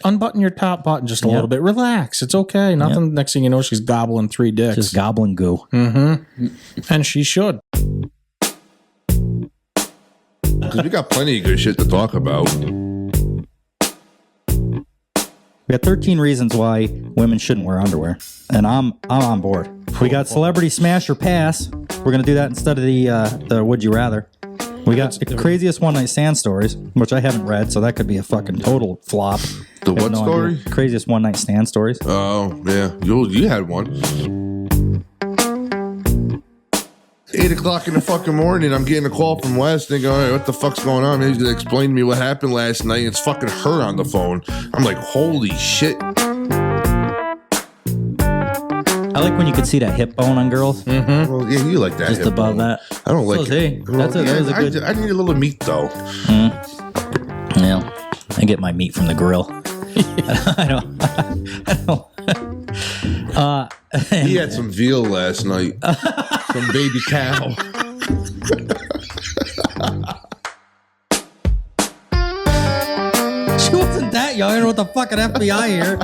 unbutton your top button just a little bit. Relax. It's okay. Nothing. Next thing you know, she's gobbling 3 dicks. Just gobbling goo. Mm-hmm. And she should. Because we got plenty of good shit to talk about. We got 13 reasons why women shouldn't wear underwear, and I'm on board. We got Celebrity Smash or Pass. We're gonna do that instead of the Would You Rather. We got the craziest one night stand stories, which I haven't read, so that could be a fucking total flop. The what story? Idea. Craziest one night stand stories. Oh yeah, you had one. 8 o'clock in the fucking morning, I'm getting a call from Wes. They go, hey, what the fuck's going on? He's explaining to me what happened last night. It's fucking her on the phone. I'm like, holy shit. I like when you could see that hip bone on girls. Mm-hmm. Well, yeah, you like that. Just above that. I don't like it. Well, that was a good... I need a little meat, though. Yeah, I get my meat from the grill. I don't. He had some veal last night. Some baby cow. She wasn't that young with the fucking FBI here.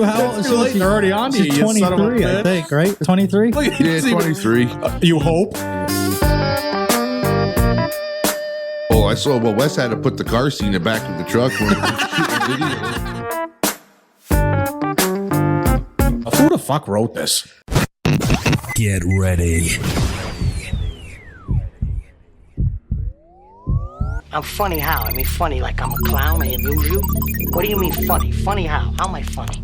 How old? They're already on you. She's 23, I think, right? 23? Yeah, 23. You hope. Oh, I saw. Well, Wes had to put the car seat in the back of the truck when he was shooting video. Who the fuck wrote this? Get ready. I'm funny how? I mean funny like I'm a clown, I amuse you? What do you mean funny? Funny how? How am I funny?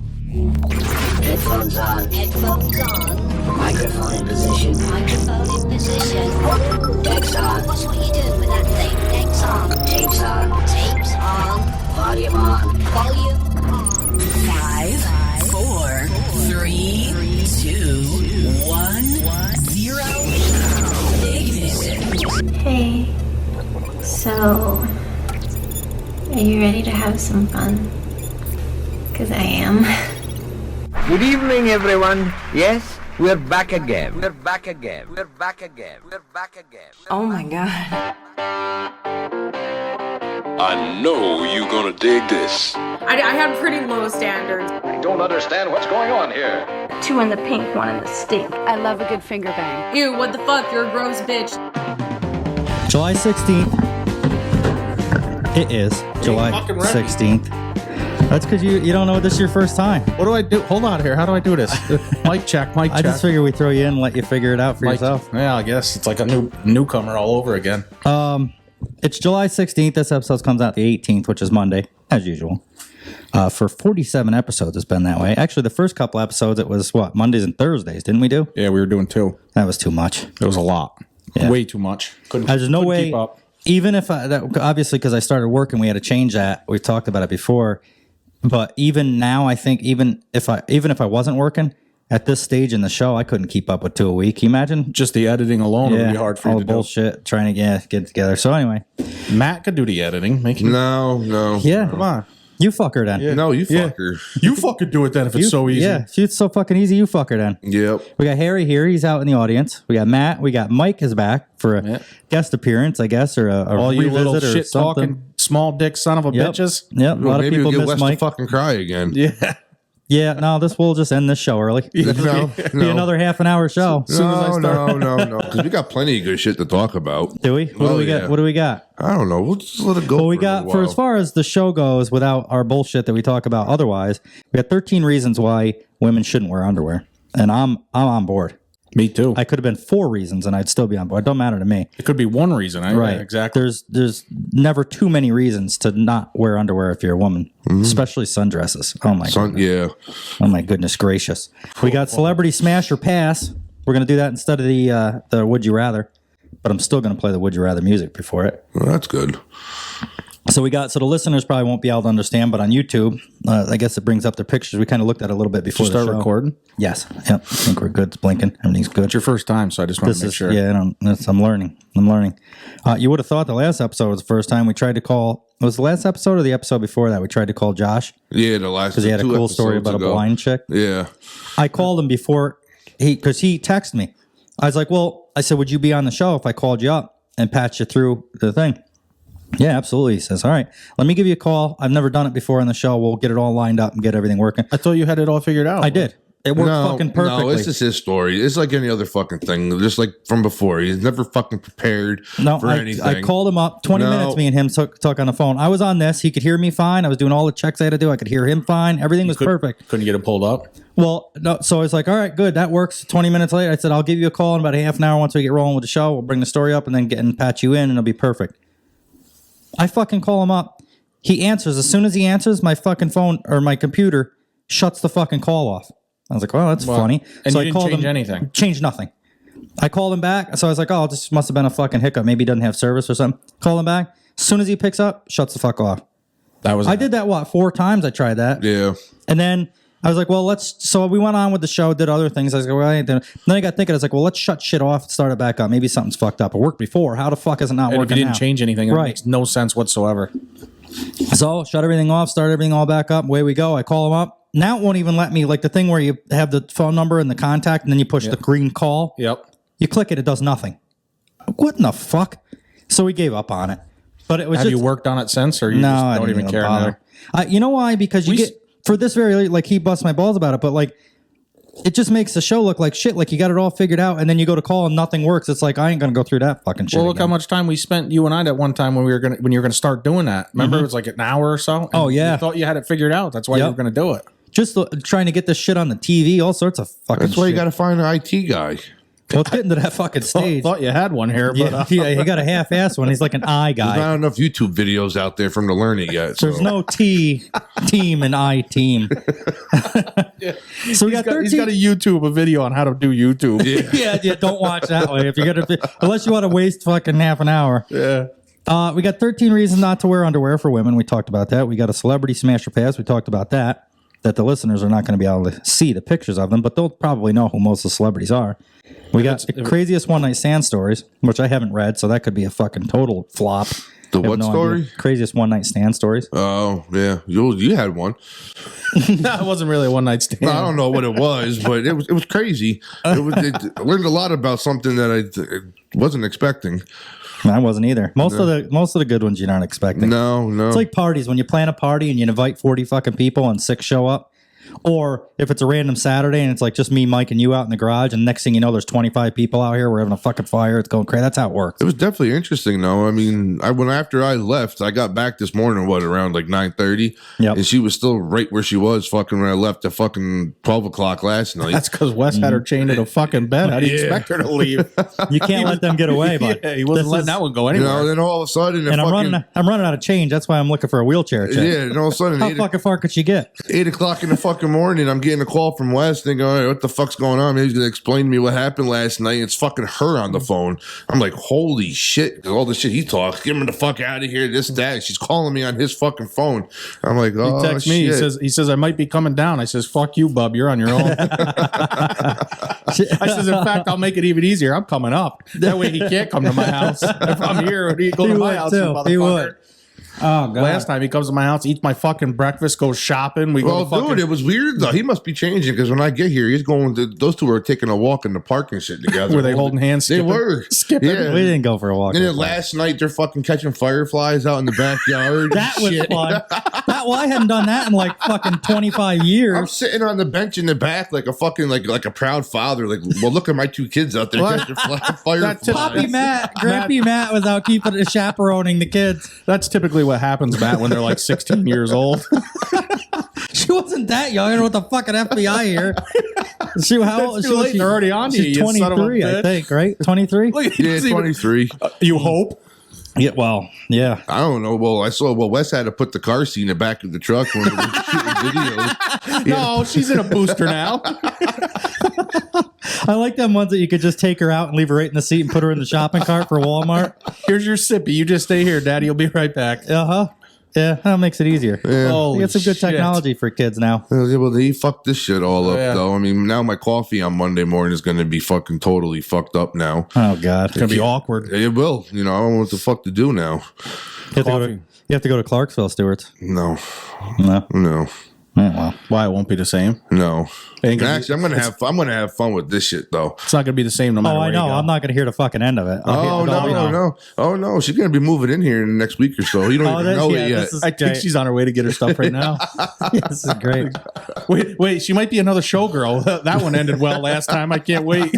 Headphones on. Headphones on. Microphone in position. Microphone in position. Decks on. What's what you do with that thing? Decks on. Tapes on. Tapes on. Volume on. Volume on. 5, 4, 3, 2, 1, 0. Ignition. Hey, so are you ready to have some fun? Because I am. Good evening, everyone. Yes, we're back again. We're back again. We're back again. We're back again. Oh my God. I know you're gonna dig this. I have pretty low standards. I don't understand what's going on here. 2 in the pink, 1 in the stink. I love a good finger bang. Ew, what the fuck? You're a gross bitch. July 16th. It is July 16th. That's because you don't know this is your first time. What do I do? Hold on here. How do I do this? Mic check. I just figure we throw you in and let you figure it out for yourself. Yeah, I guess it's like a newcomer all over again. It's July 16th. This episode comes out the 18th, which is Monday, as usual. For 47 episodes, it's been that way. Actually, the first couple episodes, it was Mondays and Thursdays, didn't we do? Yeah, we were doing 2. That was too much. It was a lot. Yeah. Way too much. There's no way. Keep up. Even if obviously, because I started working, we had to change that. We've talked about it before. But even now, I think even if I wasn't working at this stage in the show, I couldn't keep up with 2 a week. Can you imagine? Just the editing alone would be hard for you to do. Bullshit trying to get together. So anyway, Matt could do the editing. No. Yeah, come on. You fuck her then. Yeah. No, you fuck her. You fucking do it then if it's so easy. Yeah, if it's so fucking easy, you fuck her then. Yep. We got Harry here. He's out in the audience. We got Matt. We got Mike is back for a guest appearance, I guess, or a all you little revisit or shit something. talking small dick son of a bitches. Yep. A lot of people get miss Wes Mike. to fucking cry again. Yeah. Yeah, no, we'll just end this show early. No. Be another half an hour show. No. Because we got plenty of good shit to talk about. Do we? What do we got? What do we got? I don't know. We'll just let it go. Well, we got for as far as the show goes, without our bullshit that we talk about otherwise, we got 13 reasons why women shouldn't wear underwear, and I'm on board. Me too. I could have been 4 reasons, and I'd still be on board. It don't matter to me. It could be 1 reason. Right? Exactly. There's never too many reasons to not wear underwear if you're a woman, especially sundresses. Oh my god. Yeah. Oh my goodness gracious. We got Celebrity Smash or Pass. We're gonna do that instead of the Would You Rather, but I'm still gonna play the Would You Rather music before it. Well, that's good. So the listeners probably won't be able to understand, but on YouTube, I guess it brings up the pictures. We kind of looked at it a little bit before the show. Start recording? Yes. Yep. I think we're good. It's blinking. Everything's good. It's your first time, so I just want to make sure. Yeah, I'm learning. You would have thought the last episode was the first time we tried to call. Was the last episode or the episode before that we tried to call Josh? Yeah, the last. Because he had a cool story about a blind chick. Yeah. I called him before because he texted me. I was like, I said, would you be on the show if I called you up and patched you through the thing? Yeah, absolutely. He says, all right, let me give you a call. I've never done it before on the show. We'll get it all lined up and get everything working. I thought you had it all figured out. I did. It worked fucking perfectly. No, it's just his story. It's like any other fucking thing. Just like from before. He's never fucking prepared for anything. I called him up. 20 minutes, me and him talk on the phone. I was on this. He could hear me fine. I was doing all the checks I had to do. I could hear him fine. Everything was perfect. Couldn't get it pulled up? Well, no. So I was like, all right, good. That works. 20 minutes later, I said, I'll give you a call in about a half an hour once we get rolling with the show. We'll bring the story up and then patch you in and it'll be perfect. I fucking call him up. He answers. As soon as he answers, my fucking phone or my computer shuts the fucking call off. I was like, well, that's funny. And so you didn't change anything? Changed nothing. I called him back. So I was like, oh, this must have been a fucking hiccup. Maybe he doesn't have service or something. Call him back. As soon as he picks up, shuts the fuck off. I did that, 4 times I tried that. Yeah. And then I was like, well, so we went on with the show, did other things. I was like, well, then I got thinking, I was like, well, let's shut shit off and start it back up. Maybe something's fucked up. It worked before. How the fuck is it not working now? If you didn't change anything, that makes no sense whatsoever. So shut everything off, start everything all back up. Away we go. I call him up. Now it won't even let me, like the thing where you have the phone number and the contact and then you push the green call. Yep. You click it, it does nothing. What in the fuck? So we gave up on it. But it was Have you worked on it since, or you just don't even care bother. You know why? Because you get, for this very late, like he busts my balls about it, but like it just makes the show look like shit. Like you got it all figured out and then you go to call and nothing works. It's like, I ain't going to go through that fucking shit. Well, look how much time we spent, you and I, that one time when you were going to start doing that. Remember, it was like an hour or so. Oh, yeah. You thought you had it figured out. That's why you were going to do it. Just trying to get this shit on the TV, all sorts of fucking That's why you got to find an IT guy. Well, it's getting to that fucking stage. Thought you had one here, but yeah, he got a half-ass one. He's like an I guy. There's not enough YouTube videos out there for him to learn it yet. There's no team and I team. So we got 13. He's got a video on how to do YouTube. Yeah, don't watch that way. If you're gonna, unless you want to waste fucking half an hour. Yeah. We got 13 reasons not to wear underwear for women. We talked about that. We got a celebrity smasher pass. We talked about that. That the listeners are not going to be able to see the pictures of them, but they'll probably know who most of the celebrities are. We got the craziest one night stand stories, which I haven't read, so that could be a fucking total flop. The what story? Idea. Craziest one night stand stories. Oh yeah, you had one. No, it wasn't really a one night stand. No, I don't know what it was, but it was crazy. I learned a lot about something that I wasn't expecting. I wasn't either. Most of the good ones you're not expecting. No. It's like parties. When you plan a party and you invite 40 fucking people and 6 show up. Or if it's a random Saturday and it's like just me, Mike, and you out in the garage, and next thing you know, there's 25 people out here. We're having a fucking fire. It's going crazy. That's how it works. It was definitely interesting, though. I mean, after I left, I got back this morning, around like 9:30, and she was still right where she was fucking when I left at fucking 12 o'clock last night. That's because Wes had her chained in a fucking bed. How do you expect her to leave? You can't let them get away, but he wasn't letting that one go anywhere. Then all of a sudden, and I'm running out of change. That's why I'm looking for a wheelchair check. Yeah, and all of a sudden, how fucking far could she get? 8 o'clock in the fucking morning, I'm getting a call from Wes thinking, all right, what the fuck's going on? Maybe he's gonna explain to me what happened last night. It's fucking her on the phone. I'm like, holy shit, all the shit he talks, get him the fuck out of here, this, that. She's calling me on his fucking phone. I'm like, oh, he texts me, he says I might be coming down. I says, fuck you, bub, you're on your own. I says, in fact, I'll make it even easier. I'm coming up. That way he can't come to my house. If I'm here, he go to my house, you motherfucker. He would. Oh, God. Last time he comes to my house, eats my fucking breakfast, goes shopping. Dude, it was weird though. He must be changing because when I get here, he's going to. Those two are taking a walk in the park and shit together. Were they holding hands? Skipping? They were skipping. Yeah. We didn't go for a walk. And then last night they're fucking catching fireflies out in the backyard. That was fun. I hadn't done that in like fucking 25 years. I'm sitting on the bench in the back like a fucking like a proud father. Like, well, look at my 2 kids out there catching fireflies. Poppy Matt, Grampy Matt was out chaperoning the kids. That's typically what happens, Matt, when they're like 16 years old. She wasn't that young. I don't know what the fucking FBI here. How old? She's already on to you. She's 23, I think, right? 23? Yeah, 23. You hope? Yeah, well, yeah. I don't know. Well, I saw, Wes had to put the car seat in the back of the truck when we were shooting videos. No, she's in a booster now. I like them ones that you could just take her out and leave her right in the seat and put her in the shopping cart for Walmart. Here's your sippy. You just stay here, Daddy. You'll be right back. Uh-huh. Yeah, that makes it easier. Yeah. You get some good technology for kids now. Well, he fucked this shit all up, though. I mean, now my coffee on Monday morning is going to be fucking totally fucked up now. Oh, God. It's going to be awkward. It will. I don't know what the fuck to do now. You have to go to Clarksville, Stewart's. No. Yeah, well, Why it won't be the same? No. Ain't gonna Actually, I'm gonna have fun with this shit though. It's not going to be the same no matter I where you know. go. I'm not going to hear the fucking end of it. Oh no! She's gonna be moving in here in the next week or so. You don't even know it yet. I think she's on her way to get her stuff right now. This is great. Wait, she might be another showgirl. That one ended well last time. I can't wait.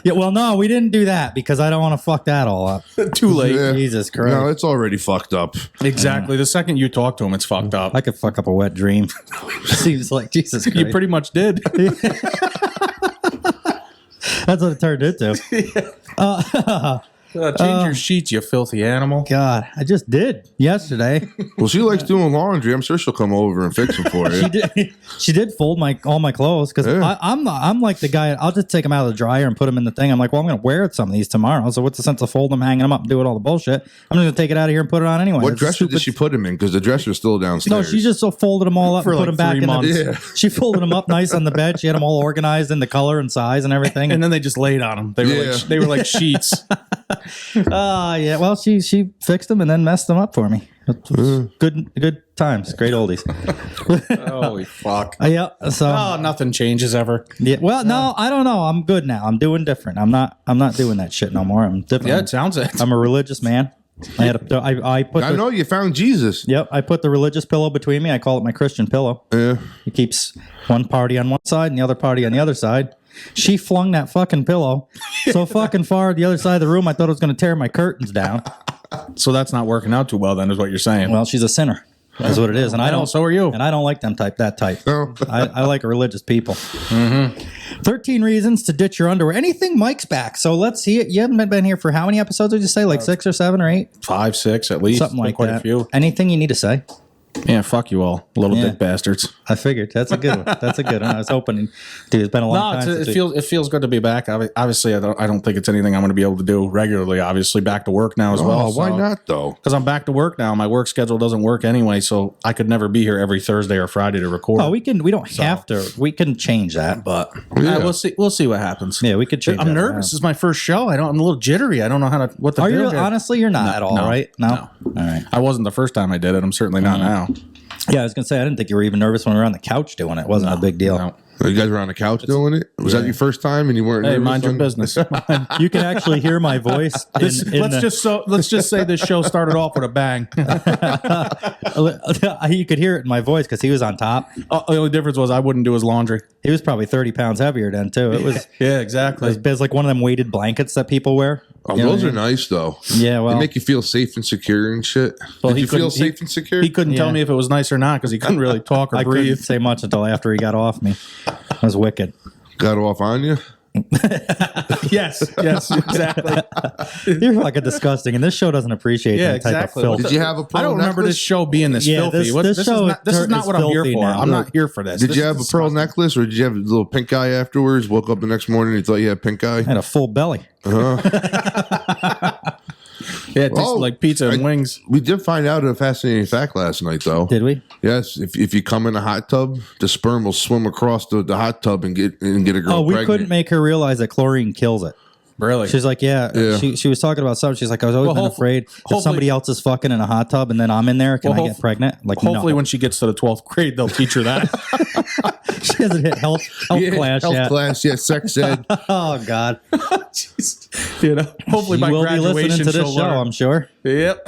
Yeah, well, no, we didn't do that because I don't want to fuck that all up. Too late. Yeah. Jesus Christ. No, it's already fucked up. Exactly. The second you talk to him, it's fucked up. I could fuck up a wet dream. Seems like Jesus Christ. You pretty much did. That's what it turned into. Change your sheets, you filthy animal. God, I just did yesterday. Well, she likes doing laundry. I'm sure she'll come over and fix them for you. She did fold all my clothes because Yeah. I'm like the guy. I'll just take them out of the dryer and put them in the thing. I'm like, well, I'm going to wear some of these tomorrow. So what's the sense of folding them, hanging them up, and doing all the bullshit? I'm just going to take it out of here and put it on anyway. What It's dresser did she put him in? Because the dresser's still downstairs. No, she just folded them all up For and put like them back 3 in months. Yeah. She folded them up nice on the bed. She had them all organized in the color and size and everything. And then they just laid on them. They were like sheets. Yeah. Well, she fixed them and then messed them up for me. Good times. Great oldies. Holy fuck. Yeah. So. Oh, nothing changes ever. Yeah. Well, no, I don't know. I'm good now. I'm doing different. I'm not doing that shit no more. I'm different. Yeah, it sounds it. I'm a religious man. I know you found Jesus. Yep. I put the religious pillow between me. I call it my Christian pillow. Yeah. It keeps one party on one side and the other party on the other side. She flung that fucking pillow so fucking far the other side of the room, I thought it was going to tear my curtains down. So that's not working out too well then, is what you're saying. Well, she's a sinner. That's what it is. And I don't. So are you. And I don't like that type. No. I like religious people. 13 reasons to ditch your underwear. Anything Mike's back. So let's see it. You haven't been here for how many episodes did you say? Like 6 or 7 or 8? 5, 6 at least. Something like quite that. a few. Anything you need to say? Yeah, fuck you all, little dick bastards. I figured that's a good one. That's a good one. I was hoping, dude. It's been a long time. It feels good to be back. Obviously, I don't think it's anything I'm going to be able to do regularly. Obviously, back to work now as well. Why not though? Because I'm back to work now. My work schedule doesn't work anyway, so I could never be here every Thursday or Friday to record. Oh, we don't have to. We can change that, but we'll see. We'll see what happens. Yeah, we could change. I'm nervous. This is my first show. I'm a little jittery. I don't know what to do. Are you honestly? You're not at all, right? No. All right. I wasn't the first time I did it. I'm certainly not now. Yeah, I was gonna say I didn't think you were even nervous when we were on the couch doing it. It wasn't a big deal. No. You guys were on the couch doing it? Was that your first time and you weren't Hey, nervous mind your on- business. You can actually hear my voice. Let's just say this show started off with a bang. You could hear it in my voice because he was on top. The only difference was I wouldn't do his laundry. He was probably 30 pounds heavier then too. It was Yeah, exactly. it was like one of them weighted blankets that people wear. Oh, You know those what I are mean? nice though. Yeah, well, They make you feel safe and secure and shit. Well, Did he you feel couldn't- safe and secure? He couldn't tell Yeah. me if it was nice or not because he couldn't really talk or I breathe. couldn't say much until after he got off me. That was wicked. Got off on you? Yes, exactly. You're fucking disgusting, and this show doesn't appreciate Yeah, that type exactly. of filth. Did you have a pearl I don't remember necklace? this show being this Yeah, filthy. this show This is not is what I'm here filthy for. now. I'm not here for this. Did This you is have a pearl disgusting. necklace or did you have a little pink eye afterwards? Woke up the next morning and you thought you had pink eye? I had a full belly. Yeah, it tasted Oh, like pizza and wings. We did find out a fascinating fact last night, though. Did we? Yes, if you come in a hot tub, the sperm will swim across the hot tub and get a girl Oh, we pregnant. couldn't make her realize that chlorine kills it. Really? She's like, yeah. She was talking about something. She's like, I was always been afraid if somebody else is fucking in a hot tub and then I'm in there, can I get pregnant? Like, hopefully no. when she gets to the 12th grade, they'll teach her that. She hasn't hit health class health yet. class, yeah, sex ed. Oh God! Hopefully She by will be listening graduation to this she'll show, learn. I'm sure. Yep.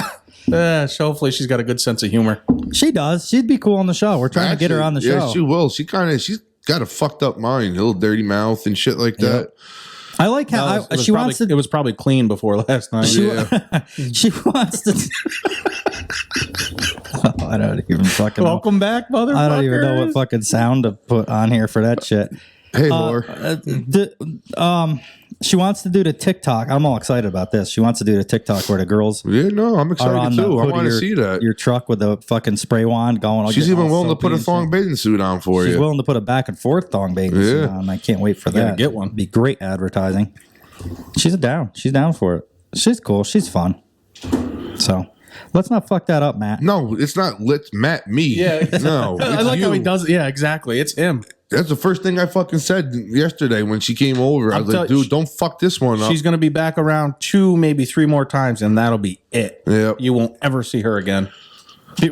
Hopefully she's got a good sense of humor. She does. She'd be cool on the show. We're trying to get her on the show. Yeah, she will. She's got a fucked up mind, a little dirty mouth and shit like that. I like how she wants to. It was probably clean before last night. She wants to. I don't even fucking. Welcome back, motherfucker. I don't even know what fucking sound to put on here for that shit. Hey, Laura. She wants to do the TikTok. I'm all excited about this. She wants to do the TikTok where the girls Yeah, no, I'm are excited on the too. I hood of want to see that. your truck with the fucking spray wand going. She's even willing to put a soapy thong and shit. bathing suit on for She's you. willing to put a back and forth thong bathing suit Yeah. on. I can't wait for Gotta that. get one. Be great advertising. She's down. She's down for it. She's cool. She's fun. So let's not fuck that up, Matt. No, it's not. Let's Matt me. Yeah. No, I it's like how he you. does it. Yeah, exactly. It's him. That's the first thing I fucking said yesterday when she came over. I was like, tell- dude, don't fuck this one up. She's going to be back around 2, maybe 3 more times, and that'll be it. Yep. You won't ever see her again.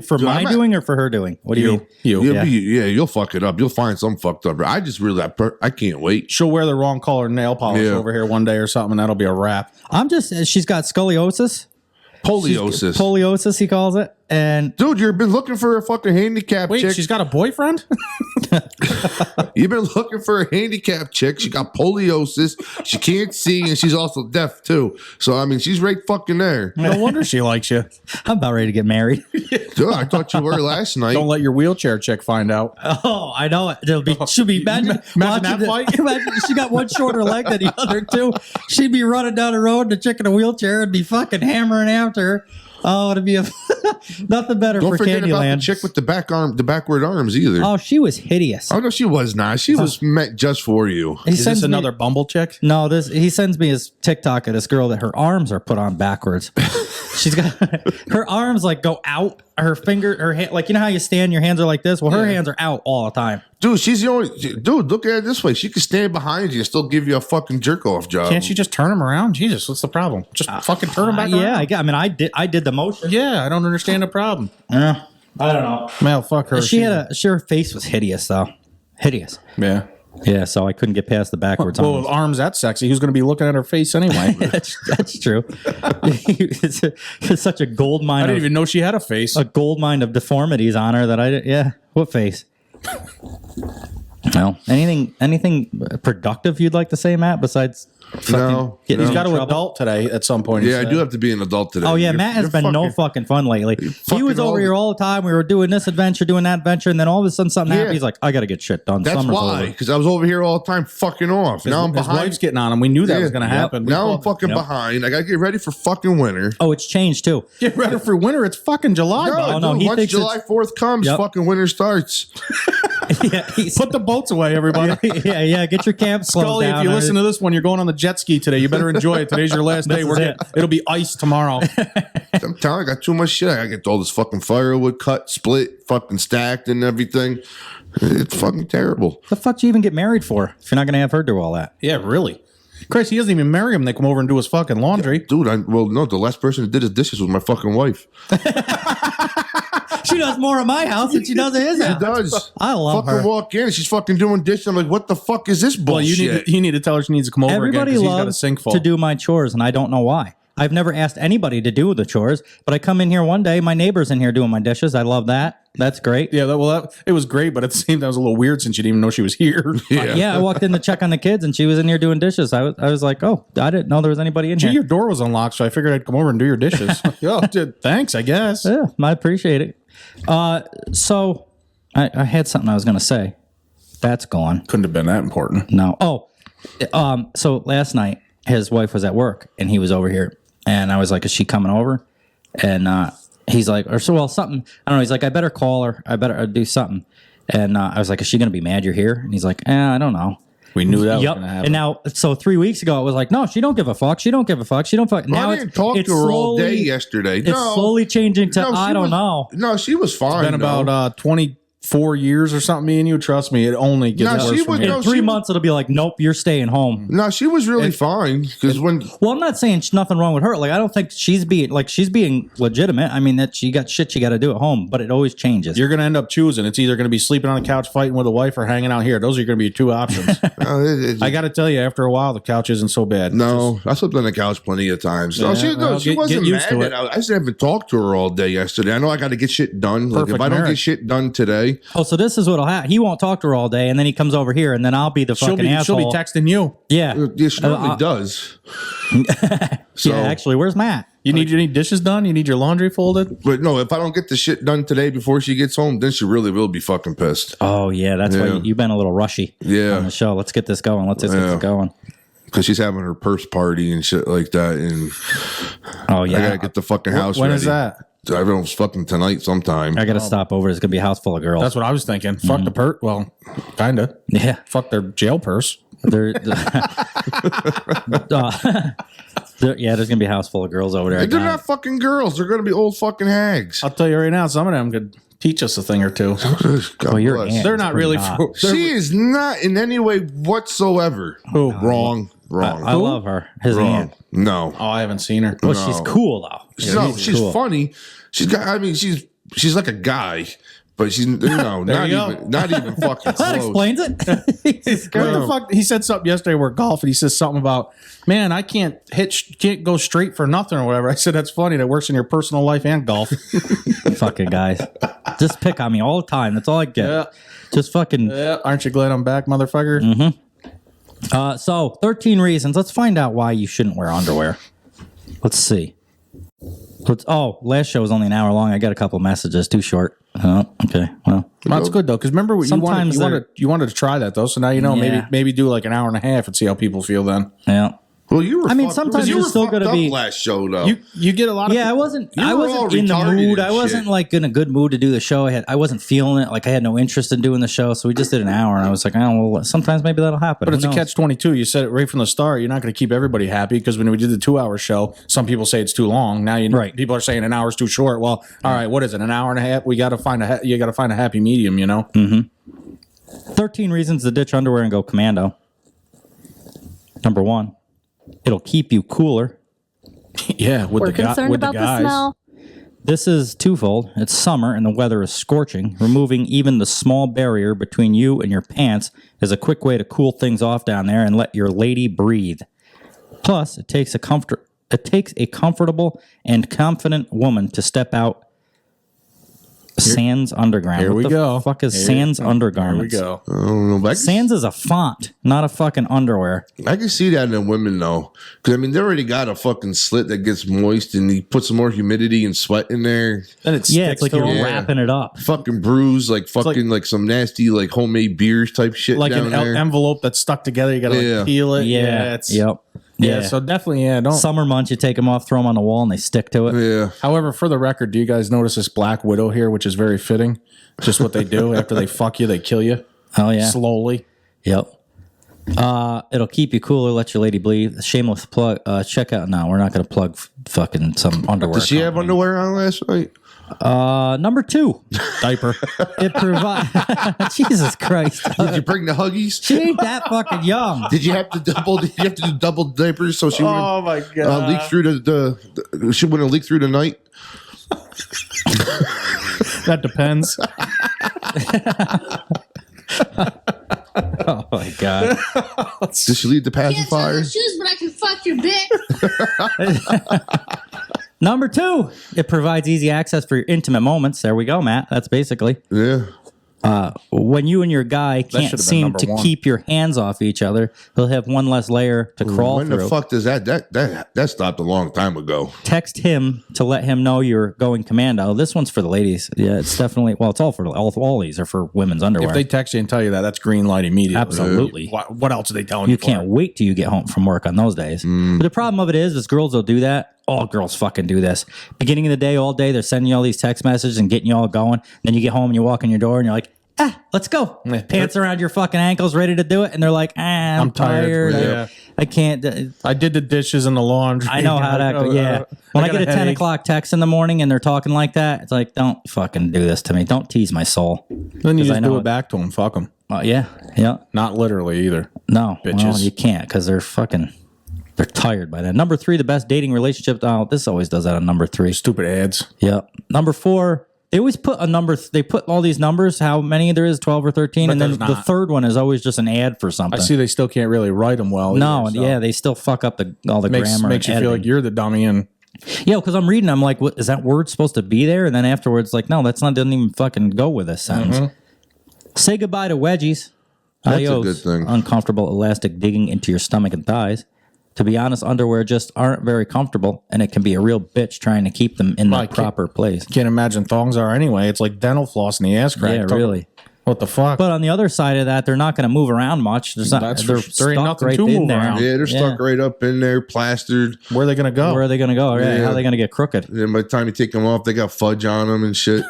For my doing or for her doing? What do you mean? You'll fuck it up. You'll find some fucked up. I just really, I can't wait. She'll wear the wrong color nail polish over here one day or something, and that'll be a wrap. She's got scoliosis. Poliosis, he calls it. And dude, you've been looking for a fucking handicap chick. She's got a boyfriend? You've been looking for a handicap chick. She got poliosis. She can't see, and she's also deaf too. So I mean, she's right fucking there. No wonder she likes you. I'm about ready to get married. Dude, I thought you were last night. Don't let your wheelchair chick find out. Oh, I know it. She'll be imagine that fight. Imagine she got one shorter leg than the other two. She'd be running down the road, and the chick in a wheelchair would be fucking hammering after her. Oh, it'd be nothing better for Candyland. Don't forget about the chick with the backward arms either. Oh, she was hideous. Oh no, she was not. She was meant just for you. Is this another Bumble chick? No, he sends me his TikTok of this girl that her arms are put on backwards. She's got her arms like go out. Her finger, her hand, like you know how you stand, your hands are like this. Well, her hands are out all the time. Dude, she's the only dude. Look at it this way: she can stand behind you and still give you a fucking jerk off job. Can't she just turn him around? Jesus, what's the problem? Just fucking turn him back around. Yeah, I did the motion. Yeah, I don't understand the problem. I don't know. Well, fuck her. Her face was hideous though. Hideous. Yeah. Yeah, so I couldn't get past the backwards arms. Well, arms that sexy. Who's going to be looking at her face anyway? that's true. It's such a gold mine. I didn't even know she had a face. A gold mine of deformities on her that I didn't. Yeah, what face? No. Anything productive you'd like to say, Matt? Besides, he's got to adult today at some point. Yeah, I do have to be an adult today. Oh yeah, Matt has been no fucking fun lately. He was over here all the time. We were doing this adventure, doing that adventure, and then all of a sudden something happened. He's like, I got to get shit done. That's why, because I was over here all the time fucking off. Now I'm behind. His wife's getting on him. We knew that was going to happen. Now I'm fucking behind. I got to get ready for fucking winter. Oh, it's changed too. Get ready for winter. It's fucking July. No, once July 4th comes, fucking winter starts. Put the boats away, everybody. yeah. Get your camp Scully, down. if you listen to this one, you're going on the jet ski today. You better enjoy it. Today's your last day. It'll be ice tomorrow. I'm telling you, I got too much shit. I gotta get all this fucking firewood cut, split, fucking stacked and everything. It's fucking terrible. The fuck do you even get married for if you're not gonna have her do all that? Yeah, really. Chris, he doesn't even marry him. They come over and do his fucking laundry. Dude, the last person that did his dishes was my fucking wife. She does more at my house than she does at his house. She does. I love her. Fucking walk in and she's fucking doing dishes. I'm like, what the fuck is this bullshit? Well, you need to tell her she needs to come over Everybody again because he's got a loves sink full. to do my chores, and I don't know why. I've never asked anybody to do the chores, but I come in here one day, my neighbor's in here doing my dishes. I love that. That's great. Yeah, it was great, but it seemed that was a little weird since you didn't even know she was here. Yeah, I walked in to check on the kids, and she was in here doing dishes. I was like, oh, I didn't know there was anybody in here. Your door was unlocked, so I figured I'd come over and do your dishes. Thanks, I guess. Yeah, I appreciate it. So I had something I was going to say. That's gone. Couldn't have been that important. No. Oh, so last night his wife was at work and he was over here, and I was like, "Is she coming over?" And he's like, something. I don't know. He's like, "I better call her. I better do something." And I was like, "Is she going to be mad you're here?" And he's like, I don't know. We knew that was going to happen. And now, so 3 weeks ago, it was like, no, she don't give a fuck. She don't give a fuck. She don't fuck. Now I didn't talk to her all day yesterday. It's slowly changing to, I don't know. No, she was fine. It's been about 24 years or something, me and you. Trust me, it only gets worse from here. In 3 months, it'll be like, nope, you're staying home. No, she was really fine. Because well, I'm not saying nothing wrong with her. Like, I don't think she's being legitimate. I mean, that she got shit she got to do at home, but it always changes. You're going to end up choosing. It's either going to be sleeping on the couch fighting with a wife or hanging out here. Those are going to be your two options. I got to tell you, after a while, the couch isn't so bad. No, I slept on the couch plenty of times. No, she wasn't mad. I just haven't talked to her all day yesterday. I know I got to get shit done. Like, if I don't get shit done today. Oh, so this is what'll happen. He won't talk to her all day, and then he comes over here, and then I'll be the fucking asshole. She'll be texting you. Yeah. She normally does. So, yeah, actually, where's Matt? You need dishes done? You need your laundry folded? But no, if I don't get the shit done today before she gets home, then she really will be fucking pissed. Oh, yeah. That's why you've been a little rushy on the show. Let's get this going. Let's get this going. Because she's having her purse party and shit like that. And I got to get the fucking house ready. When is that? Everyone's fucking tonight sometime. I got to stop over. It's going to be a house full of girls. That's what I was thinking. Fuck the purse. Well, kind of. Yeah. Fuck their jail purse. Yeah, there's going to be a house full of girls over there. They're not fucking girls. They're going to be old fucking hags. I'll tell you right now, some of them could teach us a thing or two. They're not really. She is not in any way whatsoever. Who? Wrong. I love her. His aunt. No. Oh, I haven't seen her. Well, she's cool though. She's funny. She's she's like a guy. But she's not even fucking close. That explains it. What the fuck? He said something yesterday where golf, and he says something about, man, I can't go straight for nothing or whatever. I said, that's funny. That works in your personal life and golf. Fucking guys. Just pick on me all the time. That's all I get. Yeah. Just fucking. Yeah. Aren't you glad I'm back, motherfucker? Mm-hmm. So 13 reasons. Let's find out why you shouldn't wear underwear. Let's see. Last show was only an hour long. I got a couple of messages. Too short. Oh, okay. Well, that's good though, because remember what you wanted to try that though. So now you know maybe do like an hour and a half and see how people feel then. Yeah. Well, you were. I mean, sometimes you're still going to be last show though. You get a lot of. Yeah, I wasn't in the mood. I wasn't like in a good mood to do the show. I wasn't feeling it. Like I had no interest in doing the show. So we just did an hour, and I was like, oh well, sometimes maybe that'll happen. But it's a catch-22. You said it right from the start. You're not going to keep everybody happy because when we did the 2-hour show, some people say it's too long. Now people are saying an hour's too short. Well, all right, what is it? An hour and a half? We got to find you got to find a happy medium. You know. Mm-hmm. 13 reasons to ditch underwear and go commando. Number 1. It'll keep you cooler. Yeah, We're concerned about the smell. This is twofold. It's summer and the weather is scorching. Removing even the small barrier between you and your pants is a quick way to cool things off down there and let your lady breathe. Plus, it takes a comfortable and confident woman to step out. Sans Underground. Here we go. What the fuck is Sans Undergarments? Here we go. I don't know. Sans is a font, not a fucking underwear. I can see that in the women though, because I mean they already got a fucking slit that gets moist, and you put some more humidity and sweat in there. And it's like you're wrapping it up. Fucking bruise, like fucking like some nasty like homemade beers type shit. Like down an there. envelope that's stuck together. You got to peel it. Yeah, so definitely, don't. Summer months, you take them off, throw them on the wall, and they stick to it. Yeah. However, for the record, do you guys notice this Black Widow here, which is very fitting? Just what they do after they fuck you, they kill you. Oh yeah, slowly. Yep. It'll keep you cooler, let your lady bleed. Shameless plug. Check out now. We're not going to plug fucking some underwear. Did she have underwear on last night? Number 2, diaper. It provides. Jesus Christ! Did you bring the Huggies? She ain't that fucking young. Did you have to do double diapers so she wouldn't? Oh my god! Leak through she wouldn't leak through the night. That depends. Oh my god! Did she leave the pacifier? Shoes, but I can fuck your bitch. Number 2, it provides easy access for your intimate moments. There we go, Matt. That's basically. Yeah. When you and your guy can't seem to keep your hands off each other, he'll have one less layer to crawl through. When the fuck does that stopped a long time ago? Text him to let him know you're going commando. This one's for the ladies. Yeah, it's definitely, well, it's all for all these are for women's underwear. If they text you and tell you that, that's green light immediately. Absolutely. What else are they telling you? You can't wait till you get home from work on those days. But the problem of it is girls will do that. All girls fucking do this. Beginning of the day, all day, they're sending you all these text messages and getting you all going. Then you get home and you walk in your door and you're like, let's go. Pants around your fucking ankles, ready to do it. And they're like, I'm tired. Yeah. I can't. I did the dishes in the laundry. I know how that goes. Yeah. When I get a 10 o'clock text in the morning and they're talking like that, it's like, don't fucking do this to me. Don't tease my soul. Then you just do it back to them. Fuck them. Yeah. Not literally either. No. Bitches. Well, you can't because they're tired by then. Number 3, the best dating relationship. Oh, this always does that on number 3. Stupid ads. Yep. Number 4, they always put a number. They put all these numbers, how many there is, 12 or 13. But and then the third one is always just an ad for something. I see they still can't really write them well. No, they still fuck up all the grammar. Makes you feel like you're the dummy. And yeah, because I'm reading, I'm like, what is that word supposed to be there? And then afterwards, like, no, doesn't even fucking go with this sentence. Mm-hmm. Say goodbye to wedgies. That's a good thing. Uncomfortable elastic digging into your stomach and thighs. To be honest, underwear just aren't very comfortable, and it can be a real bitch trying to keep them in the proper place. Can't imagine thongs are anyway. It's like dental floss in the ass crack. Yeah, really. What the fuck? But on the other side of that, they're not going to move around much. They're there ain't stuck nothing right to in move there. around. Yeah, they're stuck right up in there, plastered. Where are they going to go? Where are they going to go? Yeah. How are they going to get crooked? And by the time you take them off, they got fudge on them and shit.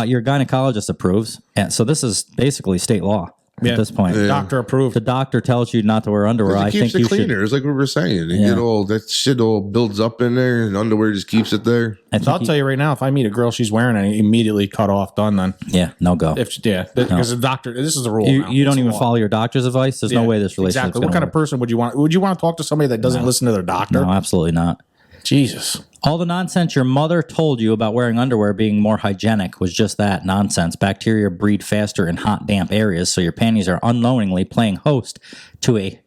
Your gynecologist approves. And so this is basically state law. At this point, doctor approved. The doctor tells you not to wear underwear. I think you cleaner. It's like we were saying. You get all that shit all builds up in there, and underwear just keeps it there. I'll tell you right now, if I meet a girl, she's wearing it, immediately cut off, done. Then no go. Because the doctor. This is the rule. You don't even follow your doctor's advice. There's no way this relationship. Exactly. What kind of person would you want? Would you want to talk to somebody that doesn't listen to their doctor? No, absolutely not. Jesus. All the nonsense your mother told you about wearing underwear being more hygienic was just that, nonsense. Bacteria breed faster in hot, damp areas, so your panties are unknowingly playing host to a...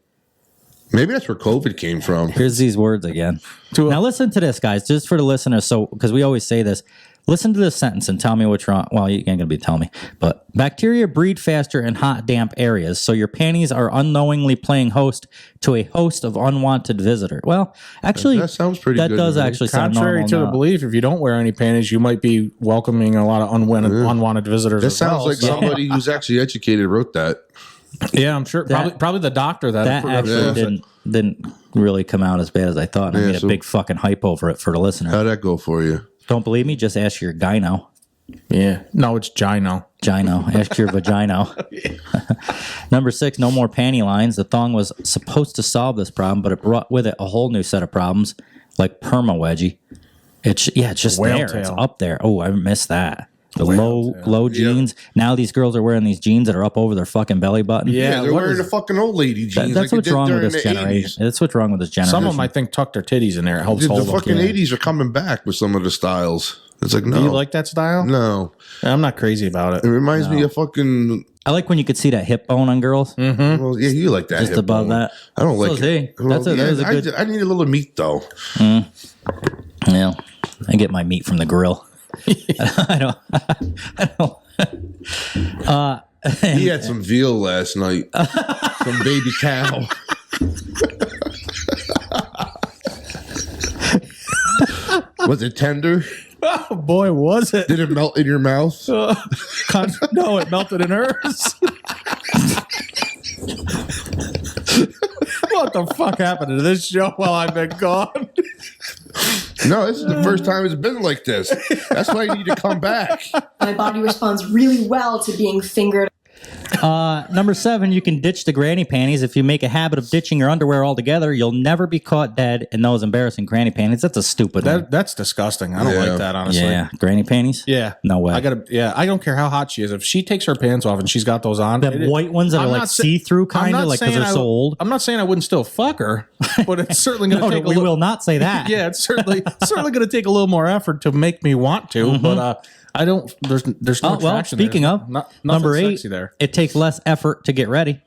Maybe that's where COVID came from. Here's these words again. Now listen to this, guys, just for the listeners, so because we always say this. Listen to this sentence and tell me what's wrong. Well, you ain't going to be telling me. But bacteria breed faster in hot, damp areas, so your panties are unknowingly playing host to a host of unwanted visitors. Well, actually, that sounds pretty good. That does actually sound contrary normal to the now. belief. If you don't wear any panties, you might be welcoming a lot of unwanted visitors. That as sounds well. like somebody who's actually educated wrote that. Yeah, I'm sure. Probably the doctor that actually didn't really come out as bad as I thought. And I made a big fucking hype over it for the listener. How'd that go for you? Don't believe me? Just ask your gyno. Yeah. No, it's gyno. Gyno. Ask your vagino. Number 6, no more panty lines. The thong was supposed to solve this problem, but it brought with it a whole new set of problems, like perma wedgie. It's just Whale there. tail. It's up there. Oh, I missed that. The low jeans. Now these girls are wearing these jeans that are up over their fucking belly button. Yeah, they're wearing the fucking old lady jeans. That's what's wrong with this generation. That's what's wrong with this generation. Some of them, I think, tuck their titties in there. It helps Dude, hold the them. fucking 80s are coming back with some of the styles. It's like, no. Do you like that style? No. I'm not crazy about it. It reminds me of fucking... I like when you could see that hip bone on girls. Mm-hmm. Well, yeah, you like that. Just hip above bone. that. I don't So like see, it. that's a good... I need a little meat, though. Yeah, I get my meat from the grill. I don't. He had some veal last night. Some baby cow. Was it tender? Oh, boy, was it. Did it melt in your mouth? No, it melted in hers. What the fuck happened to this show while I've been gone? No, this is the first time it's been like this. That's why you need to come back. My body responds really well to being fingered. Number 7, you can ditch the granny panties. If you make a habit of ditching your underwear altogether, you'll never be caught dead in those embarrassing granny panties. That's a stupid one. That's disgusting. I don't like that, honestly. Yeah, granny panties? Yeah. No way. I don't care how hot she is. If she takes her pants off and she's got those on. The white ones that are like see-through kind of, like because they're so old. I'm not saying I wouldn't still fuck her, but it's certainly going to take we will not say that. Yeah, it's certainly going to take a little more effort to make me want to, but I don't. There's no attraction. Speaking there. of Number 8, there. It takes less effort to get ready.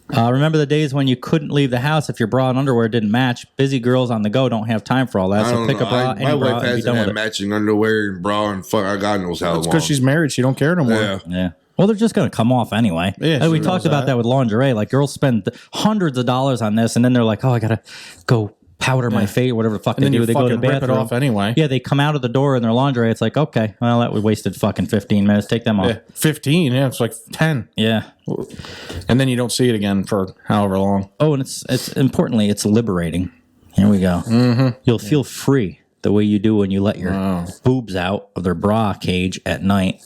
Remember the days when you couldn't leave the house if your bra and underwear didn't match? Busy girls on the go don't have time for all that. So pick a bra, my any bra, wife and be hasn't done with had it. matching underwear and bra and fuck. God knows how long. It's because she's married. She don't care no more. Yeah. Well, they're just going to come off anyway. Yeah, we talked about that with lingerie. Like girls spend hundreds of dollars on this, and then they're like, "Oh, I gotta go powder my face, whatever the fuck And they then do." They go to the rip it bathroom. off anyway. Yeah, they come out of the door in their lingerie. It's like, okay, well, that we wasted fucking 15 minutes. Take them off. Yeah, 15. Yeah, it's like 10. Yeah. And then you don't see it again for however long. Oh, and it's importantly, it's liberating. Here we go. Mm-hmm. You'll feel free the way you do when you let your boobs out of their bra cage at night.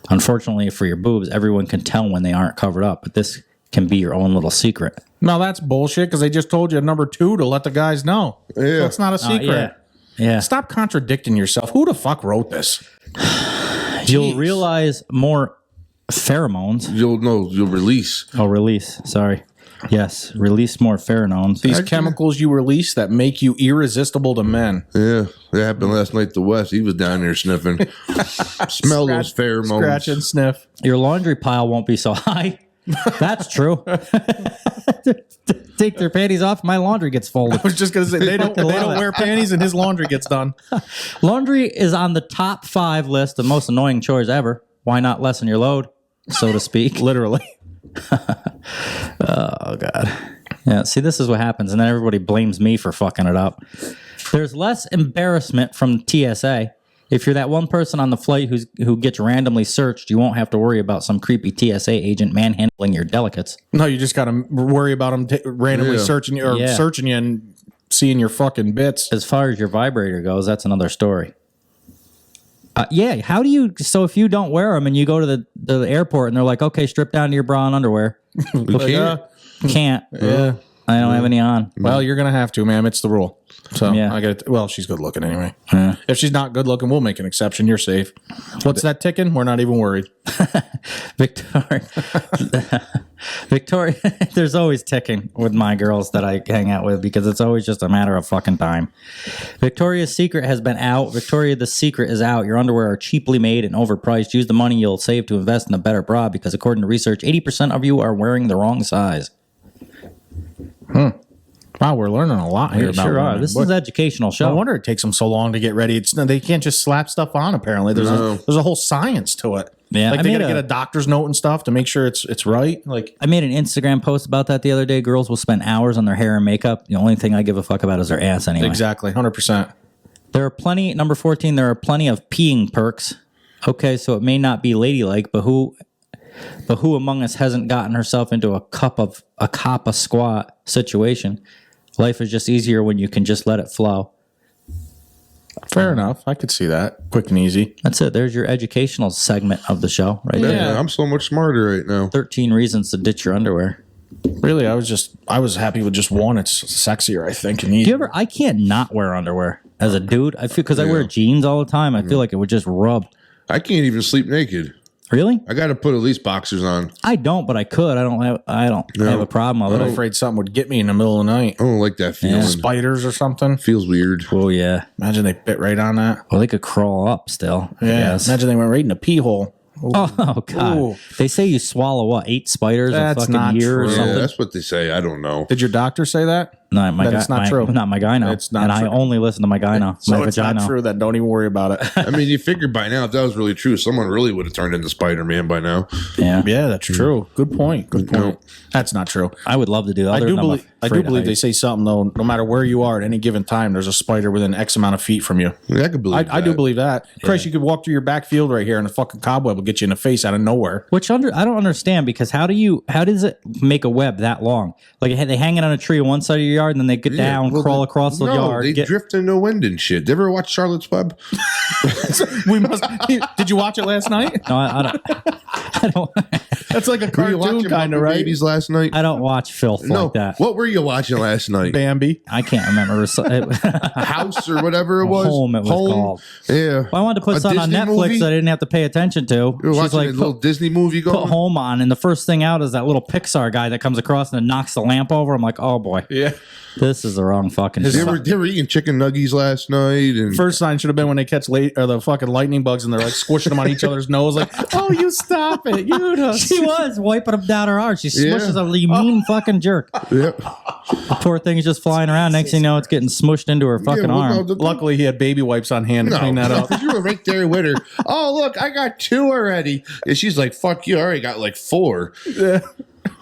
Unfortunately for your boobs, everyone can tell when they aren't covered up, but this can be your own little secret. No, that's bullshit because they just told you number 2 to let the guys know. Yeah. So it's not a secret. Yeah. Stop contradicting yourself. Who the fuck wrote this? You'll realize more pheromones. You'll release. Oh, release. Sorry. Yes, release more pheromones. These chemicals you release that make you irresistible to men. Yeah, that happened last night to Wes. He was down there sniffing. Smell those pheromones. Scratch and sniff. Your laundry pile won't be so high. That's true. Take their panties off, my laundry gets folded. I was just going to say, they don't wear panties and his laundry gets done. Laundry is on the top 5 list of most annoying chores ever. Why not lessen your load, so to speak? Literally. Oh, God. Yeah, see, this is what happens, and then everybody blames me for fucking it up. There's less embarrassment from TSA. If you're that one person on the flight who gets randomly searched, you won't have to worry about some creepy TSA agent manhandling your delicates. No, you just got to worry about them randomly searching you searching you and seeing your fucking bits. As far as your vibrator goes, that's another story. Yeah, how do you... So if you don't wear them and you go to the airport and they're like, okay, strip down to your bra and underwear. We can't. Can't. Yeah. I don't have any on. Well, you're gonna have to, ma'am. It's the rule. So Yeah. I got. Well, she's good looking anyway. If she's not good looking, we'll make an exception. You're safe. What's that ticking? We're not even worried. Victoria, there's always ticking with my girls that I hang out with because it's always just a matter of fucking time. Victoria's Secret has been out. Victoria the Secret is out. Your underwear are cheaply made and overpriced. Use the money you'll save to invest in a better bra because according to research, 80% of you are wearing the wrong size. Wow, we're learning a lot here. We sure are. This is an educational show. No wonder it takes them so long to get ready. They can't just slap stuff on. Apparently, there's a whole science to it. Yeah, like they gotta get a doctor's note and stuff to make sure it's right. Like I made an Instagram post about that the other day. Girls will spend hours on their hair and makeup. The only thing I give a fuck about is their ass anyway. Exactly, 100%. There are plenty. Number 14. There are plenty of peeing perks. Okay, so it may not be ladylike, but who among us hasn't gotten herself into a cop a squat situation? Life is just easier when you can just let it flow. Fair enough. I could see that. Quick and easy. That's it. There's your educational segment of the show right there. I'm so much smarter right now. 13 reasons to ditch your underwear. Really, I was happy with just one. It's sexier, I think, and easier. I can't not wear underwear as a dude. I feel because I wear jeans all the time. I feel like it would just rub. I can't even sleep naked. Really? I got to put at least boxers on. I don't, but I could. I don't have a problem with it. I'm afraid something would get me in the middle of the night. I don't like that feeling. Spiders or something. Feels weird. Oh, yeah. Imagine they bit right on that. Well, they could crawl up still. Yeah. Imagine they went right in the pee hole. Ooh. Oh, God. Ooh. They say you swallow, 8 spiders a fucking year or something? Yeah, that's what they say. I don't know. Did your doctor say that? No, it's not true. Not my gyno. It's not and true. I only listen to my gyno. So my it's vagina. not true. Then don't even worry about it. I mean, you figure by now, if that was really true, someone really would have turned into Spider-Man by now. Yeah. Yeah, that's true. Good point. Good point. No. That's not true. I would love to do that. I do believe they say something, though. No matter where you are at any given time, there's a spider within X amount of feet from you. Yeah, I could believe I do believe that. Christ, you could walk through your back field right here and a fucking cobweb will get you in the face out of nowhere. Which I don't understand because how does it make a web that long? Like they hang it on a tree on one side of your yard and then they get down, crawl across the yard. They drift in the wind and shit. Did you ever watch Charlotte's Web? Did you watch it last night? No, I don't. That's like a cartoon kind of, right? Babies last night. I don't watch filth like that. What were you watching last night? Bambi. I can't remember. House or whatever it was. Home. It was called. Yeah. Well, I wanted to put something on Disney Netflix movie? that I didn't have to pay attention to. You were watching a little Disney movie going? Put Home on, and the first thing out is that little Pixar guy that comes across and then knocks the lamp over. I'm like, oh boy. Yeah. This is the wrong fucking They show. were eating chicken nuggies last night. And First sign should have been when they catch the fucking lightning bugs and they're like squishing them on each other's nose. Like, oh, you stop it. You know. She was wiping them down her arm. She smushes them. You mean fucking jerk. Yep. The poor thing is just flying around. Next thing you know, it's getting smushed into her fucking arm. Luckily, he had baby wipes on hand to clean that up. You were right there with her. Oh, look, I got 2 already. And she's like, fuck you. I already got like 4. Yeah.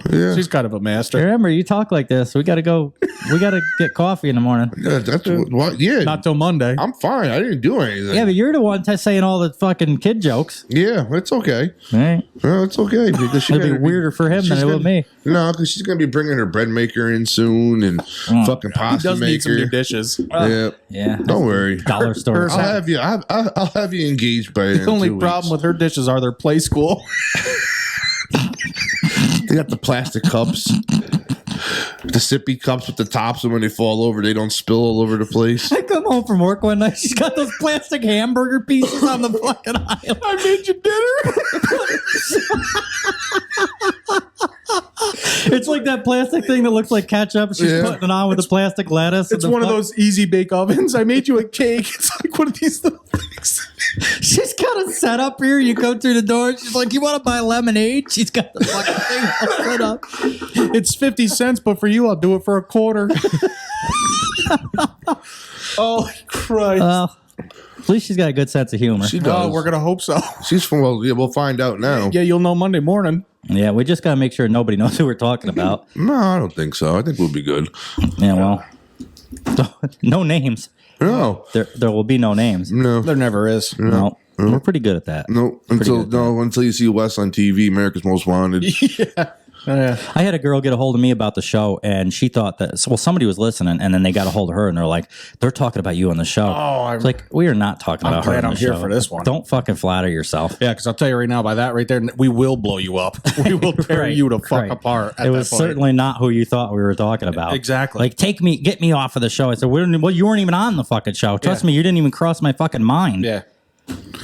Yeah. She's kind of a master. Remember, you talk like this. We got to go. We got to get coffee in the morning. Yeah, that's what. Yeah. Not till Monday. I'm fine. I didn't do anything. Yeah, but you're the one saying all the fucking kid jokes. Yeah, it's okay. All right. Well, it's okay. Because It'd be weirder for him than it would me. No, because she's going to be bringing her bread maker in soon and fucking pasta He does maker. need some new dishes. Yeah. Don't worry. Dollar store. I'll have you. I'll have you engaged by The only problem with her dishes are their play school. They got the plastic cups, the sippy cups with the tops, and when they fall over, they don't spill all over the place. I come home from work one night. She's got those plastic hamburger pieces on the fucking aisle. I made you dinner. It's like that plastic thing that looks like ketchup. She's putting it on with the plastic lettuce. It's one of those easy bake ovens. I made you a cake. It's like one of these little things. She's got a setup here. You go through the door. She's like, "You want to buy lemonade?" She's got the fucking thing all set up. It's 50 cents, but for you, I'll do it for a quarter. Oh, Christ. At least she's got a good sense of humor. She does. Oh, we're going to hope so. She's from, well, yeah, we'll find out now. Yeah, you'll know Monday morning. Yeah, we just got to make sure nobody knows who we're talking about. No, I don't think so. I think we'll be good. Yeah, well, no names. No. There will be no names. No. There never is. No. We're pretty good at that. No. Until you see Wes on TV, America's Most Wanted. Yeah. I had a girl get a hold of me about the show, and she thought that somebody was listening, and then they got a hold of her, and they're like, they're talking about you on the show. It's like, we are not talking about her on the I'm show. here for this one. Don't fucking flatter yourself. Yeah, because I'll tell you right now, by that right there, we will blow you up. We will tear you to fuck apart. It was certainly not who you thought we were talking about. Exactly. Like, get me off of the show. I said, well, you weren't even on the fucking show. Trust me, you didn't even cross my fucking mind. Yeah.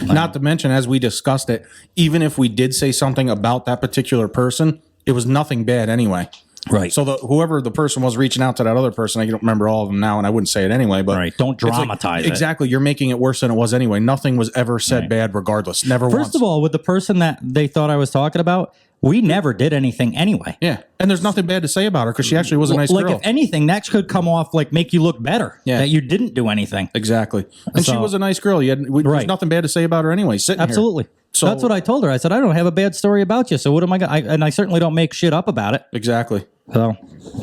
Not to mention, as we discussed it, even if we did say something about that particular person, it was nothing bad anyway. Right. So whoever the person was reaching out to that other person, I don't remember all of them now, and I wouldn't say it anyway. But don't dramatize it. Exactly. You're making it worse than it was anyway. Nothing was ever said bad, regardless. Never once. First of all, with the person that they thought I was talking about, we never did anything anyway. Yeah. And there's nothing bad to say about her because she actually was a nice girl. If anything, that could come off make you look better. Yeah. That you didn't do anything. Exactly. And she was a nice girl. There's nothing bad to say about her anyway. Absolutely. Here. So that's what I told her. I said, I don't have a bad story about you. So what am I going to... And I certainly don't make shit up about it. Exactly. So,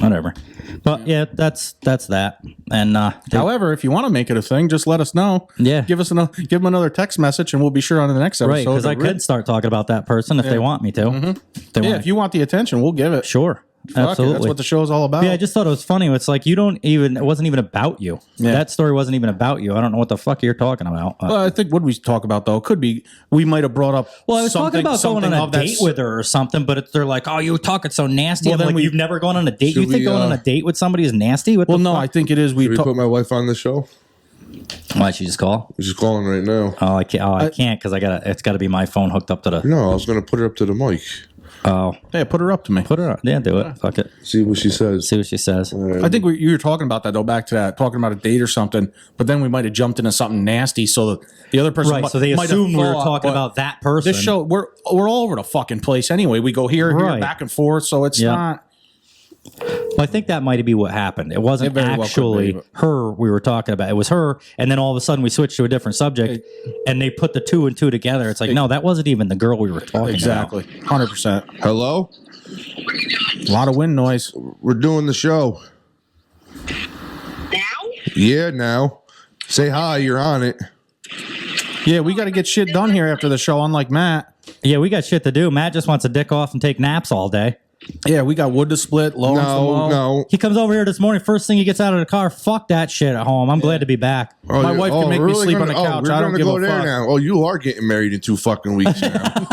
whatever. But yeah, that's that. And however, if you want to make it a thing, just let us know. Yeah. Give them another text message, and we'll be sure on the next episode. Right, because I could start talking about that person if they want me to. Mm-hmm. If you want the attention, we'll give it. Sure. Fuck Absolutely. That's what the show's all about. Yeah, I just thought it was funny. It's like it wasn't even about you. Yeah. That story wasn't even about you. I don't know what the fuck you're talking about. Well, I think what we talk about, though, could be we might have brought up. Well, I was talking about going on a date with her or something, but they're like, oh, you're talking so nasty. Well, I'm like, you've never gone on a date? You think going on a date with somebody is nasty? I think it is. Should we put my wife on the show? Why she just call? She's calling right now. Oh, I can't. I can't because it's got to be my phone hooked up to the. No, I was going to put her up to the mic. Oh, yeah, put her up to me. Put her up. Yeah, do it. Fuck it. See what she says. I think you were talking about that though. Back to that, talking about a date or something. But then we might have jumped into something nasty, so that the other person, right? So they assumed we were talking about that person. This show, we're all over the fucking place anyway. We go here, back and forth, so it's not. Well, I think that might be what happened. It wasn't actually her we were talking about. It was her, and then all of a sudden we switched to a different subject, and they put the two and two together. It's like, no, that wasn't even the girl we were talking about. Exactly. 100%. Hello? A lot of wind noise. We're doing the show. Now? Yeah, now. Say hi, you're on it. Yeah, we got to get shit done here after the show, unlike Matt. Yeah, we got shit to do. Matt just wants to dick off and take naps all day. Yeah, we got wood to split. No. He comes over here this morning. First thing he gets out of the car, fuck that shit at home. I'm glad to be back. My wife can make me sleep on the couch. I don't give a fuck. Now. Oh, you are getting married in 2 fucking weeks now.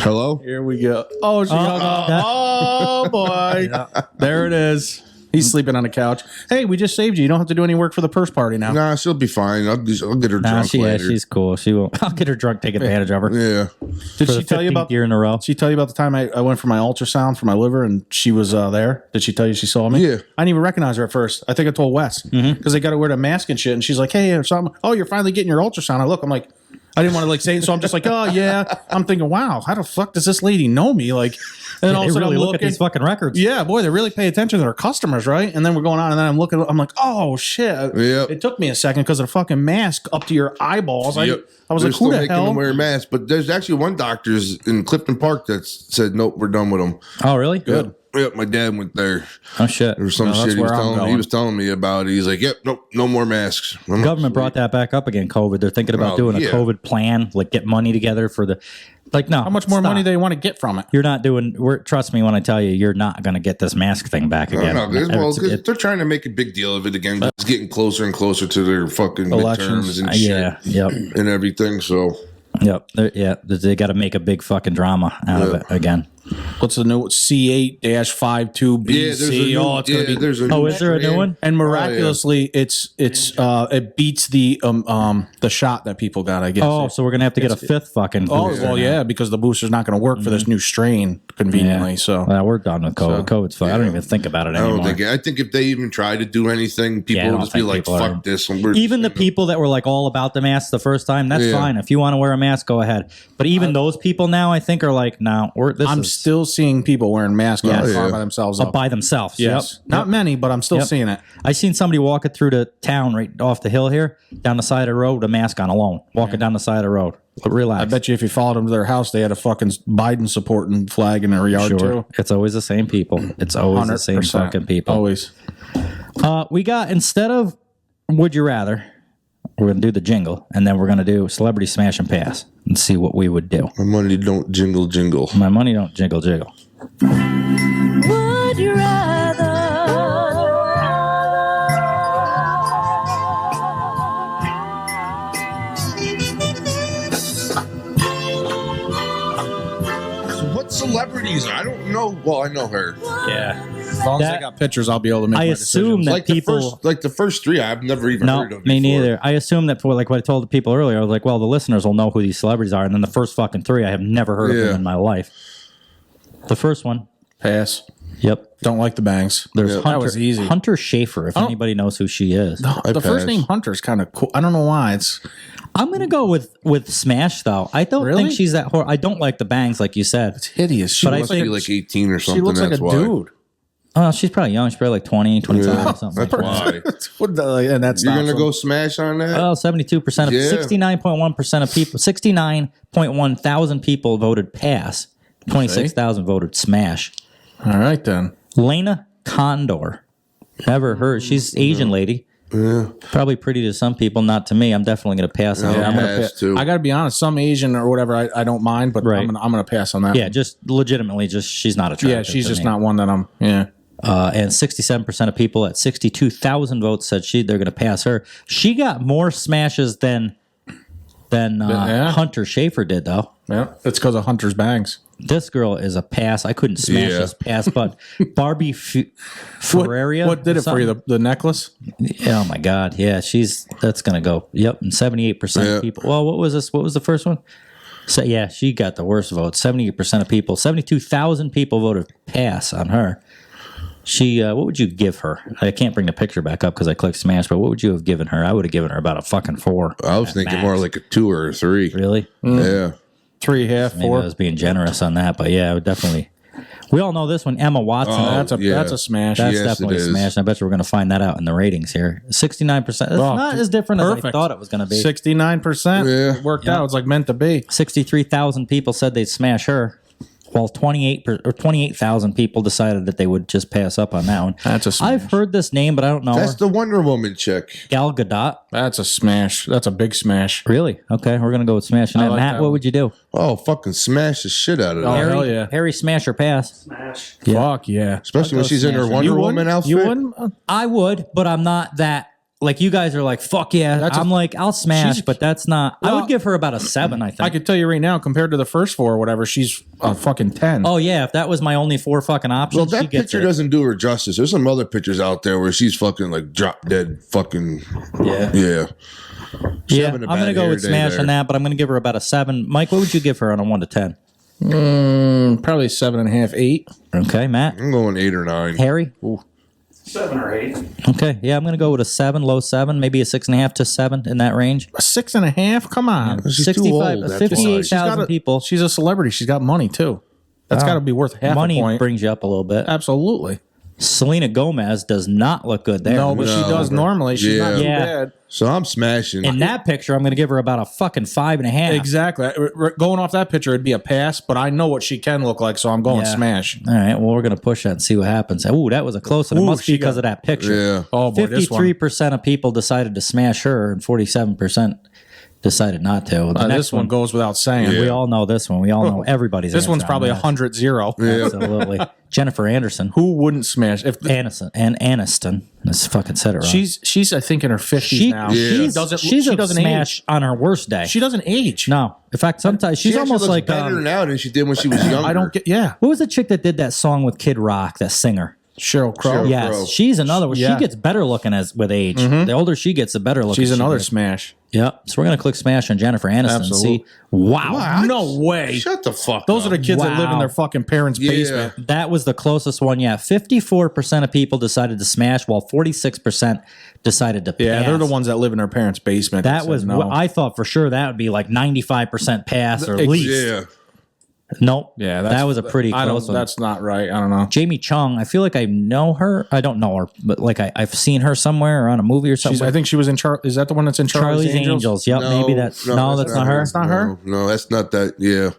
Hello? Here we go. Oh, she hung up. Oh, boy. There it is. He's sleeping on the couch. Hey, we just saved you. You don't have to do any work for the purse party now. Nah, she'll be fine. I'll get her drunk later. Yeah, she's cool. She won't. I'll get her drunk, take advantage of her. Yeah. Did she tell you about year in a row? Did she tell you about the time I went for my ultrasound for my liver and she was there? Did she tell you she saw me? Yeah. I didn't even recognize her at first. I think I told Wes because they got to wear the mask and shit. And she's like, "Hey, or something. Oh, you're finally getting your ultrasound." I look. I'm like, I didn't want to say it, so I'm just like, "Oh yeah." I'm thinking, "Wow, how the fuck does this lady know me?" Like, and then all of a sudden really I'm look looking at these fucking records. Yeah, boy, they really pay attention to their customers, right? And then we're going on, and then I'm looking. I'm like, "Oh shit!" Yep. It took me a second because of the fucking mask up to your eyeballs. Yep. I was They're like, "Who still the making hell?" them wear masks, but there's actually one doctor's in Clifton Park that said, "Nope, we're done with them." Oh, really? Good. Yep, my dad went there. Oh shit! There was some shit he was telling me about it. He's like, "Yep, nope, no more masks." The government brought that back up again. COVID. They're thinking about doing a COVID plan, like get money together for the. Like, no. How much more money do they want to get from it? You're not doing. Trust me when I tell you, you're not going to get this mask thing back again. No, they're trying to make a big deal of it again. It's getting closer and closer to their fucking elections midterms and shit, and everything. So, they got to make a big fucking drama out of it again. What's the new C8-52BC? Yeah, it's gonna be. Is there a new one? And miraculously, it beats the shot that people got. I guess. Oh, so we're gonna have to get a fifth fucking. Booster well, yeah, because the booster's not going to work for this new strain conveniently. So we're done with COVID. COVID's fine. I don't even think about it anymore. I think if they even try to do anything, people will just be like, "Fuck this." Even the people that were like all about the mask the first time, that's fine. If you want to wear a mask, go ahead. But even those people now, I think, are like, "No, I'm still seeing people wearing masks by themselves. By themselves. Yes. Yep. Not many, but I'm still seeing it. I seen somebody walking through the town right off the hill here, down the side of the road with a mask on alone, walking down the side of the road. But relax. I bet you if you followed them to their house, they had a fucking Biden supporting flag in their yard too. It's always the same people. It's always the same fucking people. Always. We got, instead of Would You Rather, we're going to do the jingle, and then we're going to do Celebrity Smash and Pass and see what we would do. My money don't jingle jingle. My money don't jiggle jiggle. Would you rather? What celebrities? I don't know. Well, I know her. Yeah. As long as I got pictures, I'll be able to make I my assume decisions. that Like people... the first three, I've never even heard of. Me before. neither. I assume that for like what I told the people earlier, I was like, well, the listeners will know who these celebrities are, and then the first fucking three, I have never heard of them in my life. The first one. Pass. Yep. Don't like the bangs. There's That Hunter, was easy. Hunter Schafer, if anybody knows who she is. The first name Hunter's kind of cool. I don't know why. I'm going to go with Smash, though. I don't Really? think she's that I don't like the bangs, like you said. It's hideous. She But I Must think be like 18 or something. she looks like that's a why. dude. Oh, she's probably young. She's probably like 20, 25 or something. That's why. And that's You're gonna go smash on that? Oh, 72% of 69.1% of people, 69.1 thousand people voted pass. 26,000 voted smash. All right then. Lena Condor. Never heard. She's Asian lady. Yeah. Probably pretty to some people, not to me. I'm definitely going to pass on Yeah, that. I'm gonna pass too. I got to be honest. Some Asian or whatever, I don't mind, but Right. I'm gonna pass on that. Yeah, one. just legitimately, she's not attractive. Yeah, she's to just me. not one that I'm. Yeah. And 67% of people at 62,000 votes said they're going to pass her. She got more smashes than Hunter Schafer did, though. Yeah, it's because of Hunter's bangs. This girl is a pass. I couldn't smash this pass, but Barbie Ferreira. What did it for you? The necklace? Oh my God! Yeah, that's gonna go. Yep, and 78% of people. Well, what was this? What was the first one? So yeah, she got the worst vote. 78% of people. 72,000 people voted pass on her. She, what would you give her? I can't bring the picture back up because I clicked smash. But what would you have given her? I would have given her about a fucking 4. I was thinking more like a 2 or a 3. Really? Yeah. 3.5, 4. Maybe I was being generous on that, but yeah, I would definitely. We all know this one, Emma Watson. That's a smash. That's Yes, definitely a it is. smash. And I bet you we're going to find that out in the ratings here. 69%. It's not as different as I perfect. thought it was going to be. 69%. Yeah. It worked out. It's like meant to be. 63,000 people said they'd smash her, while 28,000 people decided that they would just pass up on that one. That's a smash. I've heard this name, but I don't know That's her. the Wonder Woman chick. Gal Gadot. That's a smash. That's a big smash. Really? Okay, we're going to go with smashing I that. like Matt, that what one. would you do? Oh, fucking smash the shit out of Oh, that. hell yeah. Harry smash or pass? Smash. Fuck yeah. Especially when she's in her smash. Wonder You Woman wouldn't? outfit. You wouldn't? I would, but I'm not that. Like, you guys are like, fuck yeah. I'm like, I'll smash, she's- but that's not. I Well, would give her about a 7, I think. I could tell you right now, compared to the first 4 or whatever, she's a fucking 10. Oh, yeah. If that was my only 4 fucking options, Well, she that gets picture it. doesn't do her justice. There's some other pictures out there where she's fucking like drop dead fucking. Yeah. Yeah. She's Yeah, having I'm a going to bad go hair with day smash there. on that, but I'm going to give her about a 7. Mike, what would you give her on a 1 to 10? Probably 7.5, 8. Okay, Matt. I'm going 8 or 9. Harry? 7 or 8. Okay, yeah, I'm going to go with a 7, low 7, maybe a 6.5 to 7 in that range. A 6.5? Come on. She's too 65, old, that's why. 58,000 people. She's a celebrity. She's got money too. That's got to be worth half Money a point. brings you up a little bit. Absolutely. Selena Gomez does not look good there. No, but she No. does normally. She's not too Yeah. bad. So I'm smashing. In that picture, I'm going to give her about a fucking 5.5. Exactly. Going off that picture, it'd be a pass, but I know what she can look like, so I'm going Yeah. smash. All right, well, we're going to push that and see what happens. Ooh, that was a close one. It Ooh, must be she because got- of that picture. Yeah. Oh, boy, this one. 53% of people decided to smash her, and 47% decided not to. The next This one goes without saying. we all know this one. We all know everybody's This one's answer on probably this. 100-0. Absolutely. Jennifer Anderson. Who wouldn't smash? If Aniston. Let's fucking said it wrong. she's I think in her 50s She, now. she's, she's she a doesn't smash age. on her worst day. She doesn't age. No. In fact, sometimes she's She actually almost looks like better now than she did when she was younger. I don't get. Yeah, what was the chick that did that song with Kid Rock, that singer? Sheryl Crow. Sheryl Yes, Crow. she's another one. Yeah. She gets better looking as with age. The older she gets, the better looking. She's she another gets. smash. Yep. So we're gonna click smash on Jennifer Aniston and see. Absolutely. Wow. No way. Shut the fuck Those up. are the kids that live in Wow. their fucking parents' Yeah. basement. That was the closest one. Yeah, 54% of people decided to smash, while 46% decided to pass. Yeah, they're the ones that live in their parents' basement. That said was. no. I thought for sure that would be like 95% pass or at least. Yeah. Nope. Yeah, that was a pretty I close don't. one. That's not right. I don't know. Jamie Chung, I feel like I know her. I don't know her, but like I've seen her somewhere or on a movie or something. I think she was in Is that the one that's in Charlie's Angels. Yep, maybe that's no, that's not her. That's not her. No, that's not that. Yeah.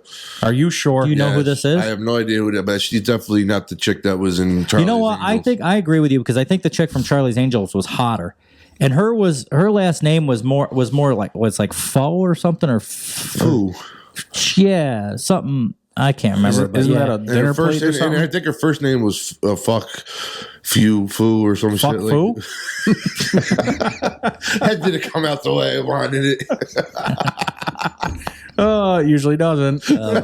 Are you sure? Do you know who this is? I have no idea who that, but she's definitely not the chick that was in Charlie's You know what? I Angels. think I agree with you because I think the chick from Charlie's Angels was hotter. And her last name was more like Faux or something or Foo. Yeah, something I can't remember. Isn't that a dinner plate or something? And I think her first name was Fuck Foo or some Fuck shit. Foo? That didn't come out the way I wanted it. Oh, it usually doesn't. Oh my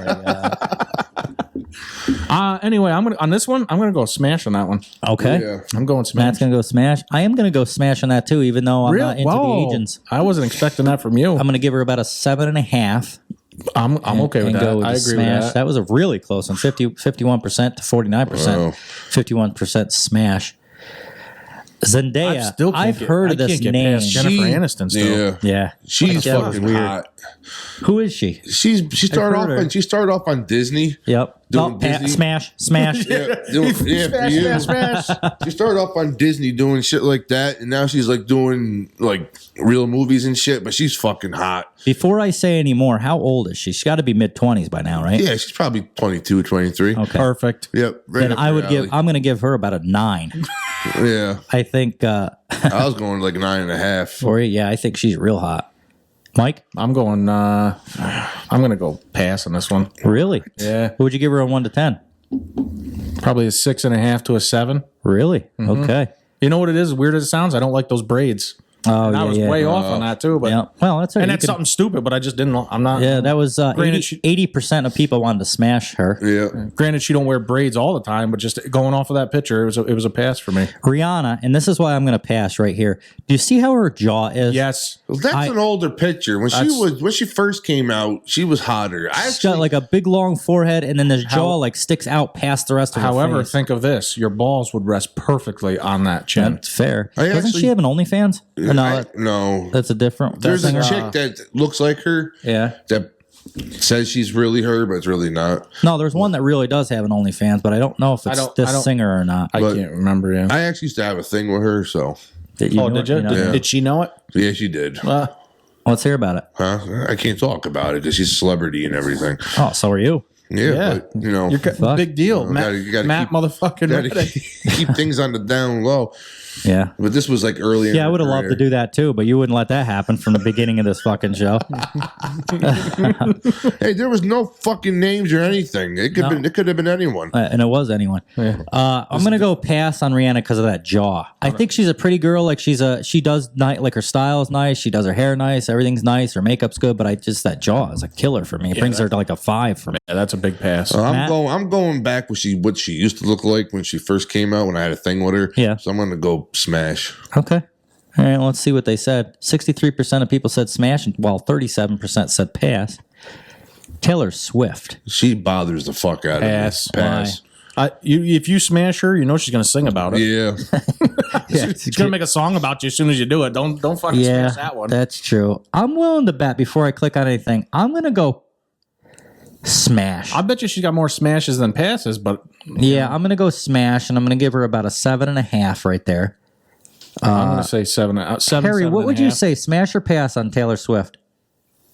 God. Anyway, I'm gonna go smash on that one. Okay. Yeah. I'm going smash. Matt's gonna go smash. I am gonna go smash on that too, even though I'm not into the agents. I wasn't expecting that from you. I'm gonna give her about a 7.5. I'm okay with and that. go with I the agree smash. with that. That was a really close one. 51% to 49%. Wow. 51% smash. Zendaya. I've heard of this name. Past Jennifer Aniston still. Yeah. She's fucking weird. hot. Who is she? She started off on Disney. Yep. Doing Disney. Smash. Yeah, Smash. She started off on Disney doing shit like that, and now she's like doing like real movies and shit. But she's fucking hot. Before I say any more, how old is she? She's got to be mid-20s by now, right? Yeah, she's probably 22, 23. Okay. Perfect. Yep. Right Then up I her would alley. I'm going to give her about a 9. Yeah, I think. I was going like 9.5. Or yeah, I think she's real hot. Mike, I'm going to go pass on this one. really? Yeah. What would you give her a 1 to 10? Probably a 6.5 to a 7. Really? Okay. You know what it is? Weird as it sounds, I don't like those braids. Oh, And yeah, I was yeah. way off on that too, but Yeah. Well, that's and that's something stupid, but I just didn't. I'm not. Yeah, that was Granted, 80% of people wanted to smash her. Yeah. Granted, she don't wear braids all the time, but just going off of that picture, it was a pass for me. Rihanna, and this is why I'm going to pass right here. Do you see how her jaw is? Yes, Well, that's an older picture. When she first came out, she was hotter. She's got like a big long forehead, and then the jaw like sticks out past the rest of her However, face. think of this: your balls would rest perfectly on that chin. That's fair. I Doesn't actually- she have an OnlyFans? Or no, No. that's a different. There's a singer? chick that looks like her. Yeah. That says she's really her, but it's really not. No, there's one that really does have an OnlyFans, but I don't know if it's this singer or not. I can't remember. Yeah. I actually used to have a thing with her, so. Did you know Did you? it? Yeah. Did she know it? Yeah, she did. Let's hear about it. Huh? I can't talk about it because she's a celebrity and everything. Oh, so are you? Yeah, but you know, Big deal, Matt. You gotta Matt, keep, motherfucking. gotta keep things on the down low. Yeah. But this was like early. Yeah, I would have loved to do that too, but you wouldn't let that happen from the beginning of this fucking show. Hey, there was no fucking names or anything. It could have been anyone. And it was anyone. Yeah. I'm gonna go pass on Rihanna because of that jaw. I think she's a pretty girl. Like she does nice. Like her style is nice. She does her hair nice. Everything's nice. Her makeup's good. But that jaw is a killer for me. It brings her to like a 5 for me. Yeah, that's a big pass. I'm going back what she used to look like when she first came out. When I had a thing with her. Yeah. So I'm gonna go smash. Okay. All right. Let's see what they said. 63% of people said smash, while 37% said pass. Taylor Swift. She bothers the fuck out of me. Pass. If you smash her, you know she's gonna sing about it. Yeah. She's gonna make a song about you as soon as you do it. Don't fucking smash that one. That's true. I'm willing to bet before I click on anything. I'm gonna go smash. I bet you she's got more smashes than passes, but yeah, I'm gonna go smash, and I'm gonna give her about a 7.5 right there. I'm gonna say 7. Harry, what would you say? Smash or pass on Taylor Swift?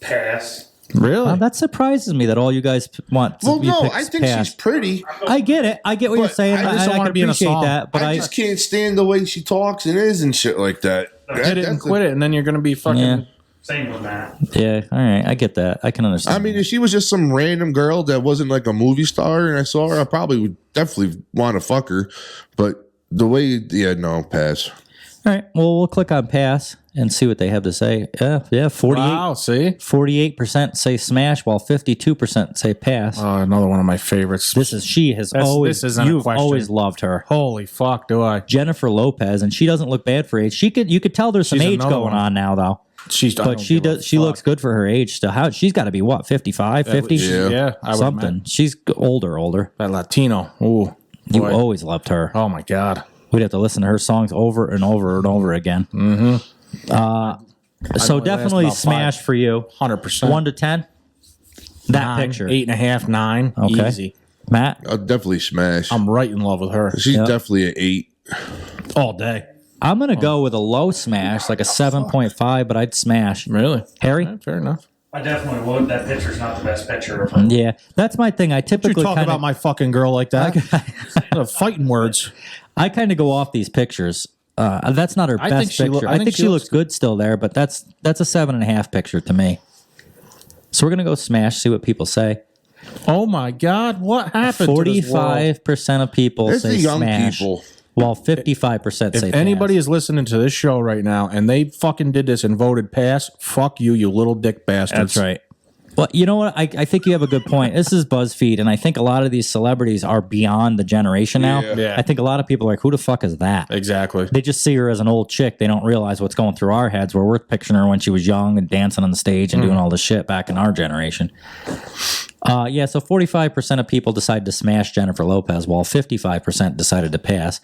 Pass. Really? That surprises me that all you guys want. Well, no, I think she's pretty. I get it. I get what you're saying. I just I want to be in a appreciate song. that, but I just can't stand the way she talks and is and shit like that. Hit it and quit it, and then you're gonna be fucking. Yeah. Same with that. Yeah, all right, I get that. I can understand. I mean, if she was just some random girl that wasn't like a movie star and I saw her, I probably would definitely want to fuck her. But the way, no, pass. All right, well, we'll click on pass and see what they have to say. Yeah, 48. Wow, see? 48% say smash, while 52% say pass. Oh, another one of my favorites. This isn't a you've question. always loved her. Holy fuck, do I? Jennifer Lopez, and she doesn't look bad for age. You could tell there's some She's age another going one. on now, though. She looks good for her age still. She's got to be what, 55, 50? Yeah, I would something. imagine. She's older. That Latino. Ooh, You boy. always loved her. Oh my god. We'd have to listen to her songs over and over and over again. Mm-hmm. So definitely smash for you. 100%. 1 to 10. That picture. 8.5, 9. Okay. Easy. Matt, I'll definitely smash. I'm right in love with her. She's definitely an 8. All day. I'm gonna go with a low smash, like a 7.5, but I'd smash. Really? Harry? Yeah, fair enough. I definitely would. That picture's not the best picture of her. Yeah, that's my thing. I You typically talk about my fucking girl like that. Fighting words. I kind of go off these pictures. That's not her I best think she picture. I I think think she she looks looks good still there, but that's a 7.5 picture to me. So we're gonna go smash, see what people say. Oh my God, what happened? 45% of people It's say the young smash, people. while 55% say If anybody pass. is listening to this show right now and they fucking did this and voted pass, fuck you, you little dick bastards. That's right. Well, you know what? I think you have a good point. This is BuzzFeed, and I think a lot of these celebrities are beyond the generation now. Yeah. I think a lot of people are like, who the fuck is that? Exactly. They just see her as an old chick. They don't realize what's going through our heads, where we're picturing her when she was young and dancing on the stage and doing all this shit back in our generation. Yeah, so 45% of people decided to smash Jennifer Lopez, while 55% decided to pass.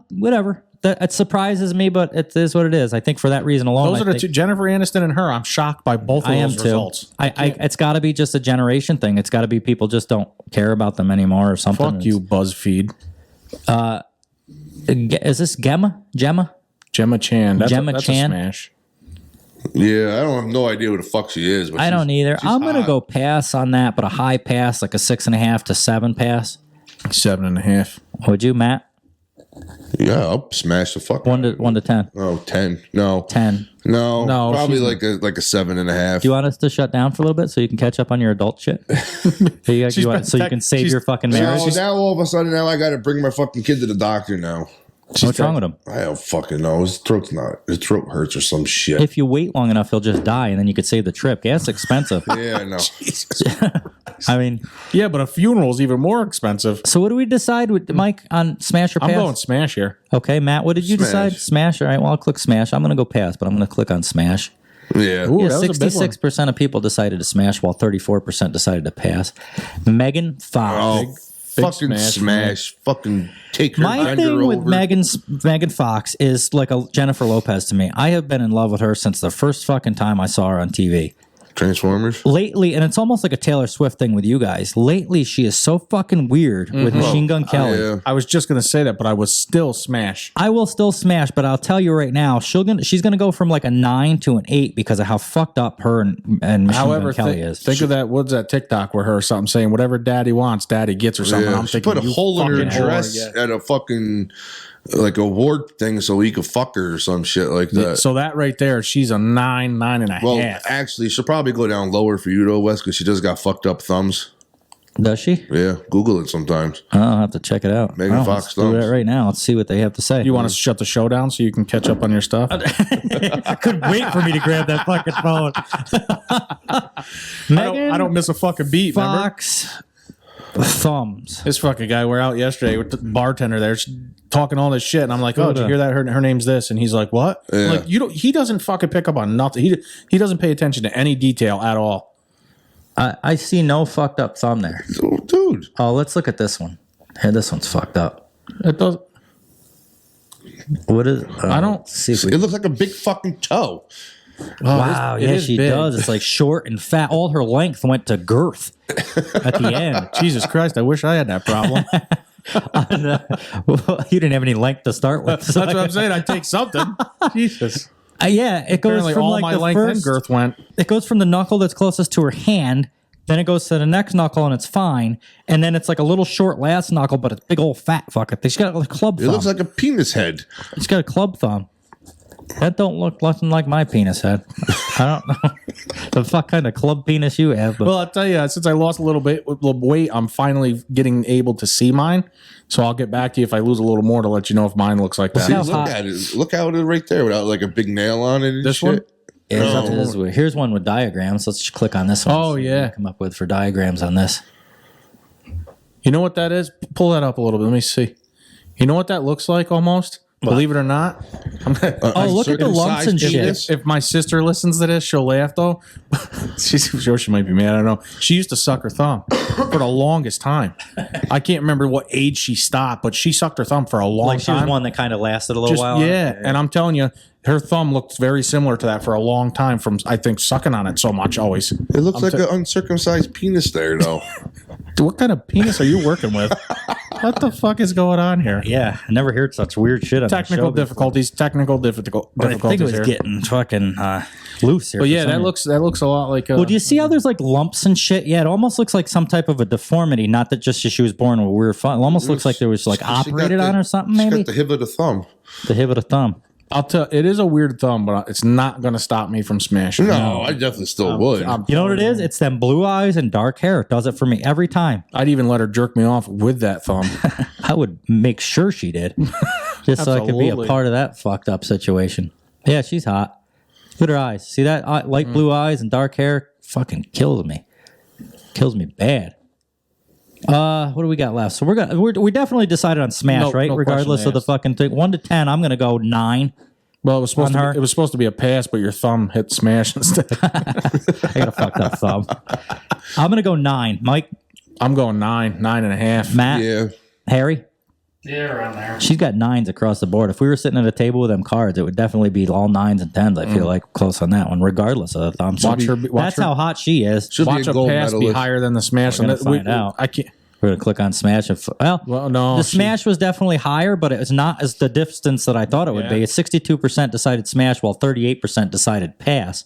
Whatever. It surprises me, but it is what it is. I think for that reason alone, Those are the two, Jennifer Aniston and her. I'm shocked by both of I am those too. results. It's got to be just a generation thing. It's got to be people just don't care about them anymore or something. Fuck you, BuzzFeed. Is this Gemma Chan. That's Gemma a Chan? smash. Yeah, I don't have no idea who the fuck she is. But I don't either. she's I'm going to hot. go pass on that, but a high pass, like a 6.5 to 7 pass. 7.5. Would you, Matt? Yeah, I'll smash the fuck. 1 to 10. Oh, 10. No. 10. No. No, Probably she's like a 7.5. Do you want us to shut down for a little bit so you can catch up on your adult shit? So you can save your fucking marriage? So now all of a sudden now I got to bring my fucking kid to the doctor now. What's wrong with him? I don't fucking know. His throat hurts or some shit. If you wait long enough, he'll just die, and then you could save the trip. Gas expensive. Yeah, I know. I mean, yeah, but a funeral is even more expensive. So what do we decide with Mike on smash or pass? I'm going smash here. Okay, Matt, what did you Smash. decide? Smash. All right, well, I'll click smash. I'm going to go pass, but I'm going to click on smash. Yeah. Ooh, Yeah, that was a big one. 66% of people decided to smash, while 34% decided to pass. Megan Fox. Oh, Big fucking smash, smash. Fucking take her My bender thing with over. Megan Fox is like a Jennifer Lopez to me. I have been in love with her since the first fucking time I saw her on TV. Transformers. Lately, and it's almost like a Taylor Swift thing with you guys. Lately, she is so fucking weird with Machine Gun Kelly. Yeah. I was just going to say that, but I was still smash. I will still smash, but I'll tell you right now, she's gonna go from like a 9 to an 8 because of how fucked up her and Machine However, Gun Kelly is. think of that. What's that TikTok where her or something saying whatever daddy wants, daddy gets or something. Yeah. I'm She thinking put a you hole in her fucking whore, dress yeah. at a fucking like award thing so he could fuck her or some shit like that. So that right there, she's a 9.5. Well, actually, she'll probably go down lower for you though, Wes, because she just got fucked up thumbs. Does she? Yeah, Google it sometimes. I'll have to check it out. Megan Oh, Fox let's do that thumbs. right now. Let's see what they have to say. You want to shut the show down so you can catch up on your stuff? I couldn't wait for me to grab that fucking phone. I don't miss a fucking beat. Remember? Fox thumbs. This fucking guy, we're out yesterday with the bartender there talking all this shit, and I'm like, "Oh, did you hear that? Her name's this," and he's like, "What?" Yeah. Like, you don't. He doesn't fucking pick up on nothing. He doesn't pay attention to any detail at all. I see no fucked up thumb there. Oh, dude. Oh, let's look at this one. Hey, this one's fucked up. It does. What is? I don't see. If we, It looks like a big fucking toe. wow, it yeah, is she big. does. It's like short and fat. All her length went to girth at the end. Jesus Christ! I wish I had that problem. Well, you didn't have any length to start with. That's what I'm saying. I take something. Jesus. Yeah, it goes Apparently, from all like my the length and first. girth went. It goes from the knuckle that's closest to her hand. Then it goes to the next knuckle and it's fine. And then it's like a little short last knuckle, but it's big old fat fucker. She's got a club It thumb. looks like a penis head. She's got a club thumb. That don't look nothing like my penis head. I don't know the fuck kind of club penis you have. But Well, I'll tell you, since I lost a little weight, I'm finally getting able to see mine. So I'll get back to you if I lose a little more to let you know if mine looks like that. See, how look hot- at it. Look how it is right there without like a big nail on it. And This shit. one? yeah, No. this is weird. Here's one with diagrams. Let's just click on this one. Oh, See what yeah. we come up with for diagrams on this. You know what that is? Pull that up a little bit. Let me see. You know what that looks like almost? Believe it or not. Oh, look at the lumps and shit. If my sister listens to this, she'll laugh though. She's sure she might be mad. I don't know. She used to suck her thumb for the longest time. I can't remember what age she stopped, but she sucked her thumb for a long Like she time. was one that kind of lasted a little while. Yeah, and I'm telling you, her thumb looked very similar to that for a long time from, I think, sucking on it so much always. It looks like an uncircumcised penis there, though. What kind of penis are you working with? What the fuck is going on here? Yeah, I never heard such weird shit on Technical the show difficulties. Technical difficulties. I think it was here. getting fucking loose here. But for yeah, some that reason. looks a lot like. Well, do you see how there's like lumps and shit? Yeah, it almost looks like some type of a deformity. Not that just she was born with weird fun. It almost looks like there was like operated on or something. Maybe got the hip of the thumb. The hip of the thumb. I'll tell. It is a weird thumb, but it's not going to stop me from smashing. No, I definitely still would. You know what it is? It's them blue eyes and dark hair. It does it for me every time. I'd even let her jerk me off with that thumb. I would make sure she did, just so I could be a Absolutely. part of that fucked up situation. Yeah, she's hot. Look at her eyes. See that light blue eyes and dark hair? Fucking kills me. Kills me bad. What do we got left? So we definitely decided on smash, right? No Regardless question of the asked. fucking thing. 1 to 10, I'm gonna go 9. Well, it was supposed On to. her? It was supposed to be a pass, but your thumb hit smash instead. I got a fucked up thumb. I'm gonna go 9. Mike, I'm going 9.5. Matt, Yeah. Harry. Yeah, around there. She's got 9s across the board. If we were sitting at a table with them cards, it would definitely be all 9s and 10s. I feel like close on that one, regardless of the thumb. So Watch her. that's how hot she is. She'll Watch be a a gold pass be medalist. higher than the smash. We're gonna And find out. I can't. We're gonna click on smash. Well, no. the smash was definitely higher, but it was not as the distance that I thought it would be. 62% decided smash, while 38% decided pass.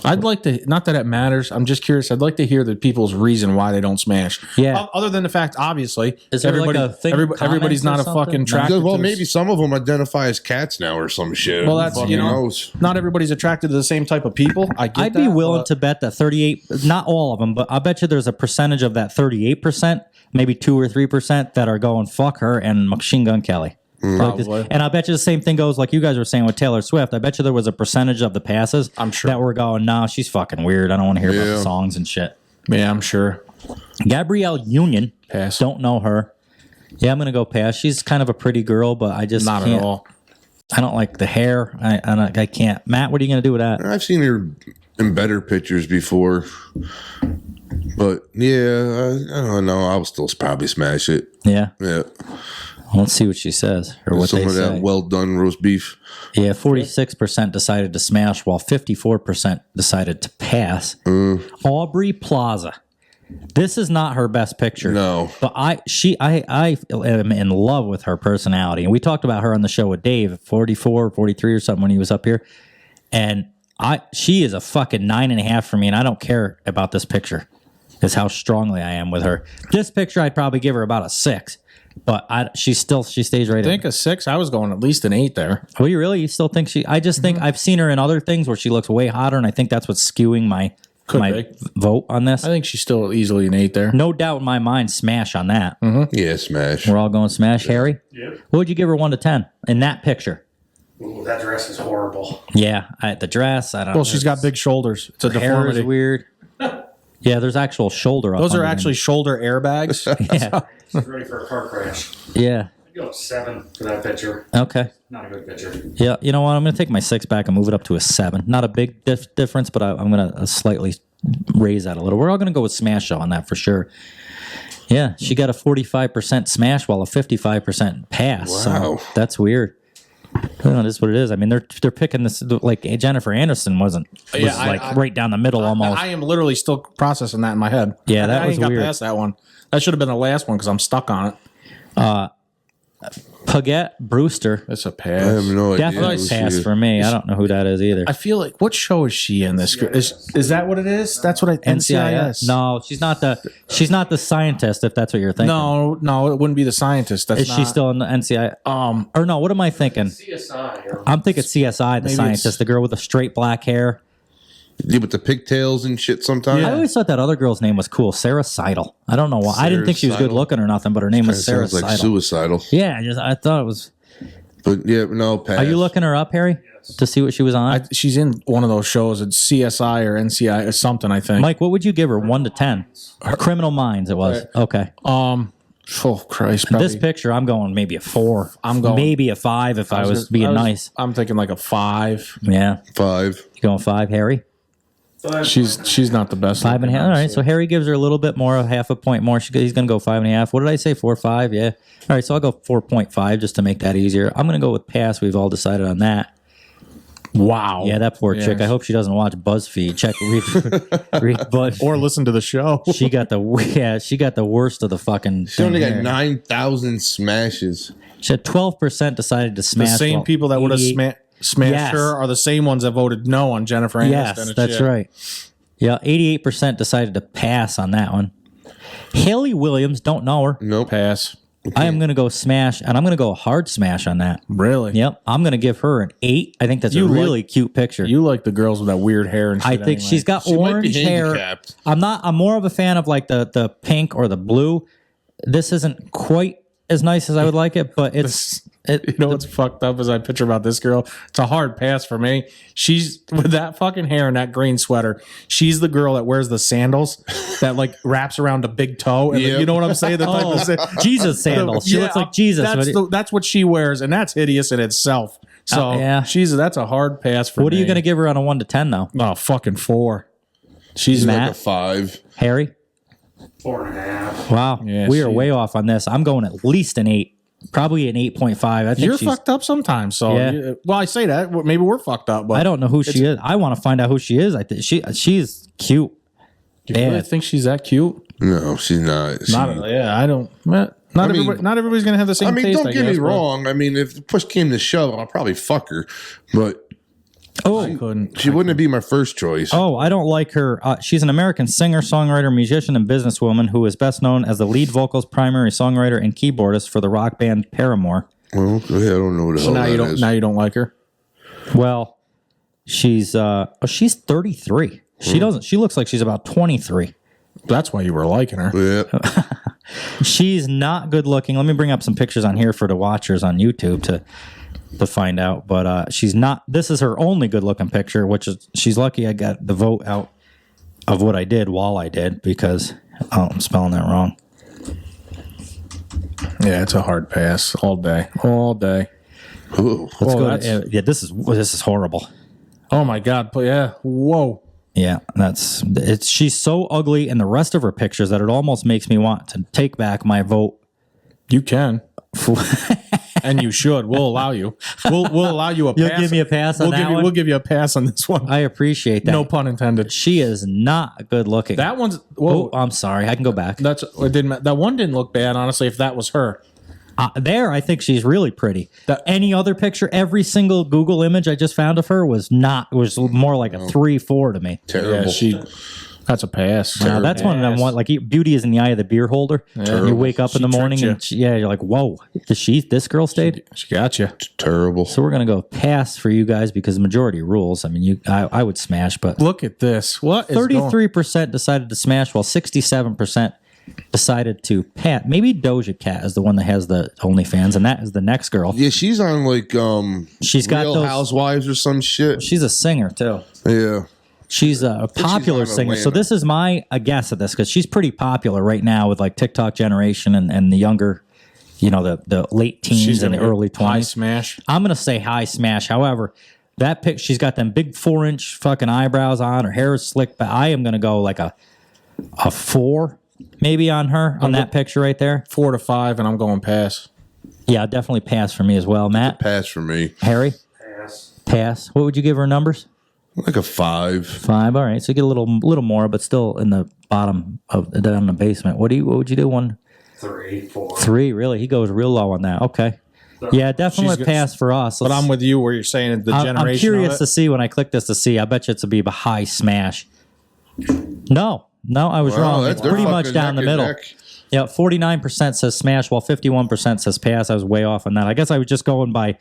I'd like to. Not that it matters. I'm just curious. I'd like to hear the people's reason why they don't smash. Yeah. Other than the fact, obviously, Is there like a thing? everybody's not a comments or fucking something? attracted. Well, to maybe some of them identify as cats now or some shit. Well, that's Fucking you know, knows. not everybody's attracted to the same type of people. I'd be willing to bet that 38, not all of them, but I bet you there's a percentage of that 38%, maybe 2 or 3% that are going fuck her and Machine Gun Kelly. Like this. Probably. And I bet you the same thing goes like you guys were saying with Taylor Swift. I bet you there was a percentage of the passes I'm sure. that were going, no, she's fucking weird. I don't want to hear about the songs and shit. Yeah, I'm sure. Gabrielle Union. Pass. Don't know her. Yeah, I'm going to go pass. She's kind of a pretty girl, but I just Not can't. at all. I don't like the hair. I can't. Matt, what are you going to do with that? I've seen her in better pictures before. But yeah, I don't know. I'll still probably smash it. Yeah. Yeah. Let's see what she says or what Some they of say. that well done roast beef. Yeah, 46% decided to smash, while 54% decided to pass. Aubrey Plaza. This is not her best picture. No. But I am in love with her personality. And we talked about her on the show with Dave, 44, 43 or something when he was up here. And she is a fucking 9.5 for me, and I don't care about this picture. Is how strongly I am with her. This picture, I'd probably give her about a 6. But she stays right I think a 6. I was going at least an 8 there. Oh, you really? You still think she? I just think I've seen her in other things where she looks way hotter, and I think that's what's skewing my vote on this. I think she's still easily an 8 there. No doubt in my mind, smash on that. Yeah, smash. We're all going smash. Harry, Yep. what would you give her 1 to 10 in that picture? Ooh, that dress is horrible. Yeah, the dress. I don't. Well, she's got big shoulders. It's a her hair is deformity. weird. Yeah, there's actual shoulder. Up Those are underneath. actually shoulder airbags. Yeah. She's ready for a car crash. Yeah. I'd go 7 for that picture. Okay. Not a good picture. Yeah, you know what? I'm going to take my 6 back and move it up to a 7. Not a big difference, but I'm going to slightly raise that a little. We're all going to go with smash on that for sure. Yeah, she got a 45% smash while a 55% pass. Wow. So that's weird. I don't know, this is what it is. I mean, they're picking this like Jennifer Anderson was right down the middle almost. I am literally still processing that in my head. Yeah, that I was ain't got weird. past that one. That should have been the last one because I'm stuck on it. Paget Brewster. It's a I pass. have no idea. Definitely who she pass is. for me. I don't know who that is either. I feel like what show is she in this? Is that what it is? That's what I NCIS. No, she's not the scientist. If that's what you're thinking. No, it wouldn't be the scientist. That's Is she still in the NCIS? Or no? What am I thinking? CSI. I'm thinking CSI, the Maybe scientist, it's- the girl with the straight black hair. Yeah, with the pigtails and shit sometimes. I always thought that other girl's name was cool, Sarah Seidel. I don't know why. I didn't think she was good Seidel? looking or nothing, but her name was Kinda Sarah sounds like Seidel. suicidal. Yeah, I thought it was. But yeah, no, pass. Are you looking her up, Harry, to see what she was on? she's in one of those shows. It's CSI or NCI or something. I think. Mike, what would you give her? 1 to 10. Criminal Minds. It was okay. Oh Christ! Probably, This picture, I'm going maybe a 4. I'm going- maybe a 5 if I was being nice. I'm thinking like a 5. Yeah, 5. you going 5, Harry? She's not the best. 5.5. All right, so Harry gives her a little bit more, half a point more. He's going to go 5.5. What did I say? 4, 5? Yeah. All right, so I'll go 4.5 just to make that easier. I'm going to go with pass. We've all decided on that. Wow. Yeah, that poor chick. I hope she doesn't watch BuzzFeed. Read BuzzFeed. Or listen to the show. She got the worst of the fucking. She only got here. 9,000 smashes. She had 12% decided to smash. The same people that would have smashed her are the same ones that voted no on Jennifer Aniston. Yes, that's right. Yeah, 88% decided to pass on that one. Haley Williams, don't know her. Nope. Pass. I am going to go smash, and I'm going to go hard smash on that. Really? Yep. I'm going to give her an 8. I think that's a really cute picture. You like the girls with that weird hair and shit. I think she's got orange hair. I'm more of a fan of like the pink or the blue. This isn't quite as nice as I would like it, but it's... You know what's fucked up is I picture about this girl. It's a hard pass for me. She's with that fucking hair and that green sweater. She's the girl that wears the sandals that like wraps around a big toe. And you know what I'm saying? The type of Jesus sandals. She looks like Jesus. That's what she wears, and that's hideous in itself. So that's a hard pass for me. What are you going to give her on a 1 to 10 though? Oh, fucking 4. She's like a 5. Harry? 4.5. Wow. Yeah, we are way off on this. I'm going at least an 8. Probably an 8.5. I think you're fucked up sometimes. So well, I say that maybe we're fucked up, but I don't know who she is. I want to find out who she is. I think she's cute. You really think she's that cute? No, she's not. I don't. Not everybody's gonna have the same. Taste, don't get me wrong. I mean, if the push came to shove, I'll probably fuck her, but. She wouldn't be my first choice. Oh, I don't like her. She's an American singer, songwriter, musician, and businesswoman who is best known as the lead vocals, primary songwriter, and keyboardist for the rock band Paramore. Well, I don't know what the hell that is. Now you don't like her? Well, she's 33. She doesn't. She looks like she's about 23. That's why you were liking her. Yeah. She's not good looking. Let me bring up some pictures on here for the watchers on YouTube to find out, but she's not. This is her only good looking picture, which is she's lucky I got the vote out of what I did while I did because I'm spelling that wrong. Yeah, it's a hard pass all day. Ooh. Let's go. This is horrible. Oh my god! Yeah. Whoa. Yeah, she's so ugly in the rest of her pictures that it almost makes me want to take back my vote. You can. And you should. We'll allow you. We'll allow you a pass. You'll give me a pass on that one? We'll give you a pass on this one. I appreciate that. No pun intended. She is not good looking. That one's... Whoa. Oh, I'm sorry. I can go back. That one didn't look bad, honestly, if that was her. I think she's really pretty. Any other picture, every single Google image I just found of her was more like a 3-4 to me. Terrible. Yeah, that's a pass. That's one that I want. Like beauty is in the eye of the beer holder. Yeah. You wake up in the morning and you're like, whoa, this girl stayed? She got you. It's terrible. So we're gonna go pass for you guys because the majority rules. I mean, I would smash, but look at this. What? 33% decided to smash, while 67% decided to pat. Maybe Doja Cat is the one that has the OnlyFans, and that is the next girl. Yeah, she's on like she's got Real Housewives or some shit. She's a singer too. Yeah. She's a popular singer. So this is my guess at this because she's pretty popular right now with like TikTok generation and the younger, the late teens and the early 20s. High smash. I'm going to say high smash. However, that pic, she's got them big 4-inch fucking eyebrows on. Her hair is slick, but I am going to go like a 4 maybe on her on that picture right there. 4 to 5, and I'm going pass. Yeah, definitely pass for me as well. Matt? Pass for me. Harry? Pass. What would you give her numbers? Like a 5. 5. All right. So you get a little more, but still in the bottom of down in the basement. What would you do? 3, 4. 3, really? He goes real low on that. Okay. Yeah, definitely pass for us. But I'm with you where you're saying the generation. I'm curious to see when I click this to see. I bet you it's a be a high smash. No, I was wrong. It's pretty much down the middle. Yeah, 49% says smash, while 51% says pass. I was way off on that. I guess I was just going by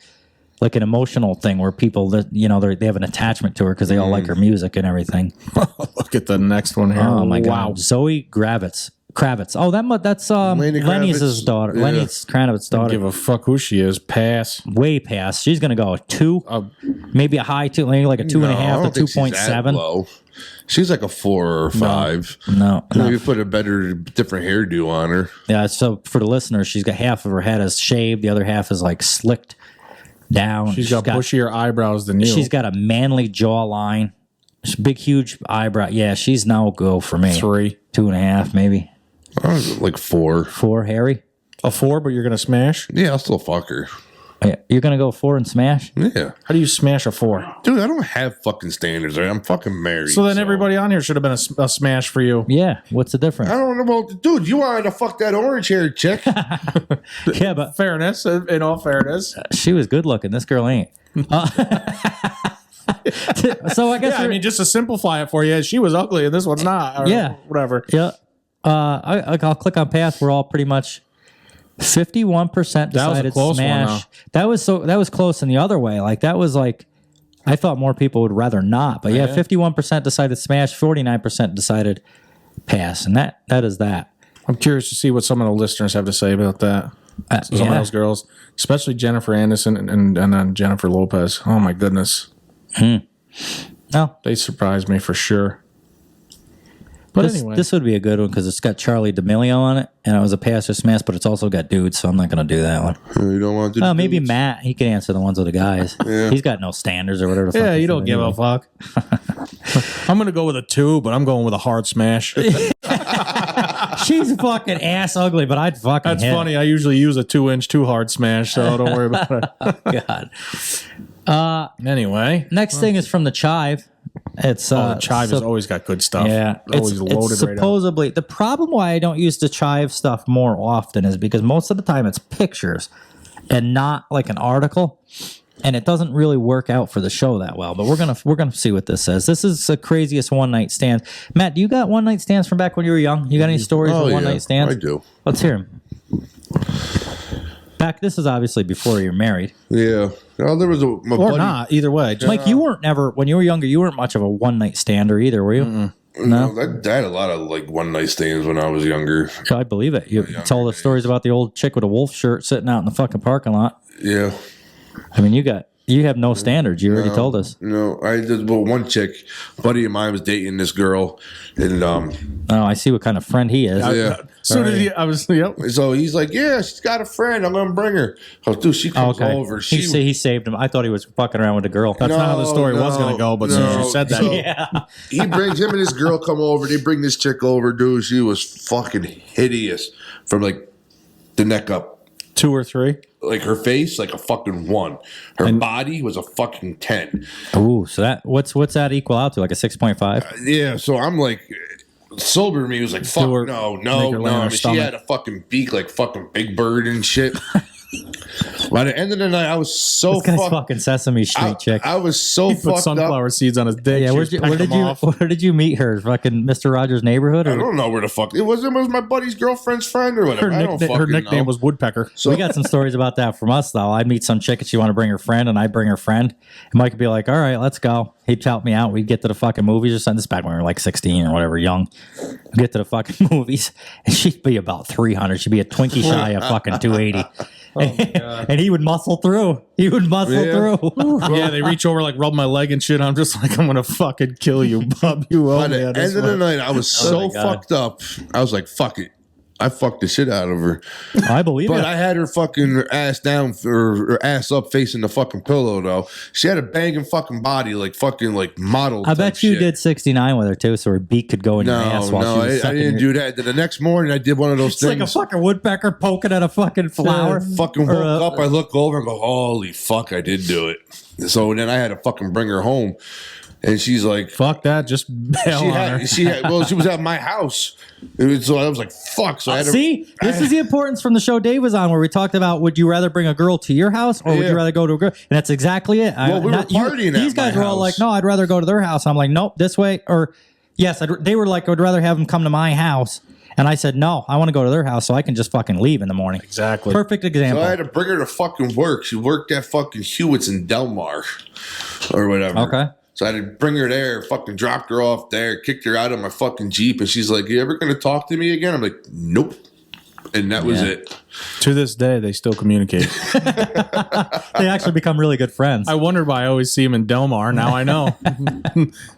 like an emotional thing where people that they have an attachment to her because they all like her music and everything. Look at the next one here. Oh my god, Zoe Kravitz. Oh, that's Lenny's daughter. Yeah. Lenny Kravitz's daughter. I don't give a fuck who she is. Pass. Way pass. She's gonna go a 2, maybe a high 2, maybe like a 2.5 to 2.7. She's like a 4 or 5. No. Maybe put a different hairdo on her. Yeah. So for the listeners, she's got half of her head is shaved, the other half is like slicked down. She's got bushier eyebrows than you. She's got a manly jawline. Big, huge eyebrow. Yeah, she's no go for me. 3. 2.5, maybe. Like 4. 4, Harry? A 4, but you're going to smash? Yeah, I'll still fuck her. Yeah, you're gonna go 4 and smash? Yeah. How do you smash a 4? Dude, I don't have fucking standards. Right? I'm fucking married. So then everybody on here should have been a smash for you. Yeah. What's the difference? I don't know. Well, dude, you wanted to fuck that orange-haired chick. Yeah, but fairness, in all fairness, she was good looking. This girl ain't. So I guess I mean, just to simplify it for you, she was ugly and this one's not. Or yeah, whatever. Yeah. I'll click on pass. We're all pretty much 51% decided smash. That was close in the other way. Like that was like I thought more people would rather not, but yeah, 51% decided smash, 49% decided pass, and that is that. I'm curious to see what some of the listeners have to say about that. Some of those girls, especially Jennifer Aniston and then Jennifer Lopez. Oh my goodness. No, they surprised me for sure. But anyway, this would be a good one because it's got Charlie D'Amelio on it, and it was a pass or smash, but it's also got dudes, so I'm not going to do that one. You don't want to do maybe Matt. He can answer the ones with the guys. Yeah. He's got no standards or whatever. Yeah, you don't give a fuck. I'm going to go with a 2, but I'm going with a hard smash. She's fucking ass ugly, but I'd fucking That's funny. I usually use a 2-inch 2 hard smash, so don't worry about it. God. Anyway. Next thing is from the Chive. It's the Chive has always got good stuff. Yeah, always loaded it's right up. supposedly the problem why I don't use the Chive stuff more often is because most of the time it's pictures and not like an article, and it doesn't really work out for the show that well. But we're gonna see what this says. This is the craziest one night stands. Matt, do you got one night stands from back when you were young? You got any stories of one night stands? I do. Let's hear them. This is obviously before you're married. Yeah. Well, there was or buddy. not, either way. Mike, you weren't never, when you were younger, you weren't much of a one night stander either, were you? No, I had a lot of like one night stands when I was younger. I believe it. You tell the stories about the old chick with a wolf shirt sitting out in the fucking parking lot. Yeah. I mean, you have no standards. You already told us. No, I did. Well, one chick, buddy of mine, was dating this girl, and oh, I see what kind of friend he is. Yeah. So So he's like, yeah, she's got a friend. I'm gonna bring her. I was, dude, she comes over. He saved him. I thought he was fucking around with the girl. That's not how the story was gonna go. But since you said that, So he brings him and this girl come over. They bring this chick over, dude. She was fucking hideous from like the neck up. 2 or 3. Like her face, like a fucking 1. Her body was a fucking 10. Ooh, so that what's that equal out to? Like a 6.5? Yeah, so I'm like, sober me was like, fuck, no. I mean, she had a fucking beak like fucking Big Bird and shit. By the end of the night, I was so fucking Sesame Street chick. I was so He put sunflower seeds on his dick. Yeah, where did you meet her? Fucking Mr. Rogers' neighborhood? Or? I don't know where the fuck it was. It was my buddy's girlfriend's friend or whatever. Her nickname was Woodpecker. So we got some stories about that from us though. I'd meet some chick and she want to bring her friend, and I'd bring her friend. And Mike would be like, "All right, let's go." He'd help me out. We'd get to the fucking movies or something. This is back when we were like 16 or whatever, young. We'd get to the fucking movies, and she'd be about 300. She'd be a Twinkie shy of fucking 280. And he would muscle through. Through. Yeah, they reach over, like, rub my leg and shit. I'm just like, I'm going to fucking kill you, bub. You owe By me. the end of the night, I was so fucked up. I was like, fuck it. I fucked the shit out of her. I believe it. But I had her fucking ass down or ass up facing the fucking pillow, though. She had a banging fucking body, like fucking like model. I bet you did 69 with her, too, so her beak could go in your ass while she was I didn't do that. Then the next morning, I did one of those it's things. Like a fucking woodpecker poking at a fucking flower. Fucking woke up, I look over and go, holy fuck, I did do it. So then I had to fucking bring her home. And she's like, fuck that, just bail on her. She was at my house. So I was like, fuck. So I had to, this is the importance from the show Dave was on, where we talked about, would you rather bring a girl to your house or would you rather go to a girl? And that's exactly it. Well, we were partying These guys were all like, no, I'd rather go to their house. I'm like, nope, this way. Or yes, they were like, I'd rather have them come to my house. And I said, no, I want to go to their house so I can just fucking leave in the morning. Exactly. Perfect example. So I had to bring her to fucking work. She worked at fucking Hewitt's in Delmar or whatever. Okay. So I had to bring her there, fucking dropped her off there, kicked her out of my fucking Jeep. And she's like, you ever going to talk to me again? I'm like, nope. And that was it. To this day, they still communicate. They actually become really good friends. I wondered why I always see him in Delmar. Now I know.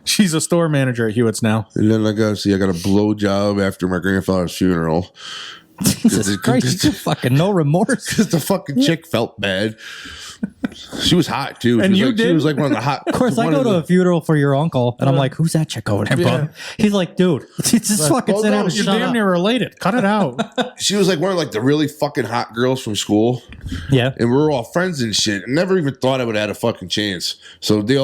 She's a store manager at Hewitt's now. And then I got a blowjob after my grandfather's funeral. Jesus Christ, you fucking no remorse. Because the fucking chick felt bad. She was hot too. And she was you like, did? She was like one of the hot. Of course, I go to a funeral for your uncle, and I'm like, "Who's that chick over there, bro?" He's like, "Dude, just fucking sit down and You're shut damn up." near related. Cut it out. She was like one of like the really fucking hot girls from school. Yeah, and we were all friends and shit. Never even thought I would have had a fucking chance. So they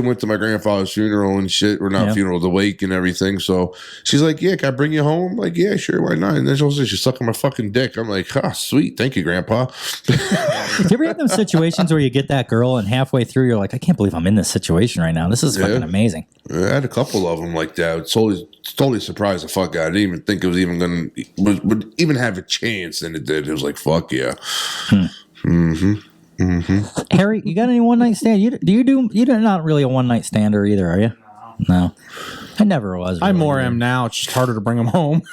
went to my grandfather's funeral and shit, or not funeral, the wake and everything. So she's like, "Yeah, can I bring you home?" I'm like, "Yeah, sure, why not?" And then she's sucking my fucking dick. I'm like, "Ah, sweet, thank you, Grandpa." Do you ever have those situations where you get that girl and halfway through you're like, I can't believe I'm in this situation right now. This is fucking amazing. I had a couple of them like that. It's totally surprised the fuck out. I didn't even think it was even going to would even have a chance, and it did. It was like, fuck yeah. Harry, you got any one night stand? You're not really a one night stander either, are you? No. I never was. I more am now. It's just harder to bring them home.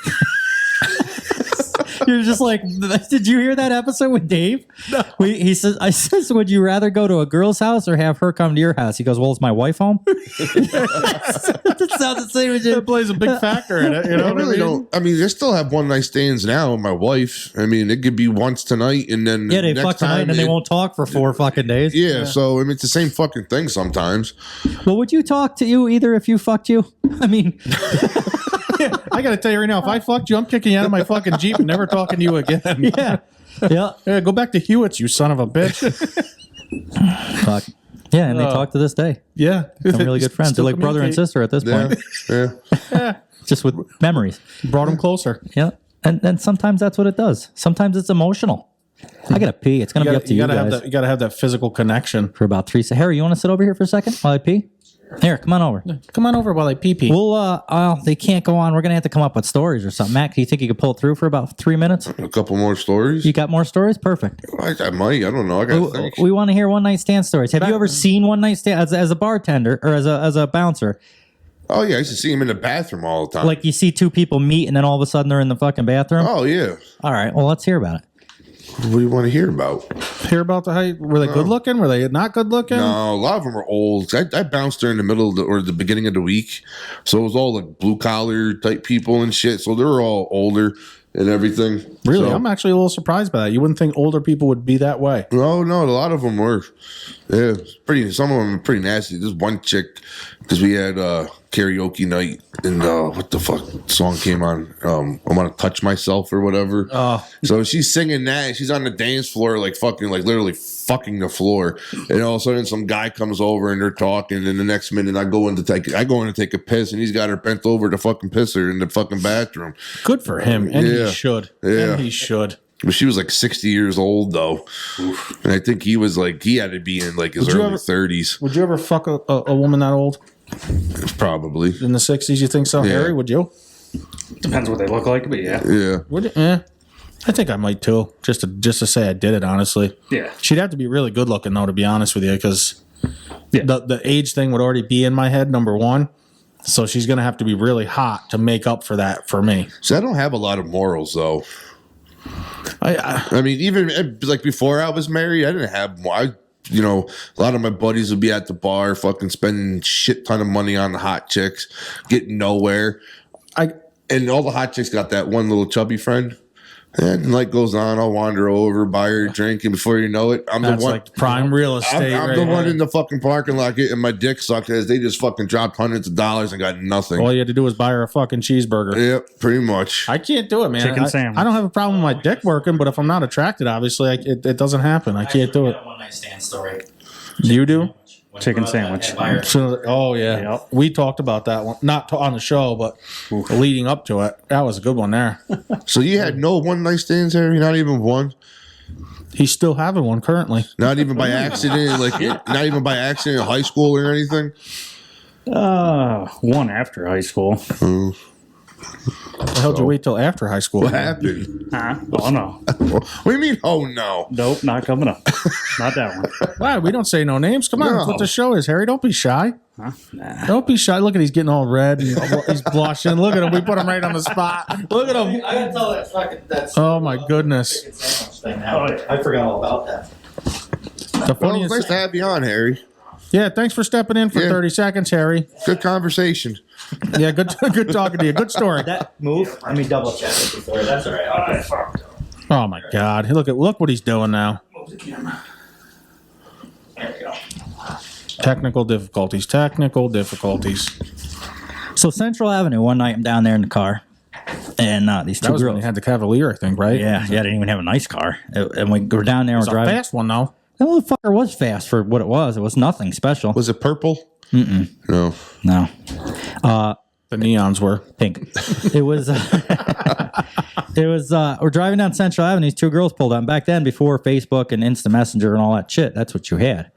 You're just like, did you hear that episode with Dave? No. I says, would you rather go to a girl's house or have her come to your house? He goes, well, is my wife home? That sounds the same as you. That plays a big factor in it. You know, I really don't. I mean, I still have one night stands now with my wife. I mean, it could be once tonight, and then they fuck tonight, and then they won't talk for 4 fucking days. Yeah, so I mean, it's the same fucking thing sometimes. Well, would you talk to you either if you fucked you? I mean. I got to tell you right now, if I fucked you, I'm kicking you out of my fucking Jeep and never talking to you again. Yeah. Go back to Hewitt's, you son of a bitch. Fuck. Yeah, and they talk to this day. Yeah. Some really good friends. They're like brother and sister at this point. Yeah. Just with memories. Brought them closer. Yeah. And sometimes that's what it does. Sometimes it's emotional. I got to pee. It's going to be up to you guys. You got to have that physical connection. For about 3 seconds. Harry, you want to sit over here for a second while I pee? Here, come on over. Come on over while I pee. Well, they can't go on. We're going to have to come up with stories or something. Mac, do you think you could pull it through for about 3 minutes? A couple more stories? You got more stories? Perfect. I might. I don't know. I got to think. We want to hear one night stand stories. Have you ever seen one night stand as a bartender or as a bouncer? Oh, yeah. I used to see him in the bathroom all the time. Like you see 2 people meet and then all of a sudden they're in the fucking bathroom? Oh, yeah. All right. Well, let's hear about it. What do you want to hear about? Hear about were they good looking? Were they not good looking? No, a lot of them are old. I bounced during the middle of the beginning of the week. So it was all like blue collar type people and shit. So they were all older and everything. Really? So, I'm actually a little surprised by that. You wouldn't think older people would be that way. No, a lot of them were. Yeah, some of them are pretty nasty. This one chick, because we had karaoke night, and what the fuck song came on? I want to touch myself or whatever. So she's singing that, and she's on the dance floor, like literally fucking the floor. And all of a sudden, some guy comes over and they're talking, and the next minute, I go in to take a piss, and he's got her bent over to fucking piss her in the fucking bathroom. Good for him, and he should. Yeah, and he should. But she was like 60 years old though. Oof. And I think he had to be in like his early 30s. Would you ever fuck a woman that old? Probably. In the 60s, you think so, Harry? Would you? Depends what they look like, but yeah. Yeah. Would you? I think I might too. Just to say I did it, honestly. Yeah. She'd have to be really good looking though, to be honest with you, because the age thing would already be in my head, number one. So she's going to have to be really hot to make up for that for me. So I don't have a lot of morals though. I mean, even like before I was married, I didn't have more. A lot of my buddies would be at the bar, fucking spending shit ton of money on the hot chicks, getting nowhere. And all the hot chicks got that one little chubby friend. And night goes on, I'll wander over, buy her a drink, and before you know it, I'm the one. Like prime real estate. I'm the one in the fucking parking lot getting my dick sucked as they just fucking dropped hundreds of dollars and got nothing. All you had to do was buy her a fucking cheeseburger. Yep, pretty much. I can't do it, man. Chicken sandwich. I don't have a problem with my dick working, but if I'm not attracted, obviously, it doesn't happen. I can't do it. One night stand story. You do? Chicken sandwich. Oh yeah, Yep. We talked about that one, not on the show, but leading up to it. That was a good one there. So you had no one night stands, Harry? Not even one? He's still having one currently. Not even by accident, not even by accident in high school or anything? One after high school. The hell did you wait till after high school? What happened? Oh no. What do you mean? Oh no. Nope, not coming up. Not that one. Why? We don't say no names. Come on, that's what the show is, Harry. Don't be shy. Huh? Nah. Don't be shy. Look at he's getting all red and he's blushing. Look at him. We put him right on the spot. Look at him. I gotta tell that fucking oh my goodness. Thing now. I forgot all about that. Well, it's nice to have you on, Harry. Yeah, thanks for stepping in for 30 seconds, Harry. Good conversation. Yeah, good talking to you. Good story. That move, let me double check it before. That's all right. Oh my God! Look what he's doing now. Technical difficulties. So Central Avenue, one night I'm down there in the car, and these two That was girls when they had the Cavalier, I think, right? Yeah, I didn't even have a nice car. And we were down there, It was we're a driving. fast one, though. That motherfucker was fast for what it was. It was nothing special. Was it purple? Mm-mm. No. The neons were pink. It was. We're driving down Central Avenue. These two girls pulled out. And back then, before Facebook and Instant Messenger and all that shit, that's what you had.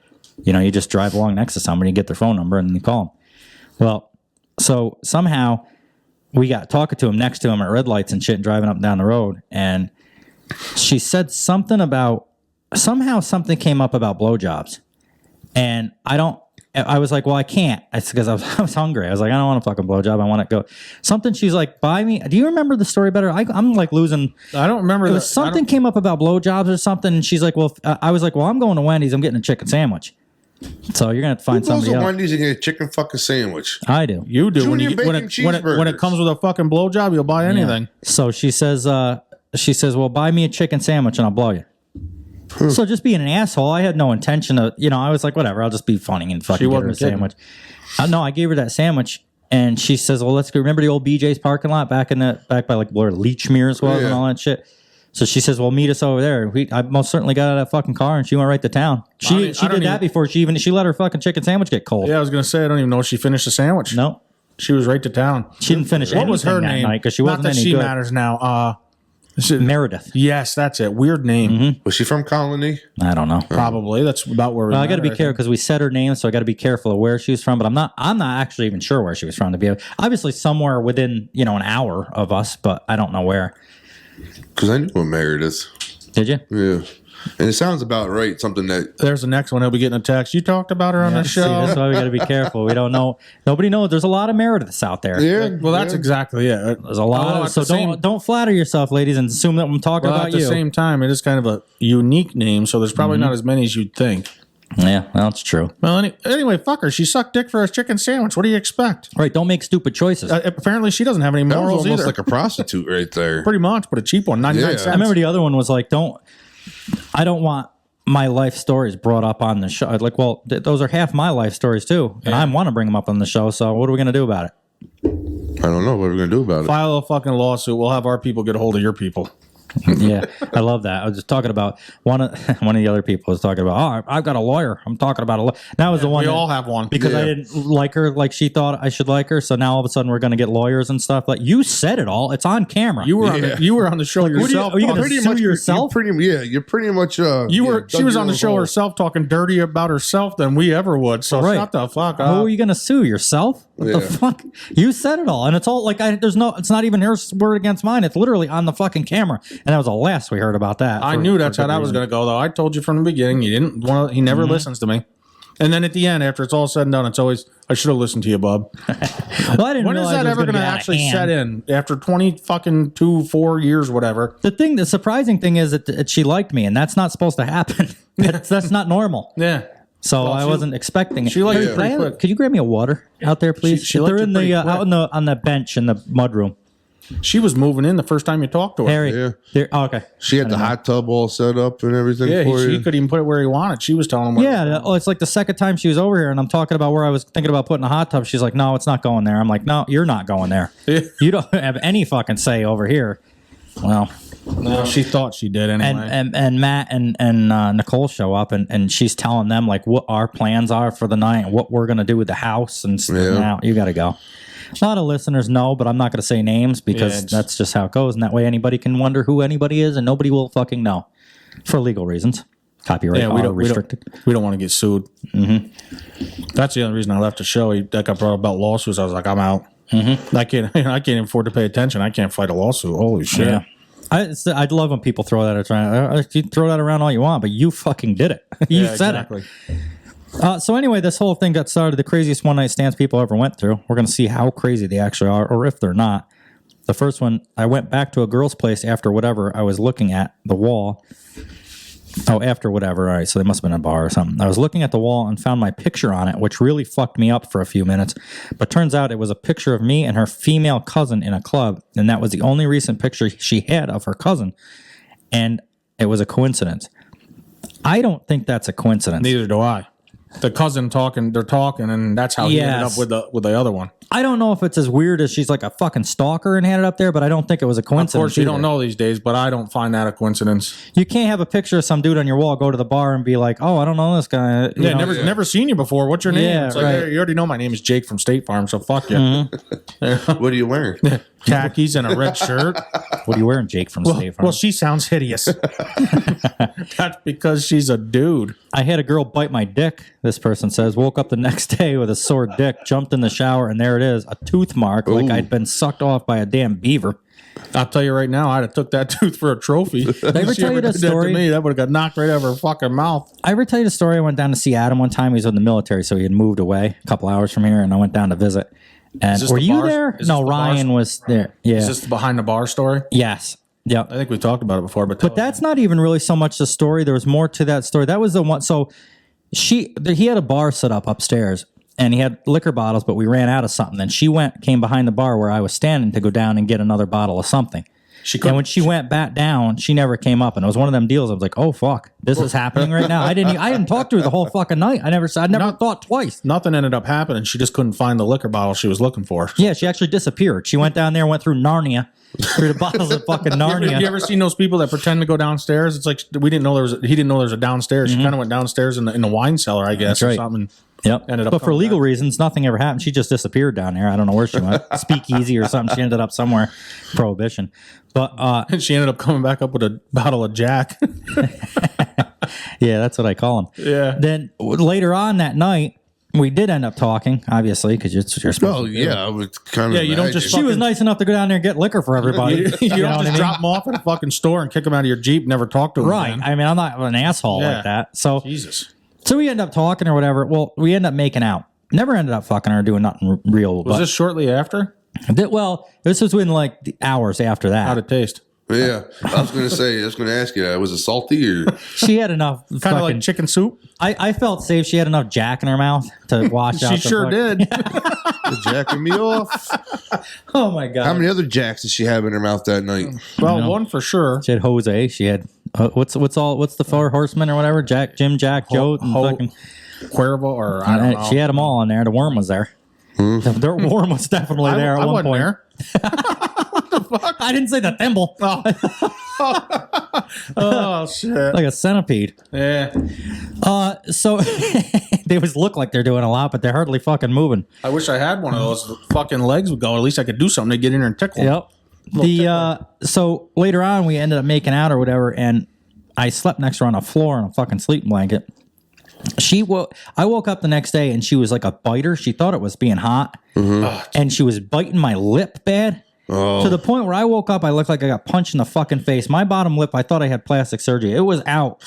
You know, you just drive along next to somebody, you get their phone number, and you call them. Well, so somehow we got talking to him next to him at red lights and shit, driving up and down the road, and she said something about something came up about blowjobs, and I was like, well, I can't. It's because I was hungry. I was like, I don't want a fucking blowjob. I want to go. Something. She's like, buy me. Do you remember the story better? I'm like losing. I don't remember. It was something came up about blowjobs or something, and she's like, well, I was like, well, I'm going to Wendy's. I'm getting a chicken sandwich. So you're gonna have to find Who goes somebody to else. Wendy's and get a chicken fucking sandwich? I do. You do. Junior bacon When it comes with a fucking blowjob, you'll buy anything. Yeah. So she says, well, buy me a chicken sandwich and I'll blow you. So just being an asshole, I had no intention of, I was like, whatever, I'll just be funny and fucking get her a sandwich. No, I gave her that sandwich, and she says, well, let's go. Remember the old BJ's parking lot back by like where Leechmere's was and all that shit? So she says, well, meet us over there. I most certainly got out of that fucking car, and she went right to town. She did that before she let her fucking chicken sandwich get cold. Yeah, I was going to say, I don't even know if she finished the sandwich. No. She was right to town. She didn't finish anything. What was her that name? night because she wasn't Not that any she good. matters now. Meredith. Yes, that's it. Weird name. Mm-hmm. Was she from Colony? I don't know. Probably. That's about where we I got to met be her, careful because we said her name, so I got to be careful of where she was from. But I'm not actually even sure where she was from. To be obviously somewhere within an hour of us, but I don't know where. Because I knew a Meredith. Did you? Yeah. And it sounds about right. Something that There's the next one. He'll be getting a text. You talked about her on the show. See, that's why we got to be careful. We don't know. Nobody knows. There's a lot of Merediths out there. Yeah. Well, that's exactly it. There's a lot. So don't flatter yourself, ladies, and assume that I'm talking about at the you. same time, it is kind of a unique name, so there's probably not as many as you'd think. Yeah, well, it's true. Well, anyway, fuck her. She sucked dick for a chicken sandwich. What do you expect? Right, don't make stupid choices. Apparently, she doesn't have any that was morals almost either. like a prostitute right there. Pretty much, but a cheap one, 99 Yeah. cents. I remember the other one was like, I don't want my life stories brought up on the show. Like, well, those are half my life stories too, and I want to bring them up on the show. So what are we going to do about it? I don't know what we're going to do about it. File a fucking lawsuit. We'll have our people get a hold of your people. Yeah, I love that. I was just talking about one of the other people was talking about. Oh, I've got a lawyer. I'm talking about a lawyer. That was the one. We all have one because I didn't like her like she thought I should like her. So now all of a sudden we're going to get lawyers and stuff. Like you said it all. It's on camera. You were on the show yourself. Are you going to sue yourself? You're pretty much. She was on the show herself talking dirty about herself than we ever would. So shut the fuck up. Who are you going to sue yourself? What the fuck? You said it all, and it's all like it's not even her word against mine. It's literally on the fucking camera, and that was the last we heard about that. I knew that's how that was going to go, though. I told you from the beginning. You didn't want. He never listens to me. And then at the end, after it's all said and done, it's always, I should have listened to you, bub. Well, I didn't when is realize that ever going to actually set in? After 4 years, whatever. The surprising thing is that she liked me, and that's not supposed to happen. That's not normal. Yeah. So I wasn't expecting it. She liked it pretty quick. Could you grab me a water out there, please? She They're liked in it pretty the quick. out on the bench in the mudroom. She was moving in the first time you talked to her. Harry, okay. She had the hot tub all set up and everything. Yeah, for he you. could even put it where he wanted. She was telling him. Yeah, it's like the second time she was over here, and I'm talking about where I was thinking about putting a hot tub. She's like, "No, it's not going there." I'm like, "No, you're not going there. You don't have any fucking say over here." Well, no, she thought she did anyway. And Matt and Nicole show up, and she's telling them like what our plans are for the night, and what we're gonna do with the house, and now you got to go. A lot of listeners know, but I'm not going to say names because that's just how it goes. And that way anybody can wonder who anybody is and nobody will fucking know for legal reasons. Copyright restricted. We don't want to get sued. Mm-hmm. That's the only reason I left the show. That got brought up about lawsuits. I was like, I'm out. Mm-hmm. I can't afford to pay attention. I can't fight a lawsuit. Holy shit. Yeah. I'd love when people throw that around. You throw that around all you want, but you fucking did it. You said it. So anyway, this whole thing got started. The craziest one-night stands people ever went through. We're going to see how crazy they actually are, or if they're not. The first one, I went back to a girl's place after whatever. I was looking at the wall. Oh, after whatever. All right, so they must have been in a bar or something. I was looking at the wall and found my picture on it, which really fucked me up for a few minutes. But turns out it was a picture of me and her female cousin in a club, and that was the only recent picture she had of her cousin. And it was a coincidence. I don't think that's a coincidence. Neither do I. the cousin talking. They're talking, and that's how he ended up with the other one. I don't know if it's as weird as she's like a fucking stalker and had it up there, but I don't think it was a coincidence. Of course, you don't know these days, but I don't find that a coincidence. You can't have a picture of some dude on your wall, go to the bar, and be like, "Oh, I don't know this guy." You know? Never seen you before. What's your name? Yeah, It's like, right. "Hey, you already know my name is Jake from State Farm, so fuck you. What are you wearing? Khakis and a red shirt. What are you wearing, Jake from State Farm? Well, she sounds hideous. That's because she's a dude. I had a girl bite my dick, this person says. Woke up the next day with a sore dick, jumped in the shower, and there it is, a tooth mark like I'd been sucked off by a damn beaver. I'll tell you right now, I'd have took that tooth for a trophy. Did I ever tell you the story? That would have got knocked right out of her fucking mouth. I ever tell you the story? I went down to see Adam one time. He was in the military, so he had moved away a couple hours from here, and I went down to visit. And were you there? No, Ryan was there. Yeah. Is this the behind the bar story? Yes. Yeah. I think we talked about it before, but that's not even really so much the story. There was more to that story. That was the one. So he had a bar set up upstairs, and he had liquor bottles, but we ran out of something. And she came behind the bar where I was standing to go down and get another bottle of something. And when she went back down, she never came up. And it was one of them deals. I was like, "Oh fuck, this is happening right now." I didn't talk to her the whole fucking night. I never thought twice. Nothing ended up happening. She just couldn't find the liquor bottle she was looking for. Yeah, she actually disappeared. She went down there, went through Narnia, through the bottles of fucking Narnia. You ever seen those people that pretend to go downstairs? It's like he didn't know there was a downstairs. She kind of went downstairs in the wine cellar, I guess, or something. Yep. But for legal reasons, nothing ever happened. She just disappeared down there. I don't know where she went. Speakeasy or something. She ended up somewhere. Prohibition. But and she ended up coming back up with a bottle of Jack. Yeah, that's what I call him. Yeah. Then later on that night, we did end up talking, obviously, because you're supposed to do. I would kind of. Yeah, you don't just. She was nice enough to go down there and get liquor for everybody. You don't just drop them off at a fucking store and kick them out of your Jeep. Never talk to them. Right. Again. I mean, I'm not an asshole like that. So Jesus. So we end up talking or whatever. Well, we end up making out. Never ended up fucking her, doing nothing real. Was this shortly after? Well, this was within like the hours after that. How'd it taste? Yeah, I was going to ask you, was it salty or? She had enough. Kind of like chicken soup. I felt safe. She had enough Jack in her mouth to wash out. She sure did. The jacking me off. Oh my god! How many other Jacks did she have in her mouth that night? Well, one for sure. She had Jose. She had what's the four horsemen or whatever? Jim, Jack, Joe, and fucking Cuervo, or I don't know. She had them all in there. The worm was there. The worm was definitely there at one point. There. What the fuck? I didn't say the thimble. Oh shit! Like a centipede. Yeah. So they always look like they're doing a lot, but they're hardly fucking moving. I wish I had one of those. The fucking legs would go. At least I could do something to get in there and tickle. Yep. So later on, we ended up making out or whatever, and I slept next to her on a floor on a fucking sleeping blanket. I woke up the next day and she was like a biter. She thought it was being hot, and she was biting my lip bad. To the point where I woke up, I looked like I got punched in the fucking face. My bottom lip, I thought I had plastic surgery. It was out,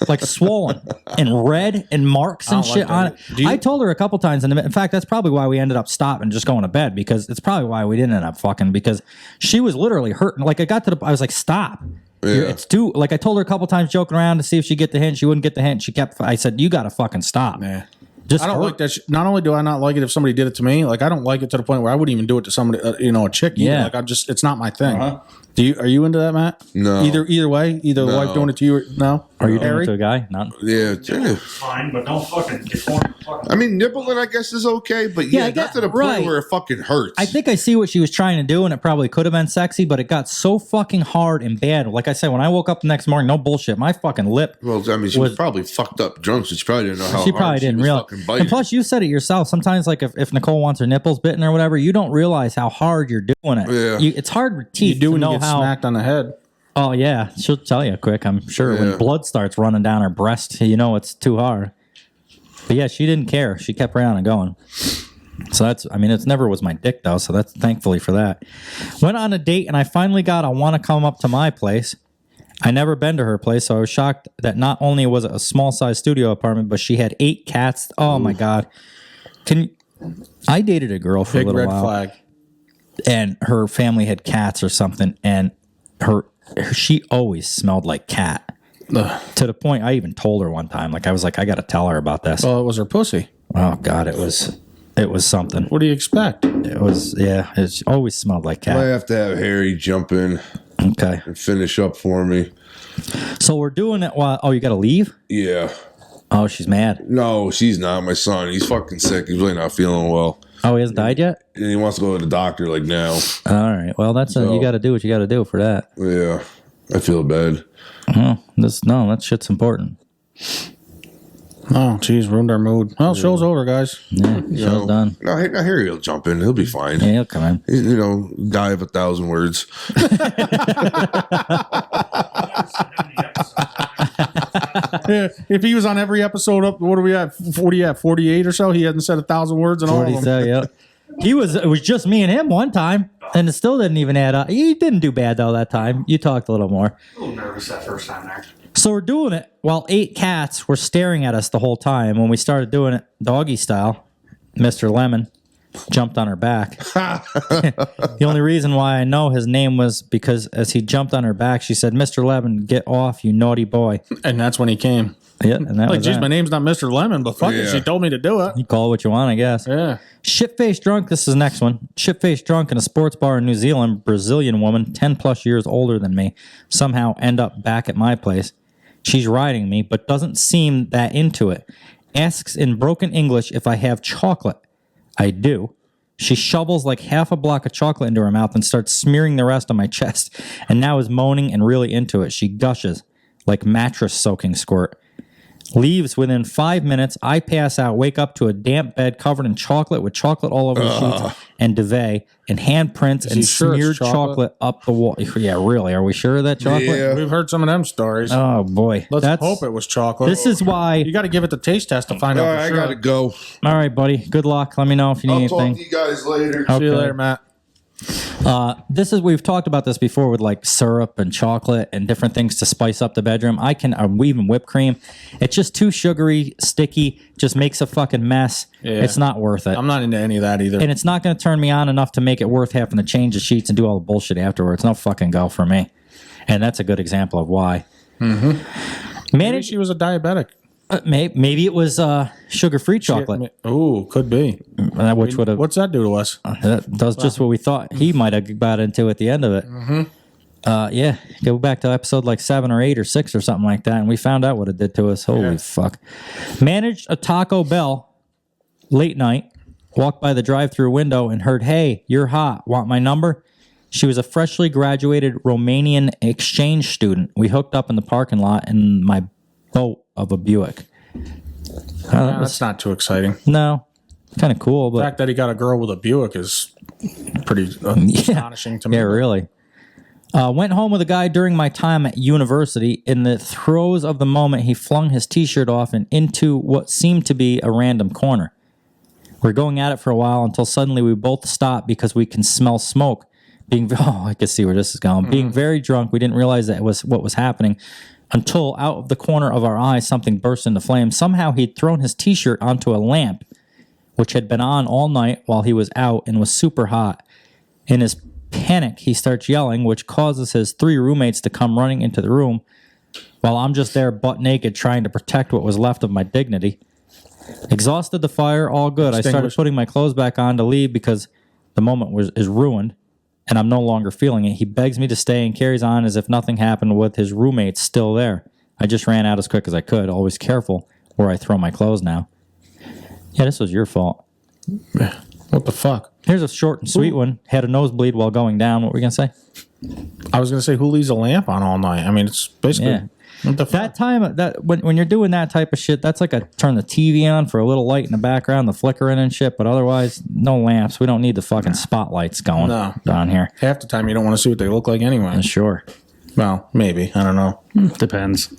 like swollen and red and marks and shit on it. I told her a couple times, and in fact, that's probably why we ended up stopping and just going to bed, because it's probably why we didn't end up fucking, because she was literally hurting. Like I was like, stop. Yeah. It's too, like I told her a couple times joking around to see if she'd get the hint. She wouldn't get the hint. I said, you got to fucking stop. Yeah. I don't like that. Not only do I not like it if somebody did it to me, like I don't like it to the point where I wouldn't even do it to somebody, a chick. Either. Yeah. Like it's not my thing. Are you into that, Matt? No. Either way, the wife doing it to you or no? Are you doing it to a guy? None. Yeah. Fine, but don't fucking get torn. I mean, nibbling, I guess, is okay, but not to the point where it fucking hurts. I think I see what she was trying to do, and it probably could have been sexy, but it got so fucking hard and bad. Like I said, when I woke up the next morning, no bullshit, my fucking lip. Well, I mean, she was probably fucked up drunk, so she probably didn't know how she hard probably didn't realize. And plus, you said it yourself. Sometimes, like if Nicole wants her nipples bitten or whatever, you don't realize how hard you're doing it. Yeah. It's hard with teeth You do to when know you get how. smacked on the head. Oh yeah, she'll tell you quick. I'm sure when blood starts running down her breast, you know it's too hard. But yeah, she didn't care. She kept right on and going. So it never was my dick though. So that's thankfully for that. Went on a date and I finally got a want to come up to my place. I never been to her place, so I was shocked that not only was it a small size studio apartment, but she had 8 cats. Oh my god! I dated a girl for a little while. Big red flag. And her family had cats or something, and she always smelled like cat. Ugh. To the point I even told her one time, like I was like, I got to tell her about this. Well, it was her pussy. Oh god, it was something. What do you expect? It always smelled like cat. I have to have Harry jump in. Okay. And finish up for me. So we're doing it while. Oh, you got to leave? Yeah. Oh, she's mad. No, she's not. My son, he's fucking sick. He's really not feeling well. Oh, he hasn't died yet? And he wants to go to the doctor like now. All right. Well, you got to do what you got to do for that. Yeah, I feel bad. Oh, that shit's important. Oh, geez, ruined our mood. Well, show's over, guys. Yeah, show's done. No, here he'll jump in. He'll be fine. Yeah, he'll come in. You know, guy of 1,000 words. Yeah, if he was on every episode up, what are we at? 48 or so? He hadn't said 1,000 words in all of them. Yeah. It was just me and him one time, and it still didn't even add up. He didn't do bad, though, that time. You talked a little more. A little nervous that first time there. So we're doing it while 8 cats were staring at us the whole time. When we started doing it doggy style, Mr. Lemon jumped on her back. The only reason why I know his name was because as he jumped on her back, she said, "Mr. Lemon, get off, you naughty boy." And that's when he came. Yeah, and that was geez, that. my name's not Mr. Lemon, but fuck it, she told me to do it. You call it what you want, I guess. Yeah. Shit-faced drunk, this is the next one. Shit-faced drunk in a sports bar in New Zealand, Brazilian woman, 10 plus years older than me, somehow end up back at my place. She's riding me, but doesn't seem that into it. Asks in broken English if I have chocolate. I do. She shovels like half a block of chocolate into her mouth and starts smearing the rest on my chest, and now is moaning and really into it. She gushes like mattress soaking squirt. Leaves within 5 minutes. I pass out, wake up to a damp bed covered in chocolate with chocolate all over the sheets and duvet and handprints and smeared chocolate up the wall. Yeah, really? Are we sure of that chocolate? Yeah. We've heard some of them stories. Oh, boy. Let's hope it was chocolate. This is why... You got to give it the taste test to find out for sure. I got to go. All right, buddy. Good luck. Let me know if you need anything. I'll talk to you guys later. See you later, Matt. We've talked about this before with like syrup and chocolate and different things to spice up the bedroom. Even whipped cream. It's just too sugary, sticky, just makes a fucking mess. Yeah. It's not worth it. I'm not into any of that either. And it's not going to turn me on enough to make it worth having to change the sheets and do all the bullshit afterwards. No fucking go for me. And that's a good example of why. Mm-hmm. Maybe she was a diabetic. Maybe it was sugar-free chocolate. Oh, could be. Which would have. What's that do to us? That does just what we thought he might have got into at the end of it. Mm-hmm. Yeah, go back to episode like 7 or 8 or 6 or something like that, and we found out what it did to us. Holy fuck! Managed a Taco Bell late night. Walked by the drive-through window and heard, "Hey, you're hot. Want my number?" She was a freshly graduated Romanian exchange student. We hooked up in the parking lot in my boat of a Buick. That's not too exciting. No, kind of cool. But the fact that he got a girl with a Buick is pretty astonishing to me. Yeah, really. Went home with a guy during my time at university. In the throes of the moment, he flung his T-shirt off and into what seemed to be a random corner. We're going at it for a while until suddenly we both stopped because we can smell smoke. I can see where this is going. Being very drunk, we didn't realize that it was what was happening until out of the corner of our eye, something burst into flames. Somehow he'd thrown his T-shirt onto a lamp, which had been on all night while he was out and was super hot. In his panic, he starts yelling, which causes his 3 roommates to come running into the room while I'm just there butt naked trying to protect what was left of my dignity. Exhausted the fire, all good. I started putting my clothes back on to leave because the moment is ruined. And I'm no longer feeling it. He begs me to stay and carries on as if nothing happened with his roommates still there. I just ran out as quick as I could, always careful where I throw my clothes now. Yeah, this was your fault. What the fuck? Here's a short and sweet one. Had a nosebleed while going down. What were you going to say? I was going to say, who leaves a lamp on all night? I mean, it's basically... Yeah. That time, when you're doing that type of shit, that's like turn the TV on for a little light in the background, the flickering and shit, but otherwise, no lamps. We don't need the fucking spotlights going down here. Half the time, you don't want to see what they look like anyway. Sure. Well, maybe. I don't know. Depends.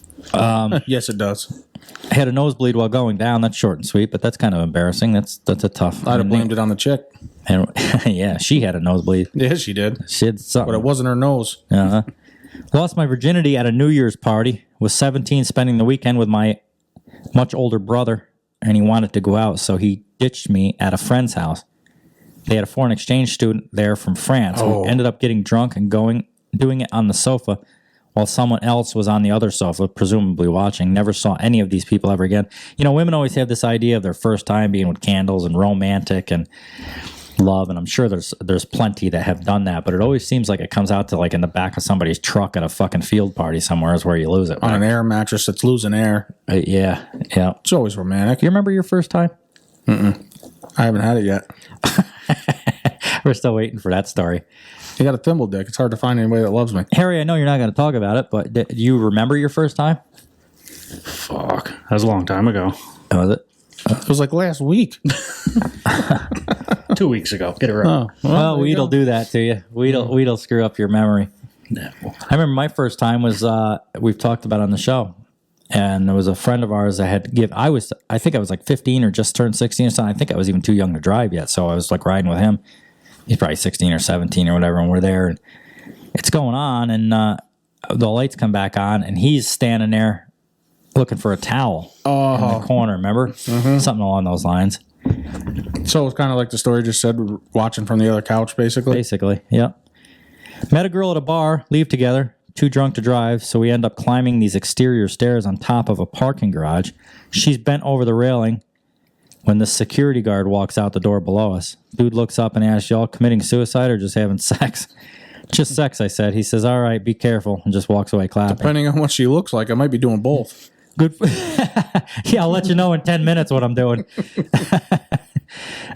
Yes, it does. I had a nosebleed while going down. That's short and sweet, but that's kind of embarrassing. That's a tough. I'd have blamed it on the chick. And, yeah, she had a nosebleed. Yeah, she did. She had something. But it wasn't her nose. Uh-huh. Lost my virginity at a New Year's party. Was 17, spending the weekend with my much older brother, and he wanted to go out, so he ditched me at a friend's house. They had a foreign exchange student there from France who ended up getting drunk and doing it on the sofa while someone else was on the other sofa, presumably watching. Never saw any of these people ever again. You know, women always have this idea of their first time being with candles and romantic, and love, and I'm sure there's plenty that have done that, but it always seems like it comes out to like in the back of somebody's truck at a fucking field party somewhere is where you lose it. On an air mattress that's losing air. Yeah. It's always romantic. You remember your first time? I haven't had it yet. We're still waiting for that story. You got a thimble dick. It's hard to find anybody that loves me. Harry, I know you're not going to talk about it, but do you remember your first time? Fuck. That was a long time ago. Oh, was it? It was like last week. 2 weeks ago. Get it right. Well, weed'll do that to you. Weed'll screw up your memory. No. I remember my first time was we've talked about on the show, and there was a friend of ours that had I think I was like 15 or just turned 16 or something. I think I was even too young to drive yet, so I was like riding with him. He's probably 16 or 17 or whatever, and we're there, and it's going on, and the lights come back on, and he's standing there looking for a towel in the corner. Remember, something along those lines. So it's kind of like the story just said, watching from the other couch, basically. Basically, yep. Met a girl at a bar, leave together, too drunk to drive, so we end up climbing these exterior stairs on top of a parking garage. She's bent over the railing when the security guard walks out the door below us. Dude looks up and asks, y'all committing suicide or just having sex? Just sex, I said. He says, all right, be careful, and just walks away clapping. Depending on what she looks like, I might be doing both. Good. Yeah, I'll let you know in 10 minutes what I'm doing.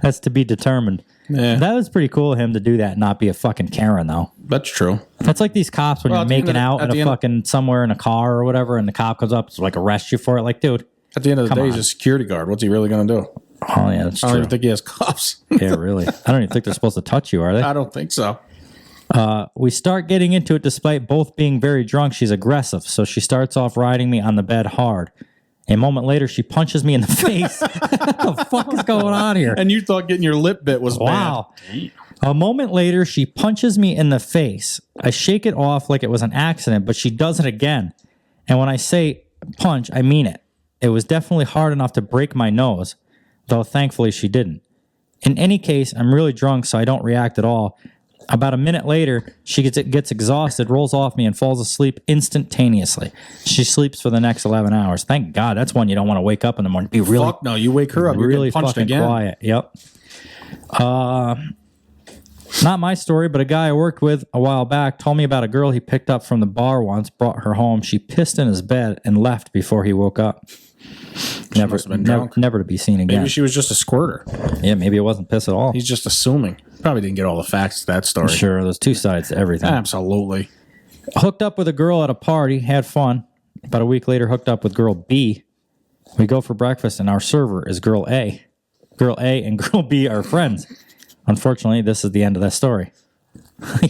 That's to be determined. Yeah. That was pretty cool of him to do that and not be a fucking Karen, though. That's true. That's like these cops when you're making out in a fucking somewhere in a car or whatever, and the cop comes up to like arrest you for it. Like, dude. At the end of the day, he's a security guard. What's he really going to do? Oh, yeah, that's true. I don't even think he has cuffs. Yeah, really. I don't even think they're supposed to touch you, are they? I don't think so. We start getting into it despite both being very drunk. She's aggressive, so she starts off riding me on the bed hard. A moment later, she punches me in the face. What the fuck is going on here? And you thought getting your lip bit was wow. Bad. A moment later, she punches me in the face. I shake it off like it was an accident, but she does it again. And when I say punch, I mean it. It was definitely hard enough to break my nose, though thankfully she didn't. In any case, I'm really drunk, so I don't react at all. About a minute later, she gets exhausted, rolls off me, and falls asleep instantaneously. She sleeps for the next 11 hours. Thank God. That's one you don't want to wake up in the morning. Be really, fuck no, you wake her up. You're really punched fucking again. Quiet. Yep. Not my story, but a guy I worked with a while back told me about a girl he picked up from the bar once, brought her home. She pissed in his bed and left before he woke up. Never to be seen again. Maybe she was just a squirter. Yeah, maybe it wasn't piss at all. He's just assuming. Probably didn't get all the facts to that story. Sure, there's two sides to everything. Absolutely. Hooked up with a girl at a party, had fun. About a week later, hooked up with girl B. We go for breakfast, and our server is girl A. Girl A and girl B are friends. Unfortunately, this is the end of that story.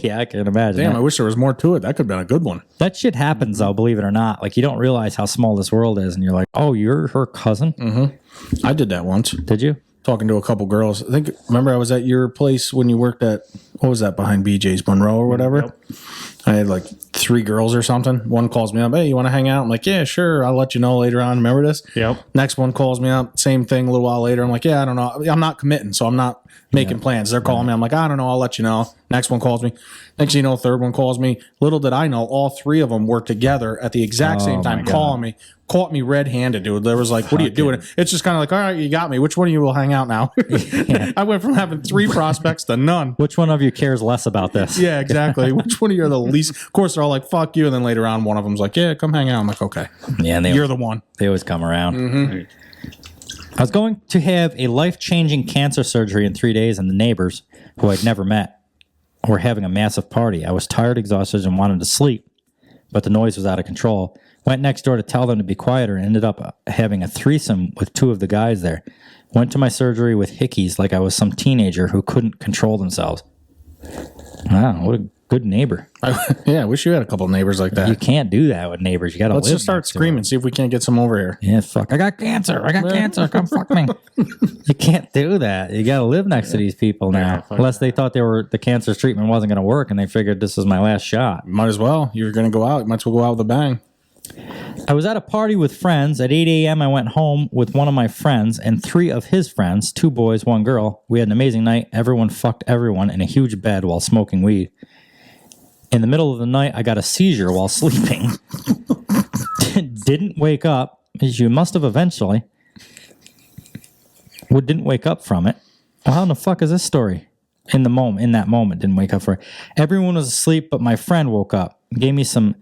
Yeah, I can imagine. Damn, I wish there was more to it. That could have been a good one. That shit happens, though, believe it or not. Like, you don't realize how small this world is, and you're like, oh, you're her cousin? Mm-hmm. I did that once. Did you? Talking to a couple girls. Remember I was at your place when you worked at, what was that, behind BJ's, Monroe or whatever? Yep. I had like 3 girls or something. One calls me up, hey, you want to hang out? I'm like, yeah, sure. I'll let you know later on. Remember this? Yep. Next one calls me up, same thing a little while later. I'm like, yeah, I don't know. I'm not committing, so I'm not making plans. They're calling me. I'm like, I don't know. I'll let you know. Next one calls me. Next thing you know, third one calls me. Little did I know, all 3 of them were together at the exact same time calling me. Caught me red-handed, dude. There was like, what are you doing? It's just kind of like, all right, you got me. Which one of you will hang out now? I went from having 3 prospects to none. Which one of you cares less about this? Yeah, exactly. Which one of you are the least? Of course, they're all like, fuck you. And then later on, one of them's like, yeah, come hang out. I'm like, okay. Yeah, and you're the one. They always come around. Mm-hmm. I was going to have a life-changing cancer surgery in 3 days, and the neighbors, who I'd never met, were having a massive party. I was tired, exhausted, and wanted to sleep, but the noise was out of control. Went next door to tell them to be quieter and ended up having a threesome with 2 of the guys there. Went to my surgery with hickeys like I was some teenager who couldn't control themselves. Wow, what a good neighbor. I wish you had a couple of neighbors like that. You can't do that with neighbors. You got to Let's just start screaming, see if we can't get some over here. Yeah, fuck. I got cancer. Come fuck me. You can't do that. You got to live next to these people now. Unless they thought the cancer treatment wasn't going to work and they figured this was my last shot. Might as well. You're going to go out. You might as well go out with a bang. I was at a party with friends. At 8 a.m., I went home with one of my friends and 3 of his friends, 2 boys, 1 girl. We had an amazing night. Everyone fucked everyone in a huge bed while smoking weed. In the middle of the night, I got a seizure while sleeping. Didn't wake up. You must have eventually. Didn't wake up from it. Well, how in the fuck is this story? in that moment, didn't wake up for it. Everyone was asleep, but my friend woke up, gave me some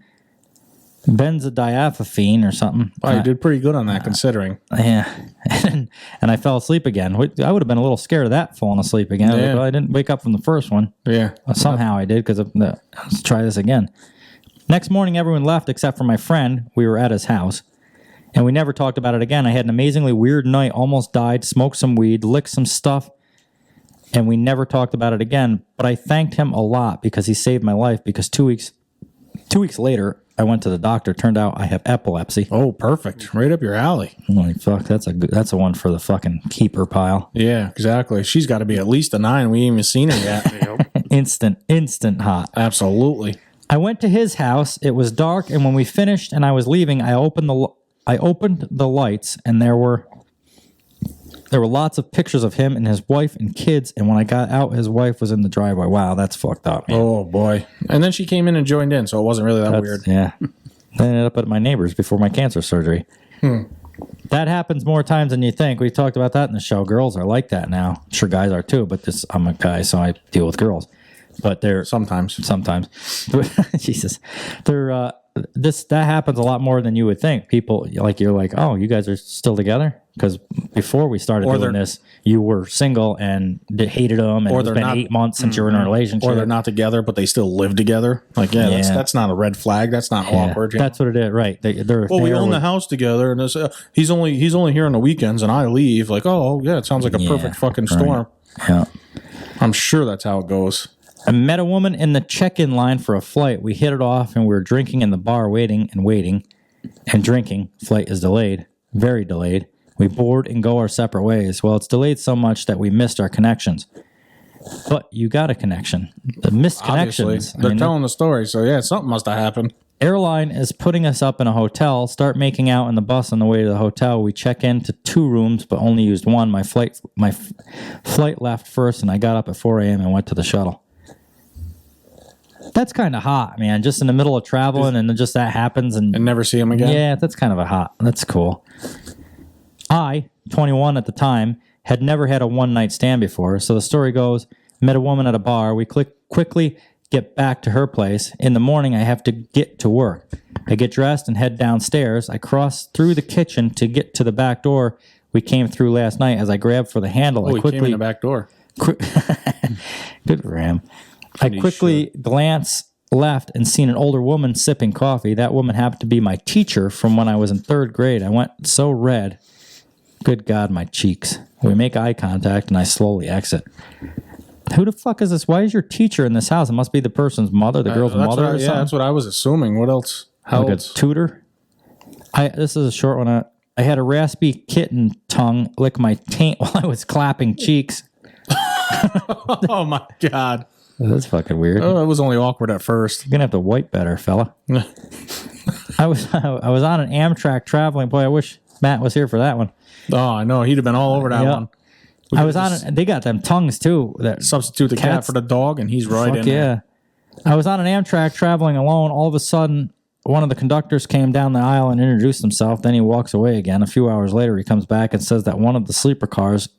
benzodiazepine or something. Oh, you did pretty good on that, considering. Yeah. And I fell asleep again. I would have been a little scared of that, falling asleep again. Yeah. Well, I didn't wake up from the first one. Yeah. Somehow I did, because let's try this again. Next morning, everyone left except for my friend. We were at his house, and we never talked about it again. I had an amazingly weird night, almost died, smoked some weed, licked some stuff, and we never talked about it again. But I thanked him a lot because he saved my life, because 2 weeks later, I went to the doctor. Turned out I have epilepsy. Oh, perfect. Right up your alley. Holy fuck, that's a one for the fucking keeper pile. Yeah, exactly. She's got to be at least a 9. We ain't even seen her yet. Instant hot. Absolutely. I went to his house. It was dark, and when we finished and I was leaving, I opened the lights, and there were lots of pictures of him and his wife and kids, and when I got out, his wife was in the driveway. Wow, that's fucked up, man. Oh, boy. And then she came in and joined in, so it wasn't really that weird. Yeah. I ended up at my neighbor's before my cancer surgery. That happens more times than you think. We talked about that in the show. Girls are like that now. I'm sure guys are too, but I'm a guy, so I deal with girls. But they're... Sometimes. Jesus. They're... that happens a lot more than you would think. People, you're like, oh, you guys are still together? Because before we started doing this, you were single and hated them, and it's been 8 months since you were in a relationship. Or they're not together, but they still live together. That's not a red flag. That's not awkward. That's what it is, right? We own the house together, and he's only here on the weekends, and I leave. Like, oh, yeah, it sounds like a perfect fucking storm. Right. Yeah. I'm sure that's how it goes. I met a woman in the check-in line for a flight. We hit it off, and we were drinking in the bar, waiting and drinking. Flight is delayed, very delayed. We board and go our separate ways. Well, it's delayed so much that we missed our connections. But you got a connection. The missed connections. They're telling the story, so yeah, something must have happened. Airline is putting us up in a hotel. Start making out in the bus on the way to the hotel. We check into 2 rooms, but only used one. My flight left first, and I got up at 4 a.m. and went to the shuttle. That's kind of hot, man. Just in the middle of traveling, and then just that happens, and never see him again. Yeah, that's kind of that's cool. I, 21 at the time, had never had a one-night stand before. So the story goes: met a woman at a bar. We quickly get back to her place. In the morning, I have to get to work. I get dressed and head downstairs. I cross through the kitchen to get to the back door we came through last night. As I grab for the handle, I quickly came in the back door. Good for him. I quickly glance left and seen an older woman sipping coffee. That woman happened to be my teacher from when I was in 3rd grade. I went so red. Good God, my cheeks. We make eye contact, and I slowly exit. Who the fuck is this? Why is your teacher in this house? It must be the person's mother, the girl's mother or something? Yeah, that's what I was assuming. What else? How like else? A tutor? This is a short one. I had a raspy kitten tongue lick my taint while I was clapping cheeks. Oh, my God. That's fucking weird. Oh, it was only awkward at first. You're going to have to wipe better, fella. I was on an Amtrak traveling. Boy, I wish Matt was here for that one. Oh, I know. He'd have been all over that one. I was on it. They got them tongues, too. That substitute the cat for the dog, and he's right in there. I was on an Amtrak traveling alone. All of a sudden, one of the conductors came down the aisle and introduced himself. Then he walks away again. A few hours later, he comes back and says that one of the sleeper cars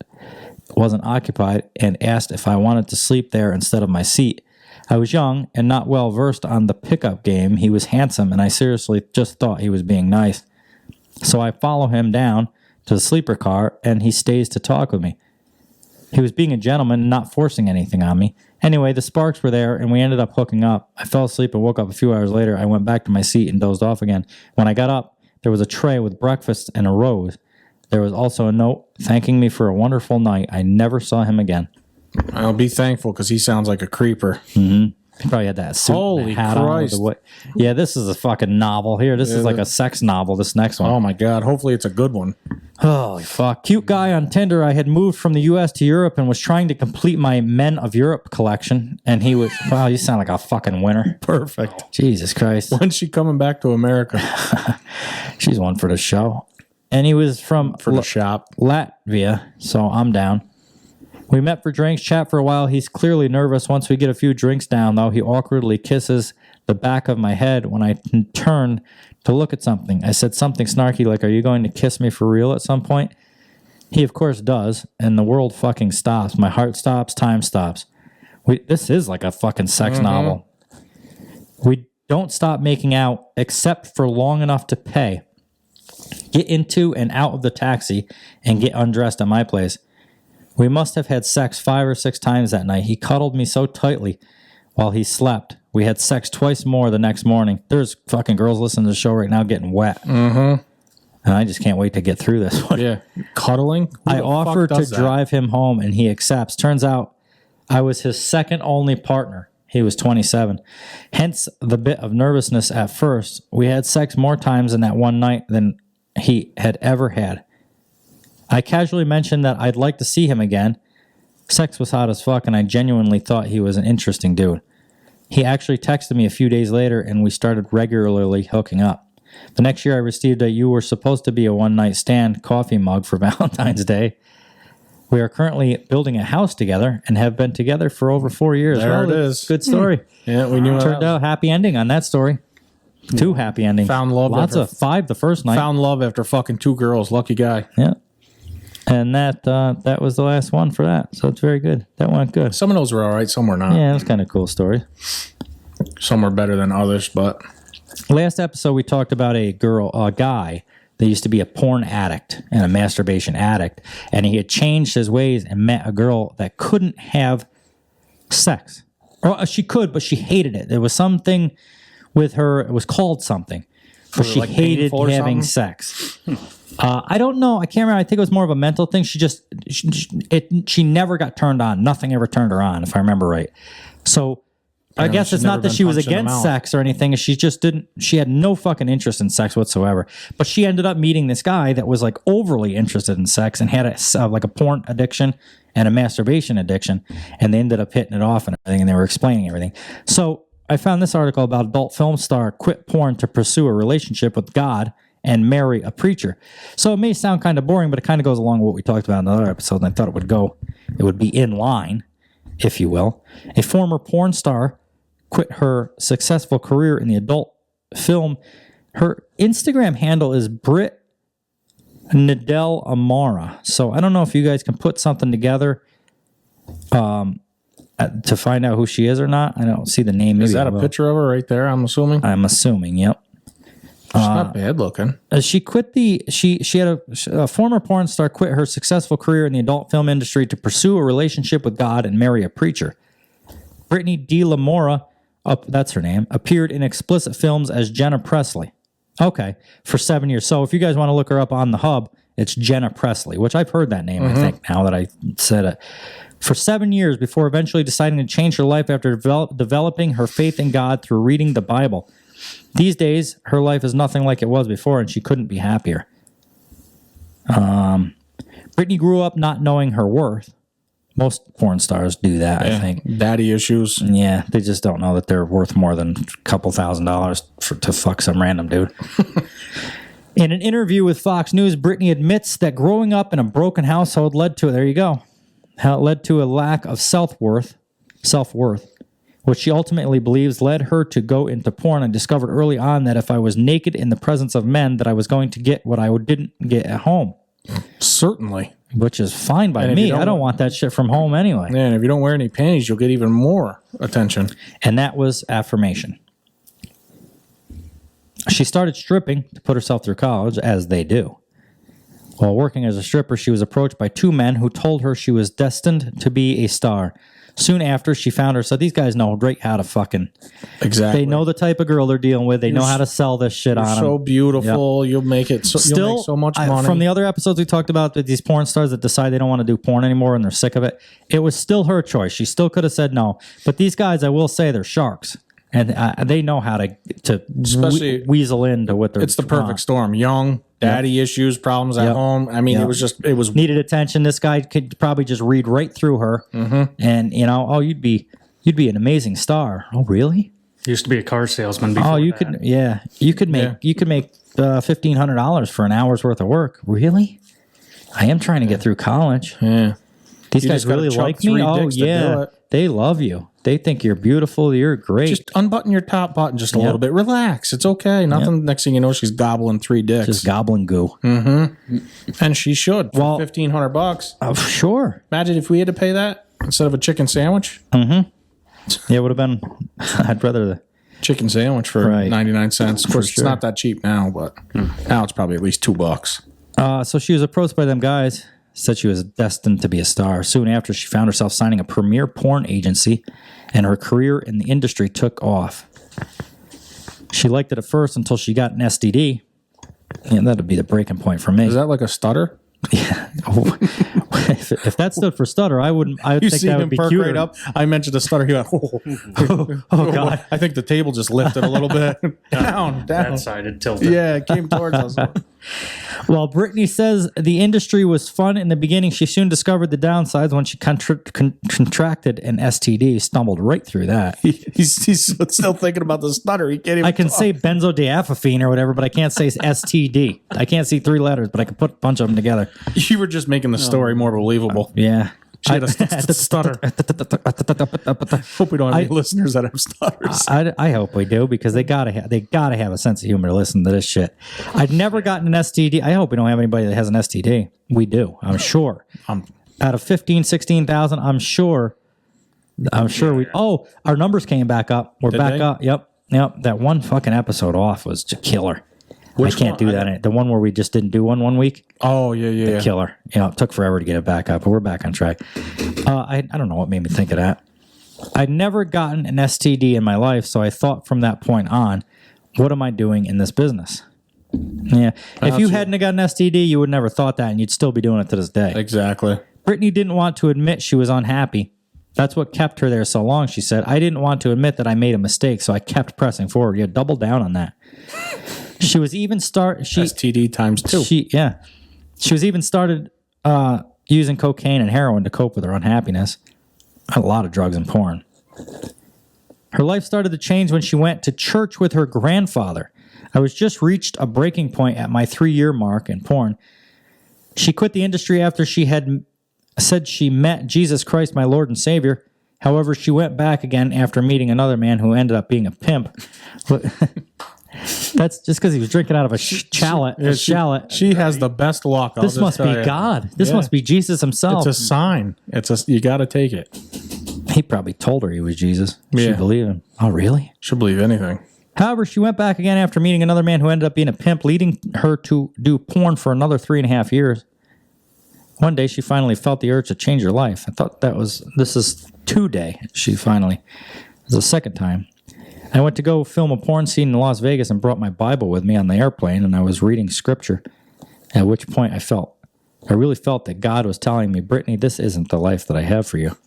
wasn't occupied and asked if I wanted to sleep there instead of my seat. I was young and not well versed on the pickup game. He was handsome, and I seriously just thought he was being nice. So I follow him down to the sleeper car, and he stays to talk with me. He was being a gentleman and not forcing anything on me. Anyway, the sparks were there, and we ended up hooking up. I fell asleep and woke up a few hours later. I went back to my seat and dozed off again. When I got up, there was a tray with breakfast and a rose. There was also a note thanking me for a wonderful night. I never saw him again. I'll be thankful, because he sounds like a creeper. Mm-hmm. He probably had that suit. Holy hat Christ. On yeah, this is a fucking novel here. This is like a sex novel, this next one. Oh, my God. Hopefully it's a good one. Holy fuck. Cute guy on Tinder. I had moved from the U.S. to Europe and was trying to complete my Men of Europe collection. And he was, wow, you sound like a fucking winner. Perfect. Jesus Christ. When's she coming back to America? She's one for the show. And he was from the shop, Latvia, so I'm down. We met for drinks, chat for a while. He's clearly nervous. Once we get a few drinks down, though, he awkwardly kisses the back of my head when I turn to look at something. I said something snarky like, "Are you going to kiss me for real at some point?" He, of course, does, and the world fucking stops. My heart stops, time stops. This is like a fucking sex novel. We don't stop making out except for long enough to pay. Get into and out of the taxi and get undressed at my place. We must have had sex 5 or 6 times that night. He cuddled me so tightly while he slept. We had sex twice more the next morning. There's fucking girls listening to the show right now getting wet. And I just can't wait to get through this one. Yeah. Cuddling? I offered to drive him home and he accepts. Turns out I was his second only partner. He was 27. Hence the bit of nervousness at first. We had sex more times in that one night than he had ever had. I casually mentioned that I'd like to see him again. Sex was hot as fuck and I genuinely thought he was an interesting dude. He actually texted me a few days later and we started regularly hooking up. The next year I received a "you were supposed to be a one-night stand" coffee mug for Valentine's Day. We are currently building a house together and have been together for over 4 years. There it is. Good story. Yeah, we knew Turned out happy ending on that story. 2 happy endings. Found love. Lots of 5 the first night. Found love after fucking 2 girls. Lucky guy. Yeah. And that was the last one for that. So it's very good. That went good. Some of those were all right. Some were not. Yeah, it was kind of cool story. Some were better than others, but... Last episode, we talked about a guy that used to be a porn addict and a masturbation addict, and he had changed his ways and met a girl that couldn't have sex. Or she could, but she hated it. There was something with her, it was called something, but she like hated having sex. I don't know. I can't remember. I think it was more of a mental thing. She never got turned on. Nothing ever turned her on, if I remember right. So I guess it's not that she was against sex or anything. She just didn't, she had no fucking interest in sex whatsoever. But she ended up meeting this guy that was like overly interested in sex and had like a porn addiction and a masturbation addiction. And they ended up hitting it off and everything. And they were explaining everything. So I found this article about adult film star quit porn to pursue a relationship with God and marry a preacher. So it may sound kind of boring, but it kind of goes along with what we talked about in another episode. And I thought it would be in line, if you will. A former porn star quit her successful career in the adult film. Her Instagram handle is Britt Nadel Amara. So I don't know if you guys can put something together to find out who she is or not. I don't see the name. Is that a picture of her right there, I'm assuming? I'm assuming, yep. She's not bad looking. She quit she had a former porn star quit her successful career in the adult film industry to pursue a relationship with God and marry a preacher. Brittany De La Mora, that's her name, appeared in explicit films as Jenna Presley. Okay, for 7 years. So if you guys want to look her up on the hub, it's Jenna Presley, which I've heard that name, I think, now that I said it. For 7 years before eventually deciding to change her life after developing her faith in God through reading the Bible. These days, her life is nothing like it was before, and she couldn't be happier. Brittany grew up not knowing her worth. Most porn stars do that, I think. Daddy issues. Yeah, they just don't know that they're worth more than a couple $1,000s to fuck some random dude. In an interview with Fox News, Brittany admits that growing up in a broken household led to a lack of self-worth, which she ultimately believes led her to go into porn. And discovered early on that if I was naked in the presence of men, that I was going to get what I didn't get at home. Certainly. Which is fine by me. I don't want that shit from home anyway. Yeah, and if you don't wear any panties, you'll get even more attention. And that was affirmation. She started stripping to put herself through college, as they do. While working as a stripper, she was approached by 2 men who told her she was destined to be a star. Soon after, she found her. So these guys know right how to fucking... Exactly. They know the type of girl they're dealing with. They know how to sell this shit on them. So beautiful. Yep. You'll make it. You'll make so much money. From the other episodes we talked about, these porn stars that decide they don't want to do porn anymore and they're sick of it, it was still her choice. She still could have said no. But these guys, I will say, they're sharks. And they know how to weasel into what they're... It's the perfect storm. Young, daddy issues, problems at home. I mean, it was... Needed attention. This guy could probably just read right through her. And, you'd be an amazing star. Oh, really? Used to be a car salesman before. Oh, you could make $1,500 for an hour's worth of work. Really? I am trying to get through college. Yeah. These guys really like me? Oh, yeah. They love you. They think you're beautiful. You're great. Just unbutton your top button just a little bit. Relax. It's okay. Nothing. Next thing you know, she's gobbling 3 dicks. Just gobbling goo. And she should. For $1,500. Sure. Imagine if we had to pay that instead of a chicken sandwich. Yeah, it would have been. I'd rather the chicken sandwich for Right. 99 cents. Of course, sure. it's not that cheap now, but now it's probably at least $2. So she was approached by them guys, said she was destined to be a star. Soon after, she found herself signing a premier porn agency, and her career in the industry took off. She liked it at first until she got an STD. Yeah, that'd be the breaking point for me. Is that like a stutter? Yeah. if that stood for stutter, I would You think see that him would be perk cuter. right up. I mentioned a stutter. He went, oh God. I think the table just lifted a little bit. down. That side had tilted. Yeah, it came towards us. While Brittany says the industry was fun in the beginning, she soon discovered the downsides when she contracted an STD, stumbled right through that. He's still thinking about the stutter. He can't even I can talk. say benzodiazepine or whatever, but I can't say STD. I can't see 3 letters, but I can put a bunch of them together. You were just making the story more believable. Yeah. She had a stutter. Hope we don't have any listeners that have stutters. I hope we do, because they gotta have a sense of humor to listen to this shit. I've never gotten an STD. I hope we don't have anybody that has an STD. We do, I'm sure. Out of 15, 16,000, I'm sure we. Oh, our numbers came back up. We're Did back they? up. Yep. That one fucking episode off was just killer. Which I can't one? do that. The one where we just didn't do one week. Oh, yeah. Killer. It took forever to get it back up, but we're back on track. I don't know what made me think of that. I'd never gotten an STD in my life, so I thought from that point on, what am I doing in this business? Yeah. If you hadn't got an STD, you would never thought that, and you'd still be doing it to this day. Exactly. Brittany didn't want to admit she was unhappy. That's what kept her there so long, she said. I didn't want to admit that I made a mistake, so I kept pressing forward. Yeah, double down on that. She was even STD times 2. She was even started using cocaine and heroin to cope with her unhappiness. A lot of drugs and porn. Her life started to change when she went to church with her grandfather. I was just reached a breaking point at my 3-year mark in porn. She quit the industry after she had said she met Jesus Christ, my Lord and Savior. However, she went back again after meeting another man who ended up being a pimp. That's just because he was drinking out of a shallot. She has the best luck. This must be God. This must be Jesus himself. It's a sign. You got to take it. He probably told her he was Jesus. She believed him. Oh, really? She'll believe anything. However, she went back again after meeting another man who ended up being a pimp, leading her to do porn for another 3.5 years. One day, she finally felt the urge to change her life. I thought this is today. She finally, it was the second time. I went to go film a porn scene in Las Vegas and brought my Bible with me on the airplane, and I was reading scripture, at which point I really felt that God was telling me, Brittany, this isn't the life that I have for you.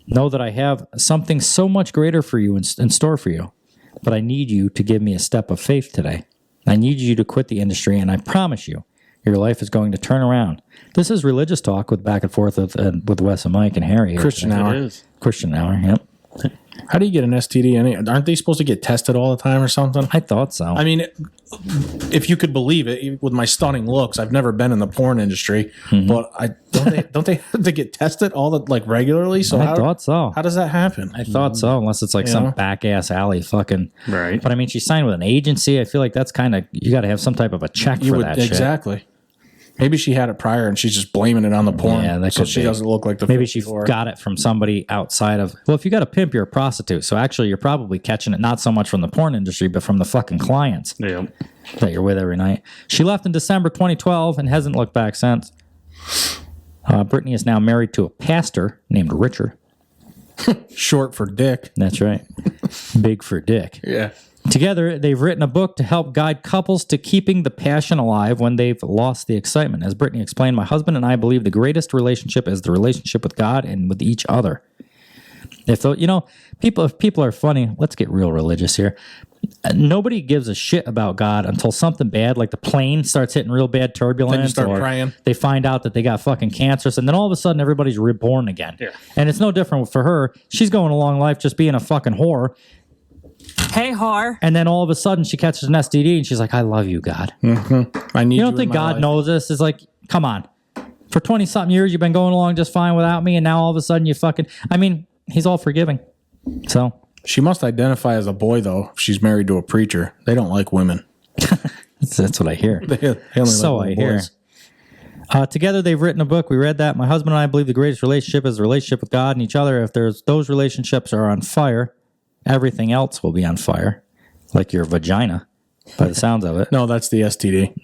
Know that I have something so much greater for you in store for you, but I need you to give me a step of faith today. I need you to quit the industry, and I promise you, your life is going to turn around. This is religious talk with back and forth with Wes and Mike and Harry. Christian hour. It is. Christian hour, yep. How do you get an STD? Aren't they supposed to get tested all the time or something? I thought so. I mean, if you could believe it, with my stunning looks, I've never been in the porn industry, but don't they have to get tested regularly? So I thought so. How does that happen? I thought so, unless it's some back ass alley fucking. Right. But I mean, she signed with an agency. I feel like that's kind of, you got to have some type of a check for that shit. Exactly. Maybe she had it prior and she's just blaming it on the porn. Yeah, that so could she be. doesn't look like the. Maybe she got it from somebody outside of. Well, if you got a pimp, you're a prostitute. So actually, you're probably catching it not so much from the porn industry, but from the fucking clients that you're with every night. She left in December 2012 and hasn't looked back since. Brittany is now married to a pastor named Richard. Short for Dick. That's right. Big for Dick. Yeah. Together, they've written a book to help guide couples to keeping the passion alive when they've lost the excitement. As Brittany explained, my husband and I believe the greatest relationship is the relationship with God and with each other. If people are funny, let's get real religious here. Nobody gives a shit about God until something bad, like the plane starts hitting real bad turbulence. Then you start or praying. They find out that they got fucking cancer, and then all of a sudden everybody's reborn again. Yeah. And it's no different for her. She's going along life just being a fucking whore. Hey, whore. And then all of a sudden she catches an STD and she's like, I love you, God. I need You don't think God knows this? It's like, come on. For 20-something years, you've been going along just fine without me, and now all of a sudden you fucking... I mean, he's all forgiving. So... She must identify as a boy, though, if she's married to a preacher. They don't like women. That's what I hear. They only So like I hear. boys. Together, they've written a book. We read that. My husband and I believe the greatest relationship is the relationship with God and each other. If those relationships are on fire, everything else will be on fire, like your vagina, by the sounds of it. No, that's the STD.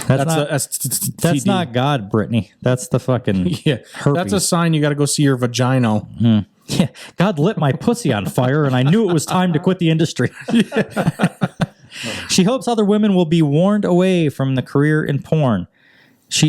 That's not God, Brittany. That's the fucking herpes. That's a sign you got to go see your vagina. Yeah, God lit my pussy on fire, and I knew it was time to quit the industry. She hopes other women will be warned away from the career in porn.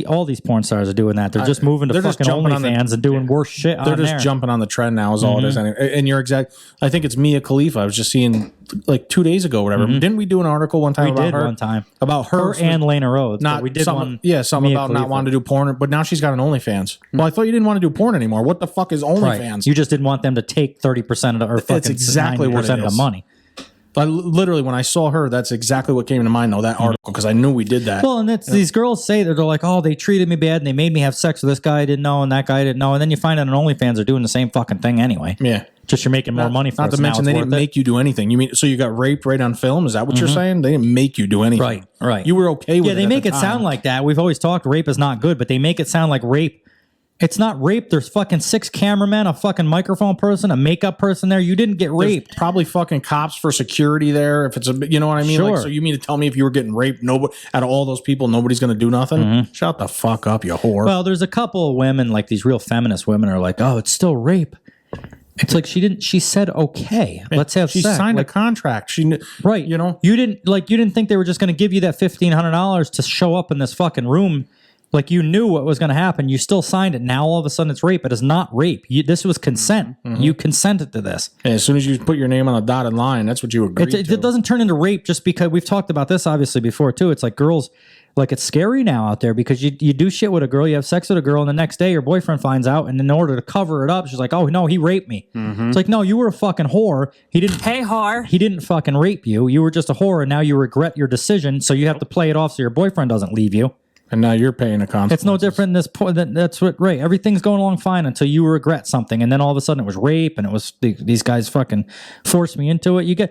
All these porn stars are doing that. They're just moving to fucking OnlyFans and doing worse shit on there. They're just jumping on the trend now is all it is. And you're exact. I think it's Mia Khalifa. I was just seeing like 2 days ago or whatever. Didn't we do an article one time about her? We did one time. About her and Lena Rhodes. We did one. Yeah, something about Khalifa not wanting to do porn. But now she's got an OnlyFans. Well, I thought you didn't want to do porn anymore. What the fuck is OnlyFans? Right. You just didn't want them to take 30% of the, or fucking That's exactly 90% what it of the is. money. Literally, when I saw her, that's exactly what came to mind, though, that article, because I knew we did that. Well, and it's these girls say that they're like, oh, they treated me bad and they made me have sex with this guy I didn't know and that guy I didn't know. And then you find out on OnlyFans are doing the same fucking thing anyway. Yeah. Just you're making more money for us. Not to mention, they didn't make you do anything. You mean, so you got raped right on film? Is that what you're saying? They didn't make you do anything. Right. You were okay with it. Yeah, they make it sound like that. We've always talked rape is not good, but they make it sound like rape. It's not rape. There's fucking 6 cameramen, a fucking microphone person, a makeup person there. You didn't get raped. There's probably fucking cops for security there. If it's you know what I mean? Sure. Like, so you mean to tell me if you were getting raped, nobody out of all those people, nobody's going to do nothing? Shut the fuck up, you whore. Well, there's a couple of women, like these real feminist women, are like, oh, it's still rape. It's like she said, okay, let's have sex. She signed a contract. Right. You know, you didn't think they were just going to give you that $1,500 to show up in this fucking room. Like you knew what was going to happen. You still signed it. Now all of a sudden it's rape. It is not rape. This was consent. You consented to this. And as soon as you put your name on a dotted line, that's what you agreed to. It doesn't turn into rape just because we've talked about this obviously before too. It's like girls, like it's scary now out there because you do shit with a girl, you have sex with a girl, and the next day your boyfriend finds out, and in order to cover it up, she's like, oh no, he raped me. It's like, no, you were a fucking whore. He didn't fucking rape you. You were just a whore, and now you regret your decision, so you have to play it off so your boyfriend doesn't leave you. And now you're paying the consequences. It's no different in this point. That's what, right. Everything's going along fine until you regret something. And then all of a sudden it was rape and it was these guys fucking forced me into it. You got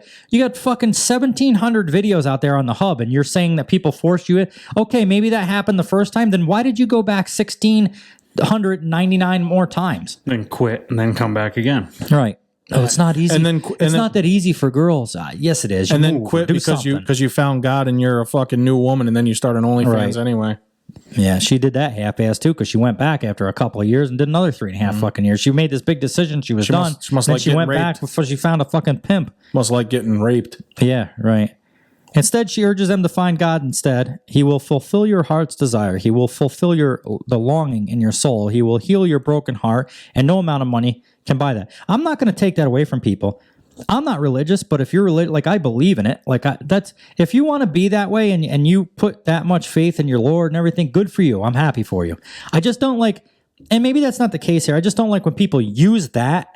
fucking 1,700 videos out there on the hub and you're saying that people forced you in. Okay, maybe that happened the first time. Then why did you go back 1,699 more times? Then quit and then come back again. Right. Oh, it's not easy. It's not that easy for girls. Yes, it is. And then quit because you found God and you're a fucking new woman, and then you start an OnlyFans anyway. Yeah, she did that half-ass too because she went back after a couple of years and did another 3.5 fucking years. She made this big decision. She was done. She went back before she found a fucking pimp. Must like getting raped. Yeah, right. Instead, she urges them to find God instead. He will fulfill your heart's desire. He will fulfill the longing in your soul. He will heal your broken heart, and no amount of money can buy that. I'm not going to take that away from people. I'm not religious, but if you're religious, like I believe in it. Like that's if you want to be that way and you put that much faith in your Lord and everything, good for you. I'm happy for you. I just don't like, and maybe that's not the case here. I just don't like when people use that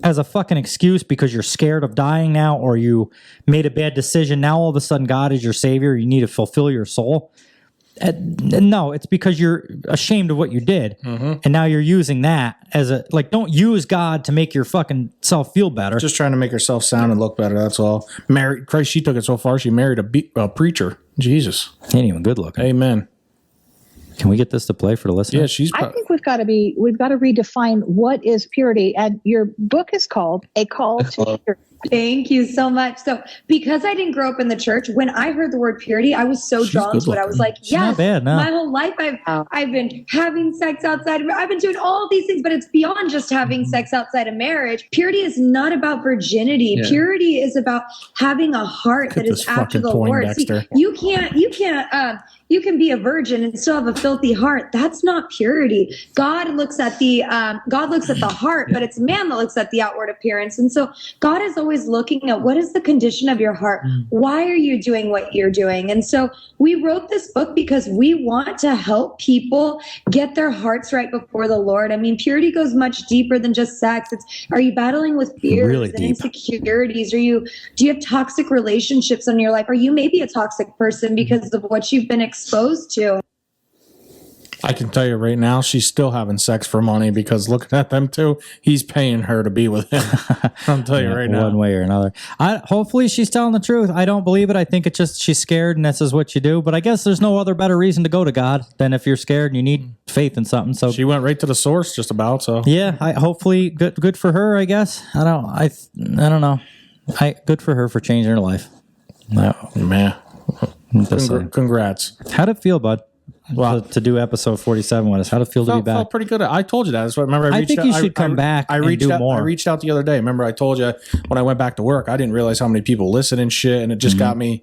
as a fucking excuse because you're scared of dying now or you made a bad decision. Now all of a sudden God is your savior. You need to fulfill your soul. No, it's because you're ashamed of what you did, and now you're using that as don't use God to make your fucking self feel better. Just trying to make herself sound and look better. That's all. Christ, she took it so far. She married a preacher. Jesus, ain't even good looking. Amen. Can we get this to play for the listener? Yeah, I think we've got to redefine what is purity, and your book is called A Call to Purity. Thank you so much. So, because I didn't grow up in the church, when I heard the word purity, I was so drawn to it. I was like, yes, not bad, no. My whole life I've been having sex outside of I've been doing all these things, but it's beyond just having sex outside of marriage. Purity is not about virginity. Yeah. Purity is about having a heart that is after the Lord. See, you can be a virgin and still have a filthy heart. That's not purity. God looks at the heart, but it's man that looks at the outward appearance. And so God is always looking at what is the condition of your heart? Why are you doing what you're doing? And so we wrote this book because we want to help people get their hearts right before the Lord. I mean, purity goes much deeper than just sex. Are you battling with fears and insecurities? Do you have toxic relationships in your life? Are you maybe a toxic person because of what you've been exposed to? I can tell you right now, she's still having sex for money because looking at them two, he's paying her to be with him. I'll tell you right now. One way or another. Hopefully she's telling the truth. I don't believe it. I think it's just she's scared and this is what you do. But I guess there's no other better reason to go to God than if you're scared and you need faith in something. So she went right to the source just about. So yeah, hopefully good for her, I guess. I don't know. Good for her for changing her life. No, man. Congrats. How'd it feel, bud? Well, to do episode 47 with us, how'd it feel to be back? Felt pretty good. I told you that. That's what. Remember, I think you should come back and do more. I reached out the other day. Remember, I told you when I went back to work, I didn't realize how many people listen and shit, and it just got me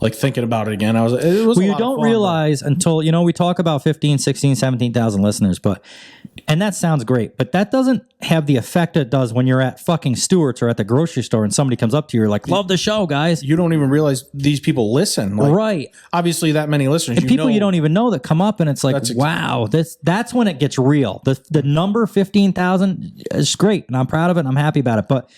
like thinking about it again. It was. Well, you don't realize until we talk about 15, 16, 17,000 listeners, and that sounds great, but that doesn't have the effect it does when you're at fucking Stewart's or at the grocery store and somebody comes up to you, you're like, love the show, guys. You don't even realize these people listen. Like, right. Obviously that many listeners. And people you don't even know that come up and it's like, wow, that's when it gets real. The number 15,000 is great and I'm proud of it and I'm happy about it, but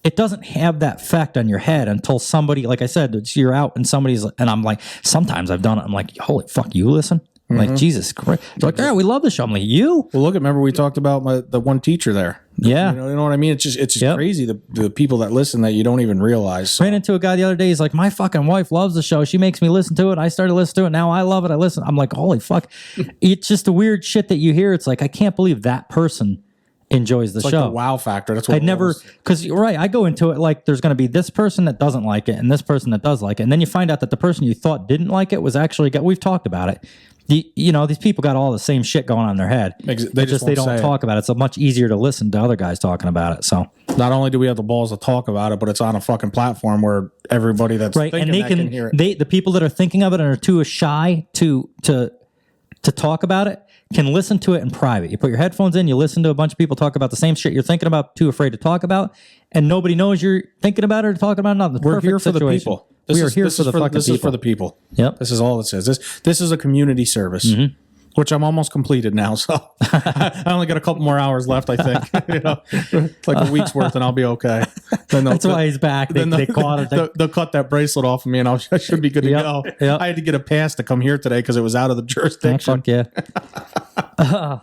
it doesn't have that effect on your head until somebody, like I said, you're out and somebody's, and I'm like, sometimes I've done it. I'm like, holy fuck, you listen? I'm like, Jesus Christ. They're like, yeah, we love the show. I'm like, you? Well, remember we talked about the one teacher there. Yeah. You know what I mean? It's just crazy. The people that listen that you don't even realize. So. Ran into a guy the other day. He's like, my fucking wife loves the show. She makes me listen to it. I started listening to it. Now I love it. I listen. I'm like, holy fuck. It's just the weird shit that you hear. It's like, I can't believe that person enjoys the show. Like the wow factor. That's what I'd never, because you're right. I go into it like there's going to be this person that doesn't like it and this person that does like it. And then you find out that the person you thought didn't like it was actually, we've talked about it. These people got all the same shit going on in their head. They don't talk about it. It's much easier to listen to other guys talking about it. So not only do we have the balls to talk about it, but it's on a fucking platform where everybody that's right, thinking and they that can hear it. The people that are thinking of it and are too shy to talk about it can listen to it in private. You put your headphones in, you listen to a bunch of people talk about the same shit you're thinking about, too afraid to talk about, and nobody knows you're thinking about it or talking about it. Nothing. We're here for the people. This is for the people. Yep. This is all it says. This is a community service, which I'm almost completed now. So I only got a couple more hours left, I think. Like a week's worth, and I'll be okay. That's why he's back. They caught it. They'll cut that bracelet off of me, and I should be good to go. Yep. I had to get a pass to come here today because it was out of the jurisdiction. Oh, fuck yeah.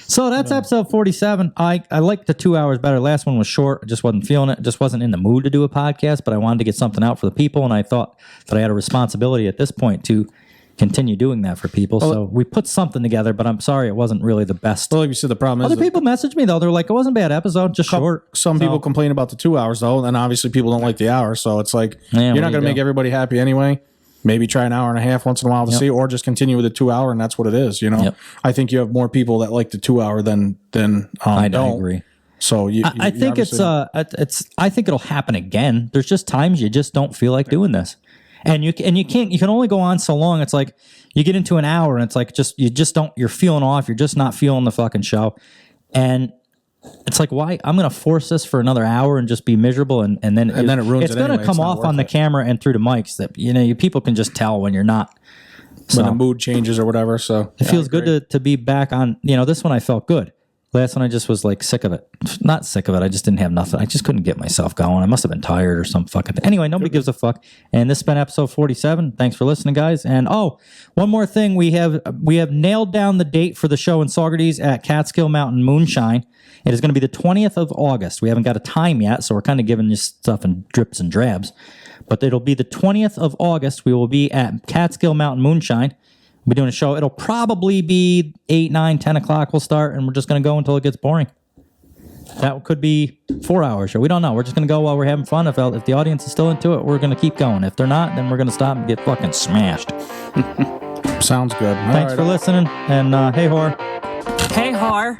So that's episode 47. I liked the 2 hours better. Last one was short. I just wasn't feeling it. I just wasn't in the mood to do a podcast, but I wanted to get something out for the people, and I thought that I had a responsibility at this point to continue doing that for people. So we put something together, but I'm sorry it wasn't really the best. Well, like you said, the problem is... Other people messaged me, though. They're like, it wasn't a bad episode, just short. Some people complain about the 2 hours, though, and obviously people don't like the hour, so it's like, you're not going to make everybody happy anyway. Maybe try an hour and a half once in a while to see, or just continue with the 2 hour, and that's what it is. I think you have more people that like the 2 hour than I don't agree. So I think I think it'll happen again. There's just times you just don't feel like doing this, and you can only go on so long. It's like you get into an hour, and it's like you're feeling off. You're just not feeling the fucking show, and it's like, why? I'm going to force this for another hour and just be miserable, and then it ruins. It's going to come off on the camera and through the mics that you people can just tell when you're not. When the mood changes or whatever. So it feels good to be back on. This one I felt good. Last one I just was like sick of it. Not sick of it. I just didn't have nothing. I just couldn't get myself going. I must have been tired or some fucking thing. Anyway, nobody gives a fuck. And this has been episode 47. Thanks for listening, guys. And one more thing. We have nailed down the date for the show in Saugerties at Catskill Mountain Moonshine. It is going to be the 20th of August. We haven't got a time yet, so we're kind of giving this stuff in drips and drabs. But it'll be the 20th of August. We will be at Catskill Mountain Moonshine. We'll be doing a show. It'll probably be 8, 9, 10 o'clock we'll start, and we're just going to go until it gets boring. That could be 4 hours. We don't know. We're just going to go while we're having fun. If the audience is still into it, we're going to keep going. If they're not, then we're going to stop and get fucking smashed. Sounds good. Thanks for listening, and hey, whore. Hey, whore.